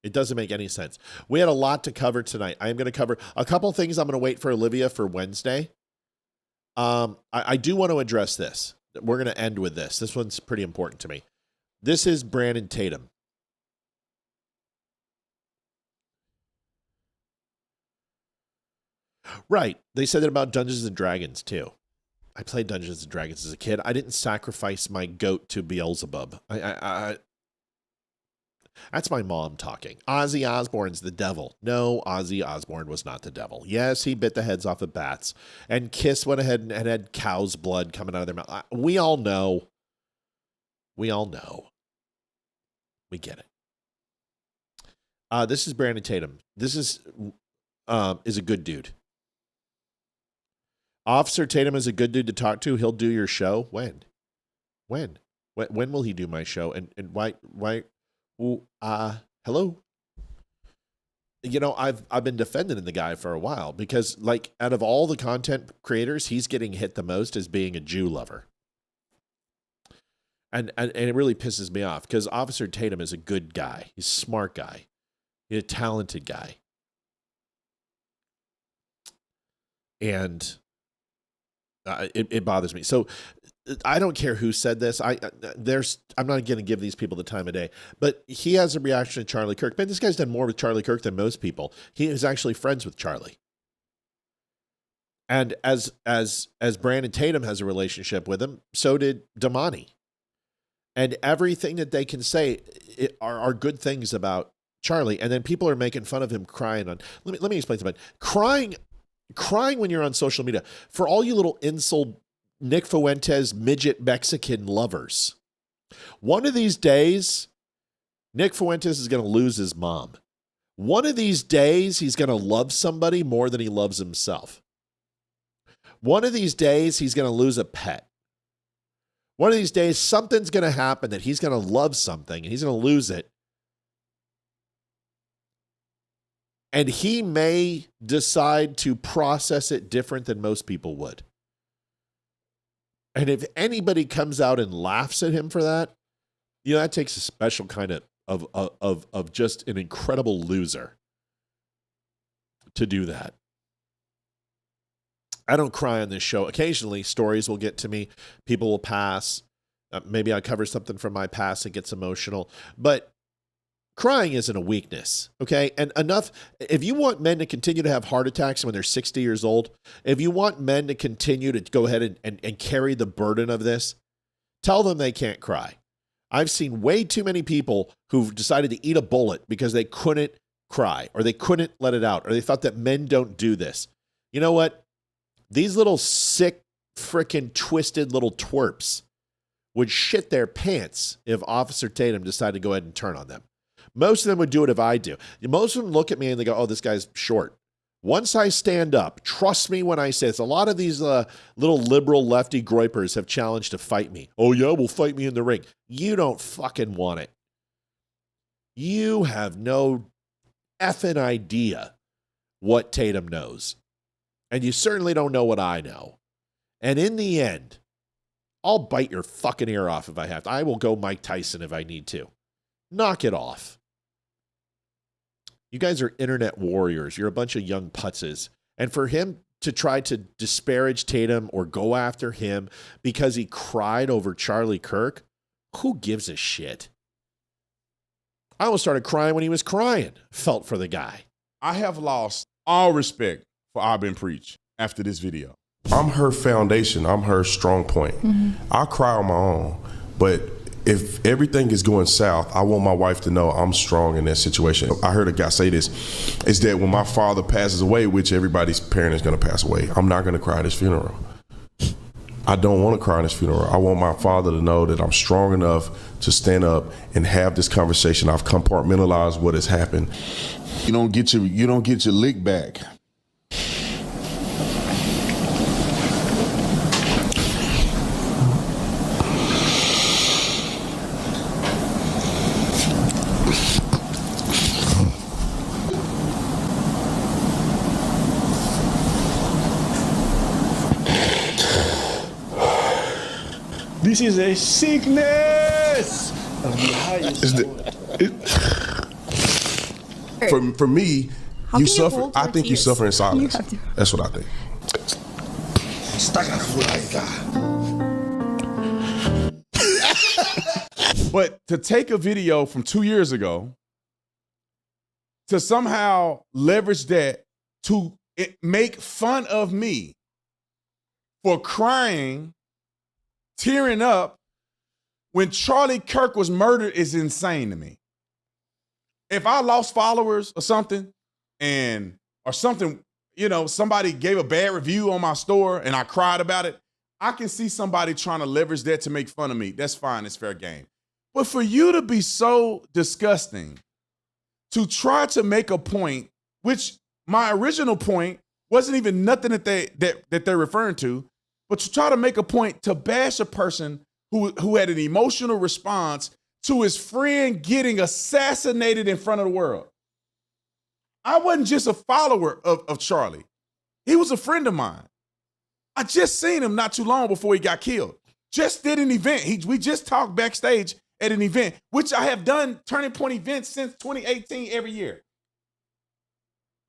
It doesn't make any sense. We had a lot to cover tonight. I am going to cover a couple things. I'm going to wait for Olivia for Wednesday. I do want to address this. We're going to end with this. This one's pretty important to me. This is Brandon Tatum. Right. They said that about Dungeons and Dragons, too. I played Dungeons and Dragons as a kid. I didn't sacrifice my goat to Beelzebub. That's my mom talking. Ozzy Osbourne's the devil. No, Ozzy Osbourne was not the devil. Yes, he bit the heads off of bats. And Kiss went ahead and had cow's blood coming out of their mouth. We all know. We all know. We get it. This is Brandon Tatum. This is a good dude. Officer Tatum is a good dude to talk to. He'll do your show. When will he do my show? And why? Hello. You know, I've been defending the guy for a while because, like, out of all the content creators, he's getting hit the most as being a Jew lover. And it really pisses me off because Officer Tatum is a good guy. He's a smart guy. He's a talented guy. And it bothers me. So I don't care who said this. I'm not going to give these people the time of day, but he has a reaction to Charlie Kirk. Man, this guy's done more with Charlie Kirk than most people. He is actually friends with Charlie. And as Brandon Tatum has a relationship with him, so did Damani. And everything that they can say are good things about Charlie. And then people are making fun of him crying on. Let me explain something. Crying when you're on social media. For all you little insult Nick Fuentes midget Mexican lovers, one of these days, Nick Fuentes is going to lose his mom. One of these days, he's going to love somebody more than he loves himself. One of these days, he's going to lose a pet. One of these days, something's going to happen that he's going to love something and he's going to lose it. And he may decide to process it different than most people would. And if anybody comes out and laughs at him for that, you know, that takes a special kind of just an incredible loser to do that. I don't cry on this show. Occasionally, stories will get to me. People will pass. Maybe I cover something from my past that gets emotional. But crying isn't a weakness, okay? And enough, if you want men to continue to have heart attacks when they're 60 years old, if you want men to continue to go ahead and carry the burden of this, tell them they can't cry. I've seen way too many people who've decided to eat a bullet because they couldn't cry or they couldn't let it out or they thought that men don't do this. You know what? These little sick, frickin' twisted little twerps would shit their pants if Officer Tatum decided to go ahead and turn on them. Most of them would do it if I do. Most of them look at me and they go, oh, this guy's short. Once I stand up, trust me when I say this, a lot of these little liberal lefty groypers have challenged to fight me. Oh, yeah, well, fight me in the ring. You don't fucking want it. You have no effing idea what Tatum knows. And you certainly don't know what I know. And in the end, I'll bite your fucking ear off if I have to. I will go Mike Tyson if I need to. Knock it off. You guys are internet warriors. You're a bunch of young putzes. And for him to try to disparage Tatum or go after him because he cried over Charlie Kirk, who gives a shit? I almost started crying when he was crying. Felt for the guy. I have lost all respect for I've Been Preach after this video. I'm her foundation. I'm her strong point. I'll cry on my own, but if everything is going south, I want my wife to know I'm strong in that situation. I heard a guy say this, is that when my father passes away, which everybody's parent is going to pass away, I'm not going to cry at his funeral. I don't want to cry at his funeral. I want my father to know that I'm strong enough to stand up and have this conversation. I've compartmentalized what has happened. You don't get your lick back. This is a sickness of the highest order. For me, you suffer. I think you suffer in silence. That's what I think. But to take a video from 2 years ago to somehow leverage that to make fun of me for crying, tearing up when Charlie Kirk was murdered is insane to me. If I lost followers or something, somebody gave a bad review on my store and I cried about it, I can see somebody trying to leverage that to make fun of me. That's fine. It's fair game. But for you to be so disgusting, to try to make a point, which my original point wasn't even nothing that they're referring to, but to try to make a point to bash a person who had an emotional response to his friend getting assassinated in front of the world. I wasn't just a follower of Charlie. He was a friend of mine. I just seen him not too long before he got killed. Just did an event. We just talked backstage at an event, which I have done Turning Point events since 2018 every year.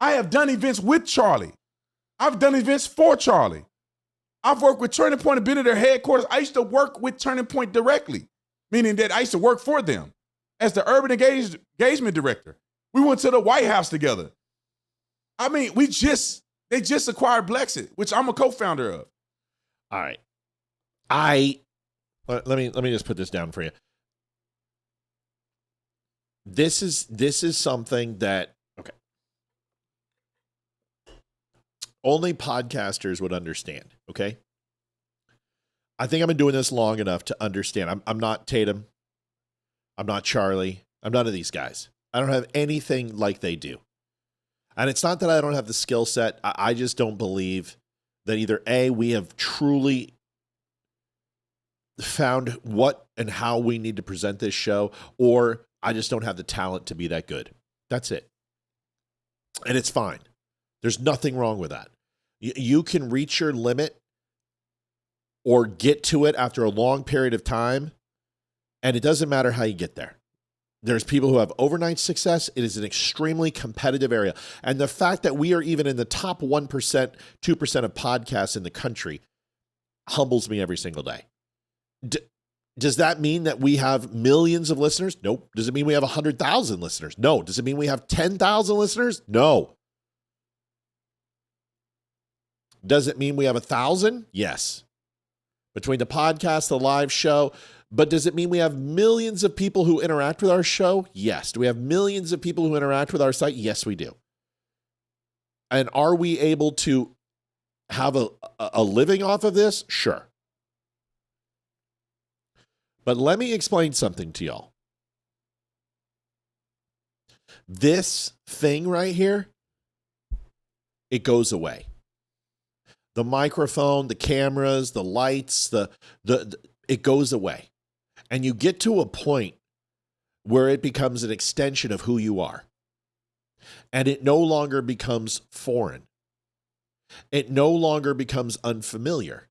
I have done events with Charlie. I've done events for Charlie. I've worked with Turning Point and been at their headquarters. I used to work with Turning Point directly, meaning that I used to work for them as the urban engagement director. We went to the White House together. I mean, they just acquired Blexit, which I'm a co-founder of. All right. Let me just put this down for you. This is something that, okay, only podcasters would understand, okay? I think I've been doing this long enough to understand. I'm not Tatum. I'm not Charlie. I'm none of these guys. I don't have anything like they do. And it's not that I don't have the skill set. I just don't believe that either A, we have truly found what and how we need to present this show, or I just don't have the talent to be that good. That's it. And it's fine. There's nothing wrong with that. You can reach your limit or get to it after a long period of time, and it doesn't matter how you get there. There's people who have overnight success. It is an extremely competitive area. And the fact that we are even in the top 1%, 2% of podcasts in the country humbles me every single day. Does that mean that we have millions of listeners? Nope. Does it mean we have 100,000 listeners? No. Does it mean we have 10,000 listeners? No. Does it mean we have 1,000? Yes. Between the podcast, the live show. But does it mean we have millions of people who interact with our show? Yes. Do we have millions of people who interact with our site? Yes, we do. And are we able to have a living off of this? Sure. But let me explain something to y'all. This thing right here, it goes away. The microphone, the cameras, the lights, it goes away. And you get to a point where it becomes an extension of who you are. And it no longer becomes foreign. It no longer becomes unfamiliar.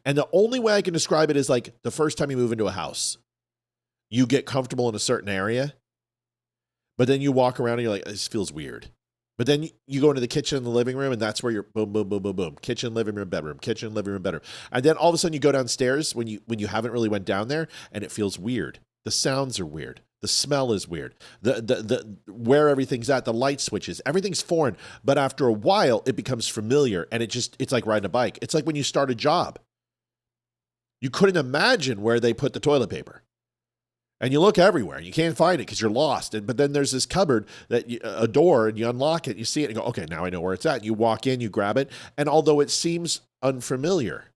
And the only way I can describe it is like the first time you move into a house. You get comfortable in a certain area, but then you walk around and you're like, this feels weird. But then you go into the kitchen and the living room, and that's where you're boom, boom, boom, boom, boom. Kitchen, living room, bedroom. Kitchen, living room, bedroom. And then all of a sudden you go downstairs when you haven't really went down there, and it feels weird. The sounds are weird. The smell is weird. The where everything's at, the light switches, everything's foreign. But after a while, it becomes familiar, and it's like riding a bike. It's like when you start a job. You couldn't imagine where they put the toilet paper. And you look everywhere, and you can't find it because you're lost. But then there's this cupboard, a door, and you unlock it, you see it, and you go, okay, now I know where it's at. You walk in, you grab it, and although it seems unfamiliar,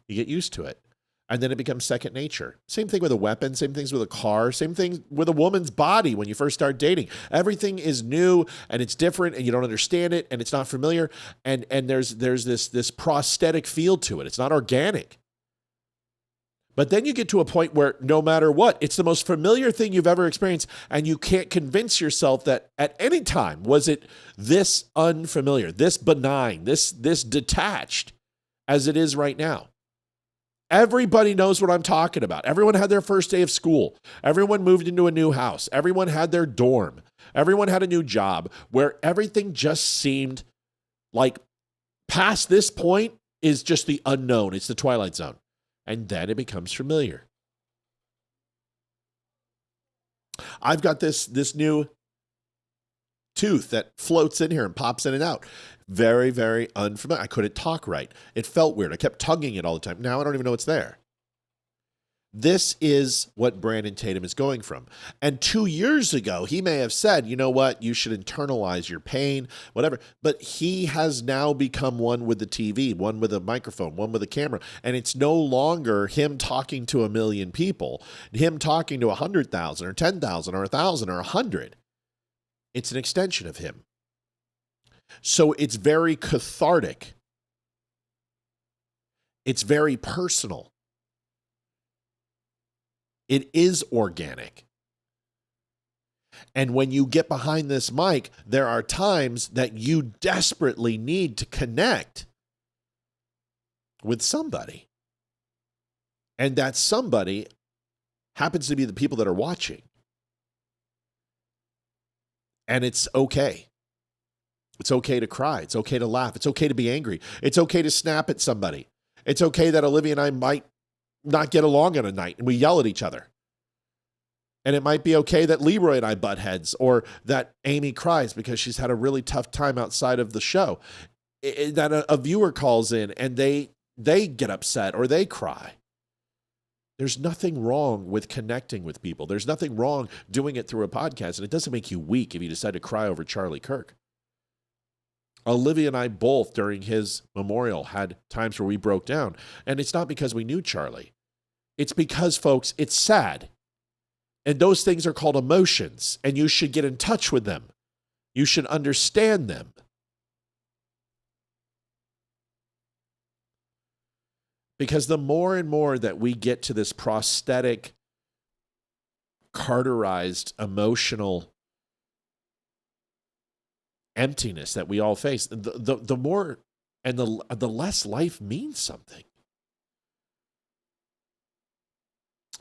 you get used to it. And then it becomes second nature. Same thing with a weapon, same things with a car, same thing with a woman's body when you first start dating. Everything is new, and it's different, and you don't understand it, and it's not familiar, and there's this prosthetic feel to it. It's not organic. But then you get to a point where no matter what, it's the most familiar thing you've ever experienced, and you can't convince yourself that at any time was it this unfamiliar, this benign, this detached as it is right now. Everybody knows what I'm talking about. Everyone had their first day of school. Everyone moved into a new house. Everyone had their dorm. Everyone had a new job where everything just seemed like past this point is just the unknown. It's the Twilight Zone. And then it becomes familiar. I've got this new tooth that floats in here and pops in and out. Very, very unfamiliar. I couldn't talk right. It felt weird. I kept tugging it all the time. Now I don't even know it's there. This is what Brandon Tatum is going from. And 2 years ago, he may have said, you know what, you should internalize your pain, whatever. But he has now become one with the TV, one with a microphone, one with a camera. And it's no longer him talking to 1 million people, him talking to 100,000 or 10,000 or 1,000 or 100. It's an extension of him. So it's very cathartic. It's very personal. It is organic. And when you get behind this mic, there are times that you desperately need to connect with somebody. And that somebody happens to be the people that are watching. And it's okay. It's okay to cry. It's okay to laugh. It's okay to be angry. It's okay to snap at somebody. It's okay that Olivia and I might not get along on a night and we yell at each other. And it might be okay that Leroy and I butt heads, or that Amy cries because she's had a really tough time outside of the show. That a viewer calls in and they get upset or they cry. There's nothing wrong with connecting with people. There's nothing wrong doing it through a podcast. And it doesn't make you weak if you decide to cry over Charlie Kirk. Olivia and I both, during his memorial, had times where we broke down. And it's not because we knew Charlie. It's because, folks, it's sad. And those things are called emotions. And you should get in touch with them. You should understand them. Because the more and more that we get to this prosthetic, carterized, emotional emptiness that we all face, the more and the less life means something.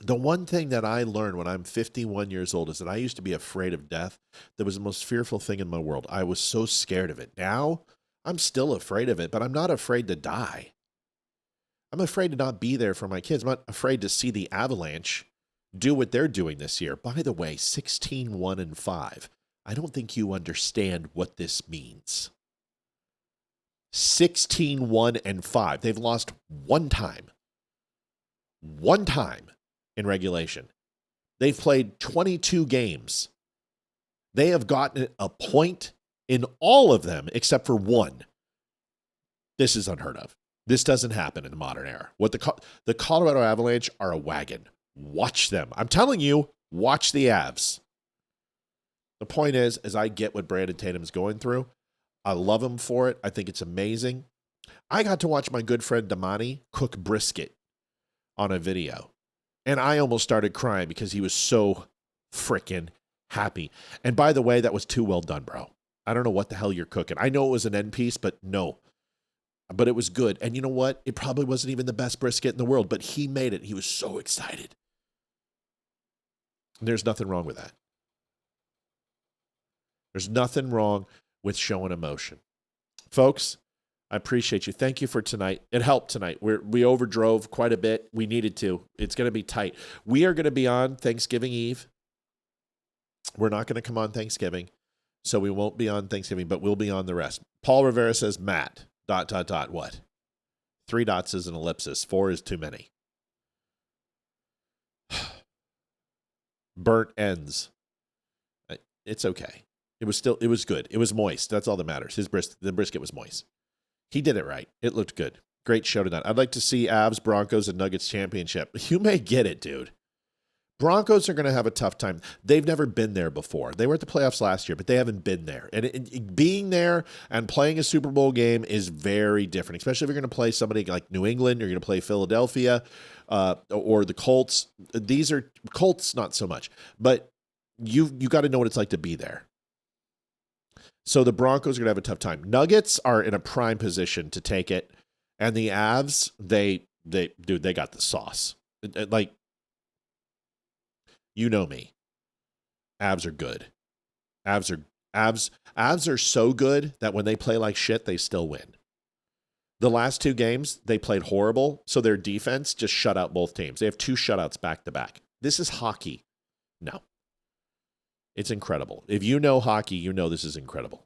The one thing that I learned when I'm 51 years old is that I used to be afraid of death. That was the most fearful thing in my world. I was so scared of it. Now, I'm still afraid of it, but I'm not afraid to die. I'm afraid to not be there for my kids. I'm not afraid to see the Avalanche do what they're doing this year. By the way, 16-1-5. I don't think you understand what this means. 16-1-5. They've lost one time in regulation. They've played 22 games. They have gotten a point in all of them except for one. This is unheard of. This doesn't happen in the modern era. What the Colorado Avalanche are a wagon. Watch them. I'm telling you, watch the Avs. The point is I get what Brandon Tatum's going through. I love him for it. I think it's amazing. I got to watch my good friend Damani cook brisket on a video. And I almost started crying because he was so freaking happy. And by the way, that was too well done, bro. I don't know what the hell you're cooking. I know it was an end piece, but no. But it was good. And you know what? It probably wasn't even the best brisket in the world, but he made it. He was so excited. And there's nothing wrong with that. There's nothing wrong with showing emotion. Folks, I appreciate you. Thank you for tonight. It helped tonight. We overdrove quite a bit. We needed to. It's going to be tight. We are going to be on Thanksgiving Eve. We're not going to come on Thanksgiving, so we won't be on Thanksgiving, but we'll be on the rest. Paul Rivera says, Matt, ... what? 3 dots is an ellipsis. 4 is too many. Burnt ends. It's okay. It was good. It was moist. That's all that matters. The brisket was moist. He did it right. It looked good. Great show tonight. I'd like to see Avs, Broncos, and Nuggets championship. You may get it, dude. Broncos are going to have a tough time. They've never been there before. They were at the playoffs last year, but they haven't been there. And being there and playing a Super Bowl game is very different, especially if you're going to play somebody like New England, you're going to play Philadelphia, or the Colts. These are Colts, not so much, but you got to know what it's like to be there. So the Broncos are going to have a tough time. Nuggets are in a prime position to take it, and the Avs, they got the sauce. Like, you know me. Avs are good. Avs are so good that when they play like shit, they still win. The last 2 games, they played horrible, so their defense just shut out both teams. They have 2 shutouts back to back. This is hockey. No. It's incredible. If you know hockey, you know this is incredible.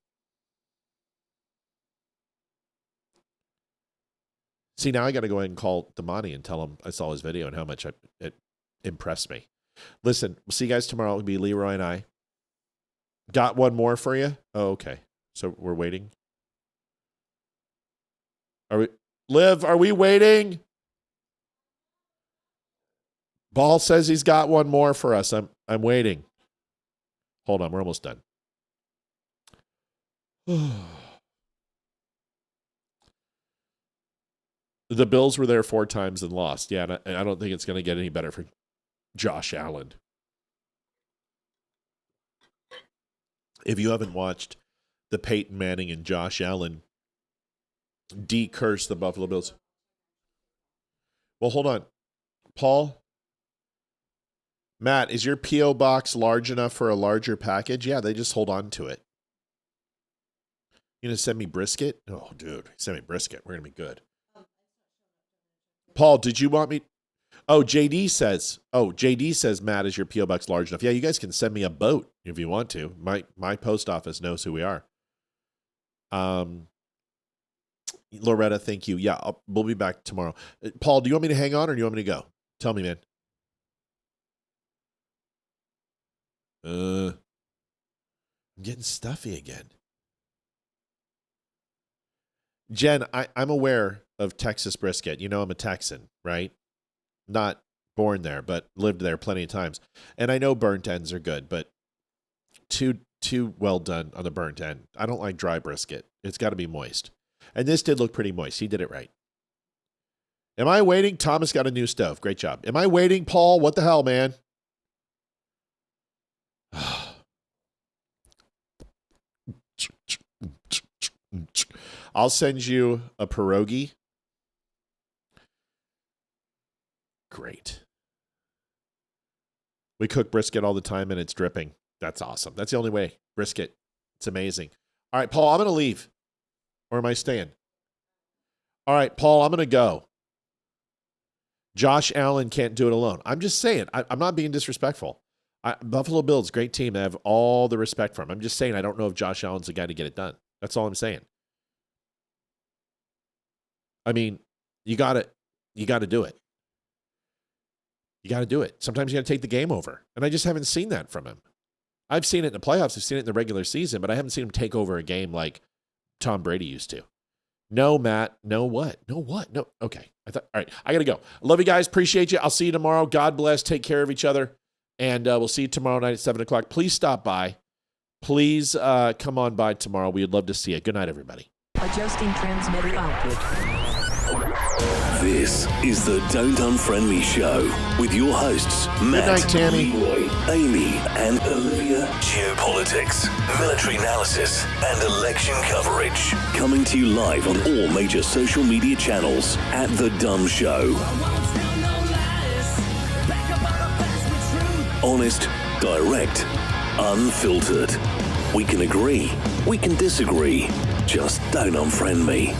See, now I got to go ahead and call Damani and tell him I saw his video and how much it impressed me. Listen, we'll see you guys tomorrow. It'll be Leroy and I. Got one more for you? Oh, okay. So we're waiting. Liv, are we waiting? Ball says he's got one more for us. I'm waiting. Hold on, we're almost done. The Bills were there 4 times and lost. Yeah, and I don't think it's going to get any better for Josh Allen. If you haven't watched the Peyton Manning and Josh Allen curse the Buffalo Bills. Well, hold on. Paul? Matt, is your P.O. box large enough for a larger package? Yeah, they just hold on to it. You gonna send me brisket? Oh, dude, send me brisket. We're gonna be good. Paul, did you want me? Oh, JD says, Matt, is your P.O. box large enough? Yeah, you guys can send me a boat if you want to. My post office knows who we are. Loretta, thank you. Yeah, we'll be back tomorrow. Paul, do you want me to hang on or do you want me to go? Tell me, man. I'm getting stuffy again. Jen, I'm aware of Texas brisket. You know I'm a Texan, right? Not born there, but lived there plenty of times. And I know burnt ends are good, but too well done on the burnt end. I don't like dry brisket. It's got to be moist. And this did look pretty moist. He did it right. Am I waiting? Thomas got a new stove. Great job. Am I waiting, Paul? What the hell, man? I'll send you a pierogi. Great. We cook brisket all the time and it's dripping. That's awesome. That's the only way. Brisket. It's amazing. All right, Paul, I'm going to leave. Or am I staying? All right, Paul, I'm going to go. Josh Allen can't do it alone. I'm just saying. I'm not being disrespectful. Buffalo Bills, great team. I have all the respect for him. I'm just saying I don't know if Josh Allen's the guy to get it done. That's all I'm saying. I mean, you got to do it. You got to do it. Sometimes you got to take the game over. And I just haven't seen that from him. I've seen it in the playoffs. I've seen it in the regular season, but I haven't seen him take over a game like Tom Brady used to. No, Matt. No what? No what? No. Okay. All right. I got to go. I love you guys. Appreciate you. I'll see you tomorrow. God bless. Take care of each other. And we'll see you tomorrow night at 7 o'clock. Please stop by. Please come on by tomorrow. We'd love to see you. Good night, everybody. Adjusting transmitter output. This is the Don't Unfriend Me Show with your hosts, Matt, night, Tammy, Leroy, Amy, and Olivia. Geopolitics, military analysis, and election coverage. Coming to you live on all major social media channels at The Dumb Show. Honest, direct, unfiltered. We can agree, we can disagree. Just don't unfriend me.